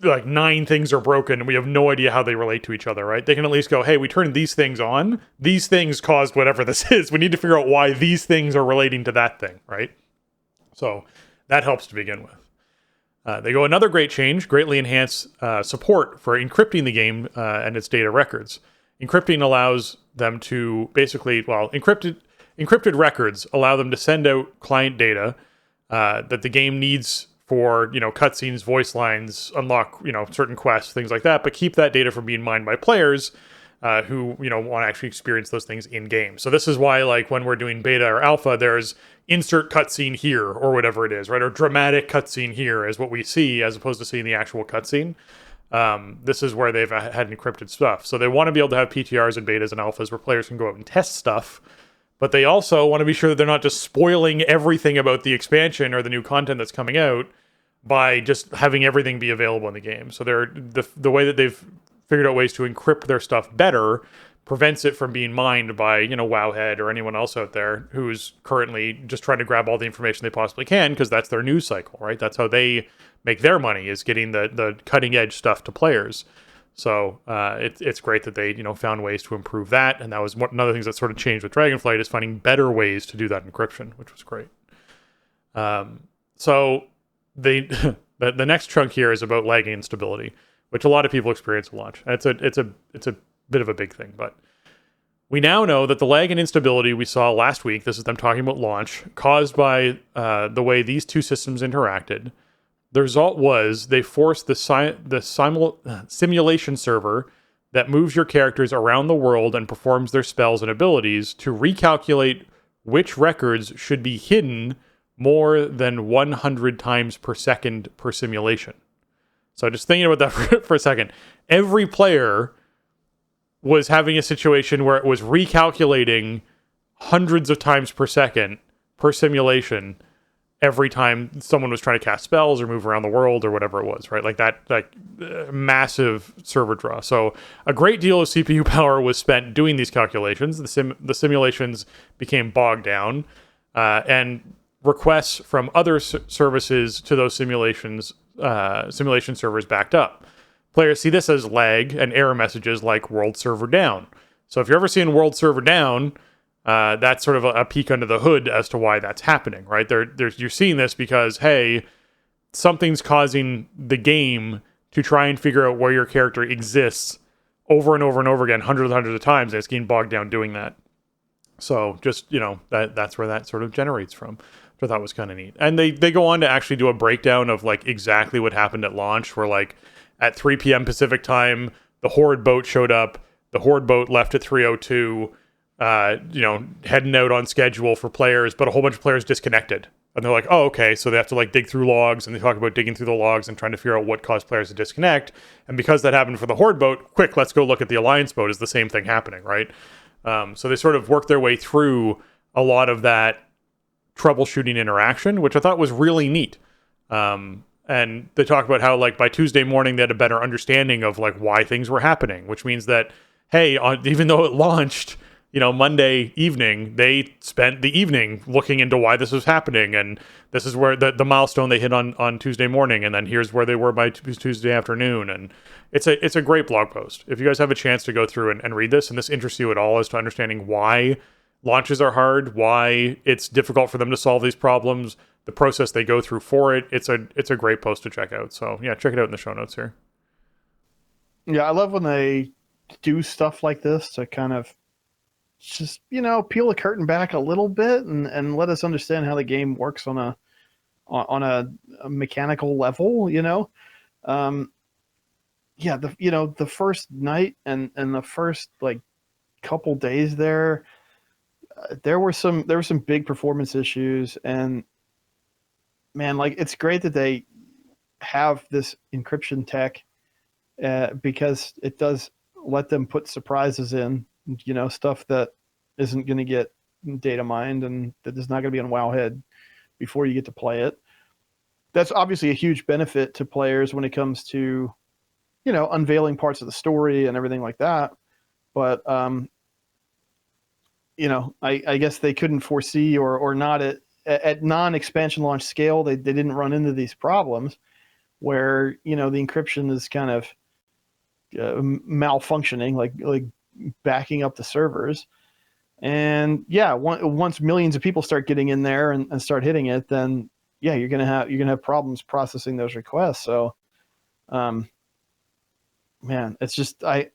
like 9 things are broken and we have no idea how they relate to each other, right? They can at least go, hey, we turned these things on. These things caused whatever this is. We need to figure out why these things are relating to that thing, right? So that helps to begin with. They go another great change, greatly enhance support for encrypting the game and its data records. Encrypting allows them to basically, encrypted records allow them to send out client data that the game needs for, cutscenes, voice lines, unlock, certain quests, things like that, but keep that data from being mined by players who, want to actually experience those things in game. So this is why, like, when we're doing beta or alpha, there's insert cutscene here or whatever it is, right? Or dramatic cutscene here is what we see as opposed to seeing the actual cutscene. This is where they've had encrypted stuff. So they want to be able to have PTRs and betas and alphas where players can go out and test stuff, but they also want to be sure that they're not just spoiling everything about the expansion or the new content that's coming out by just having everything be available in the game. So they're the way that they've figured out ways to encrypt their stuff better prevents it from being mined by, Wowhead or anyone else out there who's currently just trying to grab all the information they possibly can, because that's their news cycle, right? That's how they make their money, is getting the cutting edge stuff to players. So it's great that they found ways to improve that, and that was one of the things that sort of changed with Dragonflight, is finding better ways to do that encryption, which was great. So the next chunk here is about lagging instability, which a lot of people experience at launch. It's a bit of a big thing, but we now know that the lag and instability we saw last week, this is them talking about launch, caused by the way these two systems interacted. The result was they forced the simulation server that moves your characters around the world and performs their spells and abilities to recalculate which records should be hidden more than 100 times per second per simulation. So just thinking about that for a second, every player was having a situation where it was recalculating hundreds of times per second per simulation every time someone was trying to cast spells or move around the world or whatever it was, right? Like that, massive server draw. So a great deal of CPU power was spent doing these calculations. The simulations became bogged down, and requests from other services to those simulation servers backed up. Players see this as lag and error messages like world server down. So if you're ever seeing world server down, that's sort of a peek under the hood as to why that's happening, right? You're seeing this because, hey, something's causing the game to try and figure out where your character exists over and over and over again, hundreds and hundreds of times, and it's getting bogged down doing that. So just, that's where that sort of generates from, which I thought was kind of neat. And they go on to actually do a breakdown of like exactly what happened at launch, where like at 3 p.m. Pacific time, the Horde boat showed up, the Horde boat left at 3:02, heading out on schedule for players, but a whole bunch of players disconnected. And they're like, oh, okay, so they have to like dig through logs, and they talk about digging through the logs and trying to figure out what caused players to disconnect. And because that happened for the Horde boat, quick, let's go look at the Alliance boat, is the same thing happening, right? So they sort of work their way through a lot of that troubleshooting interaction, which I thought was really neat. And they talk about how, like, by Tuesday morning, they had a better understanding of, like, why things were happening, which means that, hey, even though it launched, Monday evening, they spent the evening looking into why this was happening. And this is where the milestone they hit on Tuesday morning. And then here's where they were by Tuesday afternoon. And it's a great blog post. If you guys have a chance to go through and read this, and this interests you at all as to understanding why launches are hard, why it's difficult for them to solve these problems, the process they go through for it, it's a great post to check out. So yeah, check it out in the show notes here. Yeah, I love when they do stuff like this to kind of just, peel the curtain back a little bit and let us understand how the game works on a mechanical level, the first night and the first like couple days there were some big performance issues, and man, like, it's great that they have this encryption tech because it does let them put surprises in, stuff that isn't going to get data mined and that is not going to be on Wowhead before you get to play it. That's obviously a huge benefit to players when it comes to, unveiling parts of the story and everything like that. But, I guess they couldn't foresee or not at non-expansion launch scale, they didn't run into these problems where, the encryption is kind of malfunctioning, like backing up the servers. And yeah, once millions of people start getting in there and start hitting it, then yeah, you're gonna have problems processing those requests. So, man, it's just I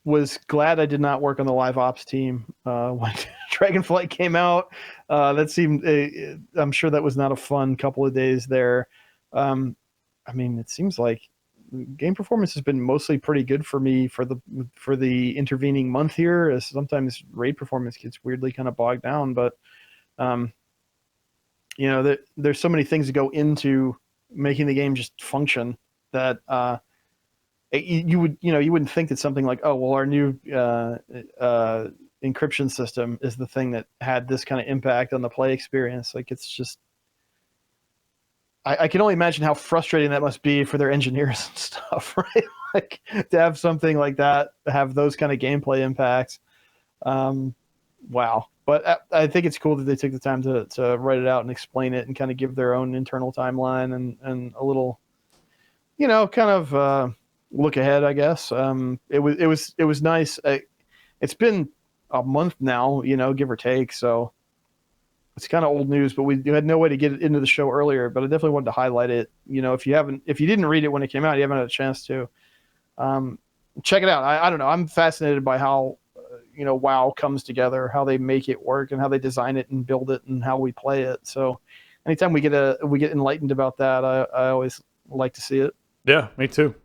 was glad I did not work on the live ops team when Dragonflight came out. That seemed, I'm sure that was not a fun couple of days there. It seems like game performance has been mostly pretty good for me for the intervening month here, as sometimes raid performance gets weirdly kind of bogged down. But, there's so many things that go into making the game just function that you wouldn't think that something like, oh, well, our new encryption system is the thing that had this kind of impact on the play experience. Like, it's just, I can only imagine how frustrating that must be for their engineers and stuff, right? Like, to have something like that have those kind of gameplay impacts. Wow. But I think it's cool that they took the time to write it out and explain it and kind of give their own internal timeline and a little, kind of look ahead, I guess. It was nice. It's been a month now, give or take. So it's kind of old news, but we had no way to get it into the show earlier, but I definitely wanted to highlight it. If you didn't read it when it came out, you haven't had a chance to, check it out. I don't know. I'm fascinated by how, WoW comes together, how they make it work and how they design it and build it and how we play it. So anytime we get enlightened about that, I always like to see it. Yeah, me too.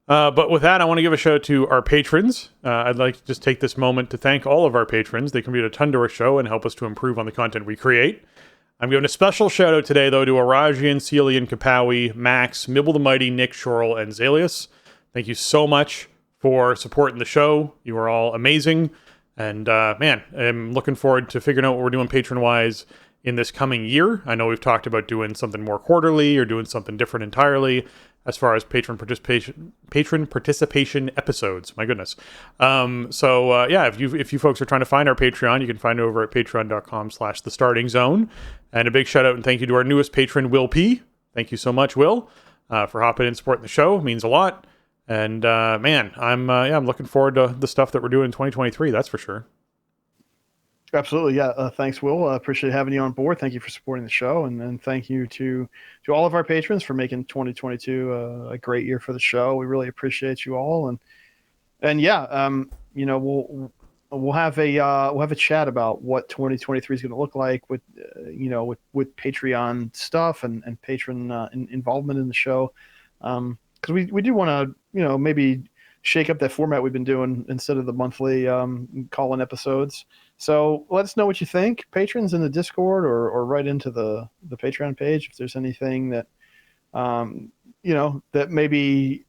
But with that, I want to give a shout out to our patrons. I'd like to just take this moment to thank all of our patrons. They contribute a ton to our show and help us to improve on the content we create. I'm giving a special shout out today, though, to Arajian, Celian, Kapawi, Max, Mibble the Mighty, Nick, Shorel, and Zalius. Thank you so much for supporting the show. You are all amazing. And man, I'm looking forward to figuring out what we're doing patron-wise in this coming year. I know we've talked about doing something more quarterly or doing something different entirely as far as patron participation episodes. My goodness. Yeah, if you folks are trying to find our Patreon, you can find it over at patreon.com/thestartingzone. And a big shout out and thank you to our newest patron, Will P. Thank you so much, Will, for hopping in and supporting the show. It means a lot. And man, I'm looking forward to the stuff that we're doing in 2023. That's for sure. Absolutely. Yeah. Thanks, Will. Appreciate having you on board. Thank you for supporting the show. And thank you to all of our patrons for making 2022 a great year for the show. We really appreciate you all. And yeah, we'll have a chat about what 2023 is going to look like with Patreon stuff and patron involvement in the show. Because we do want to, maybe shake up that format we've been doing instead of the monthly call-in episodes. So let us know what you think, patrons in the Discord or right into the Patreon page if there's anything that that maybe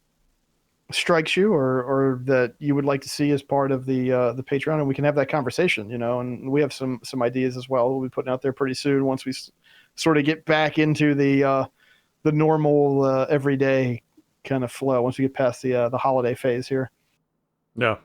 strikes you, or that you would like to see as part of the Patreon, and we can have that conversation. And we have some ideas as well. We'll be putting out there pretty soon once we sort of get back into the normal everyday kind of flow. Once we get past the holiday phase here. Yeah.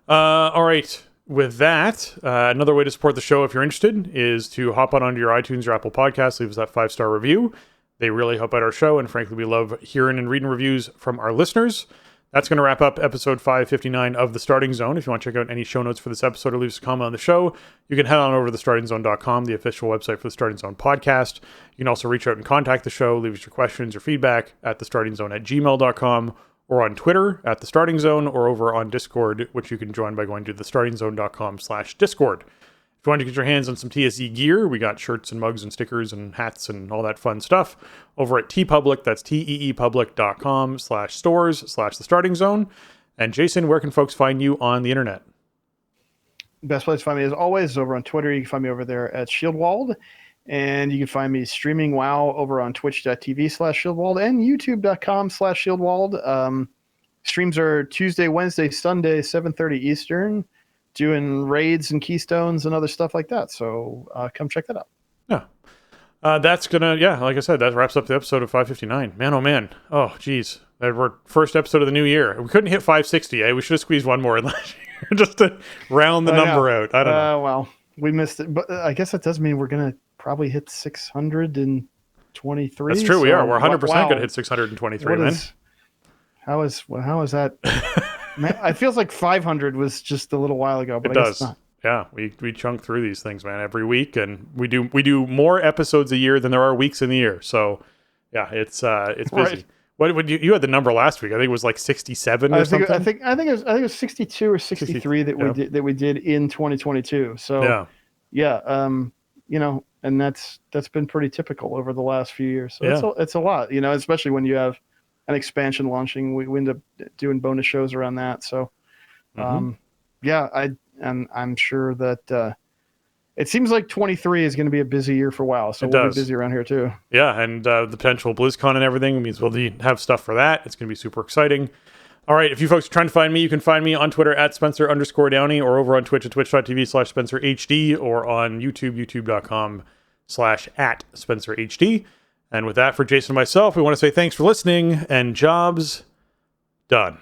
All right. With that, another way to support the show if you're interested is to hop on onto your iTunes or Apple Podcasts, leave us that 5-star review. They really help out our show, and frankly, we love hearing and reading reviews from our listeners. That's going to wrap up episode 559 of The Starting Zone. If you want to check out any show notes for this episode or leave us a comment on the show, you can head on over to thestartingzone.com, the official website for the Starting Zone podcast. You can also reach out and contact the show, leave us your questions or feedback at thestartingzone@gmail.com, or on Twitter at The Starting Zone, or over on Discord, which you can join by going to thestartingzone.com/Discord. If you want to get your hands on some TSE gear, we got shirts and mugs and stickers and hats and all that fun stuff over at TeePublic. That's teepublic.com/stores/The Starting Zone. And Jason, where can folks find you on the internet? Best place to find me, as always, is over on Twitter. You can find me over there at Shieldwald. And you can find me streaming WoW over on twitch.tv/Shieldwald and youtube.com/Shieldwald. Streams are Tuesday, Wednesday, Sunday, 7:30 Eastern, doing raids and keystones and other stuff like that. So come check that out. Yeah. That's gonna, like I said, that wraps up the episode of 559. Man, oh man. Oh, geez. Our first episode of the new year. We couldn't hit 560, eh? We should have squeezed one more in last year just to round the number out. I don't know. Well, we missed it. But I guess that does mean we're going to probably hit 623. That's true. We are. We're 100% going to hit 623, man. How is that? Man, it feels like 500 was just a little while ago, but it does. Not. Yeah, we chunk through these things, man, every week, and we do more episodes a year than there are weeks in the year. So, yeah, it's busy. Right. What would you had the number last week? I think it was like 67 or something. I think it was 62 or 63 that we did in 2022. So and that's been pretty typical over the last few years. So it's a lot, especially when you have an expansion launching. We end up doing bonus shows around that. So I'm sure that it seems like 23 is going to be a busy year for WoW. So we'll be busy around here too. Yeah, and the potential BlizzCon and everything means we'll have stuff for that. It's going to be super exciting. All right, if you folks are trying to find me, you can find me on Twitter at Spencer_Downey, or over on Twitch at twitch.tv/SpencerHD, or on YouTube, youtube.com/@SpencerHD. And with that, for Jason and myself, we want to say thanks for listening, and jobs done.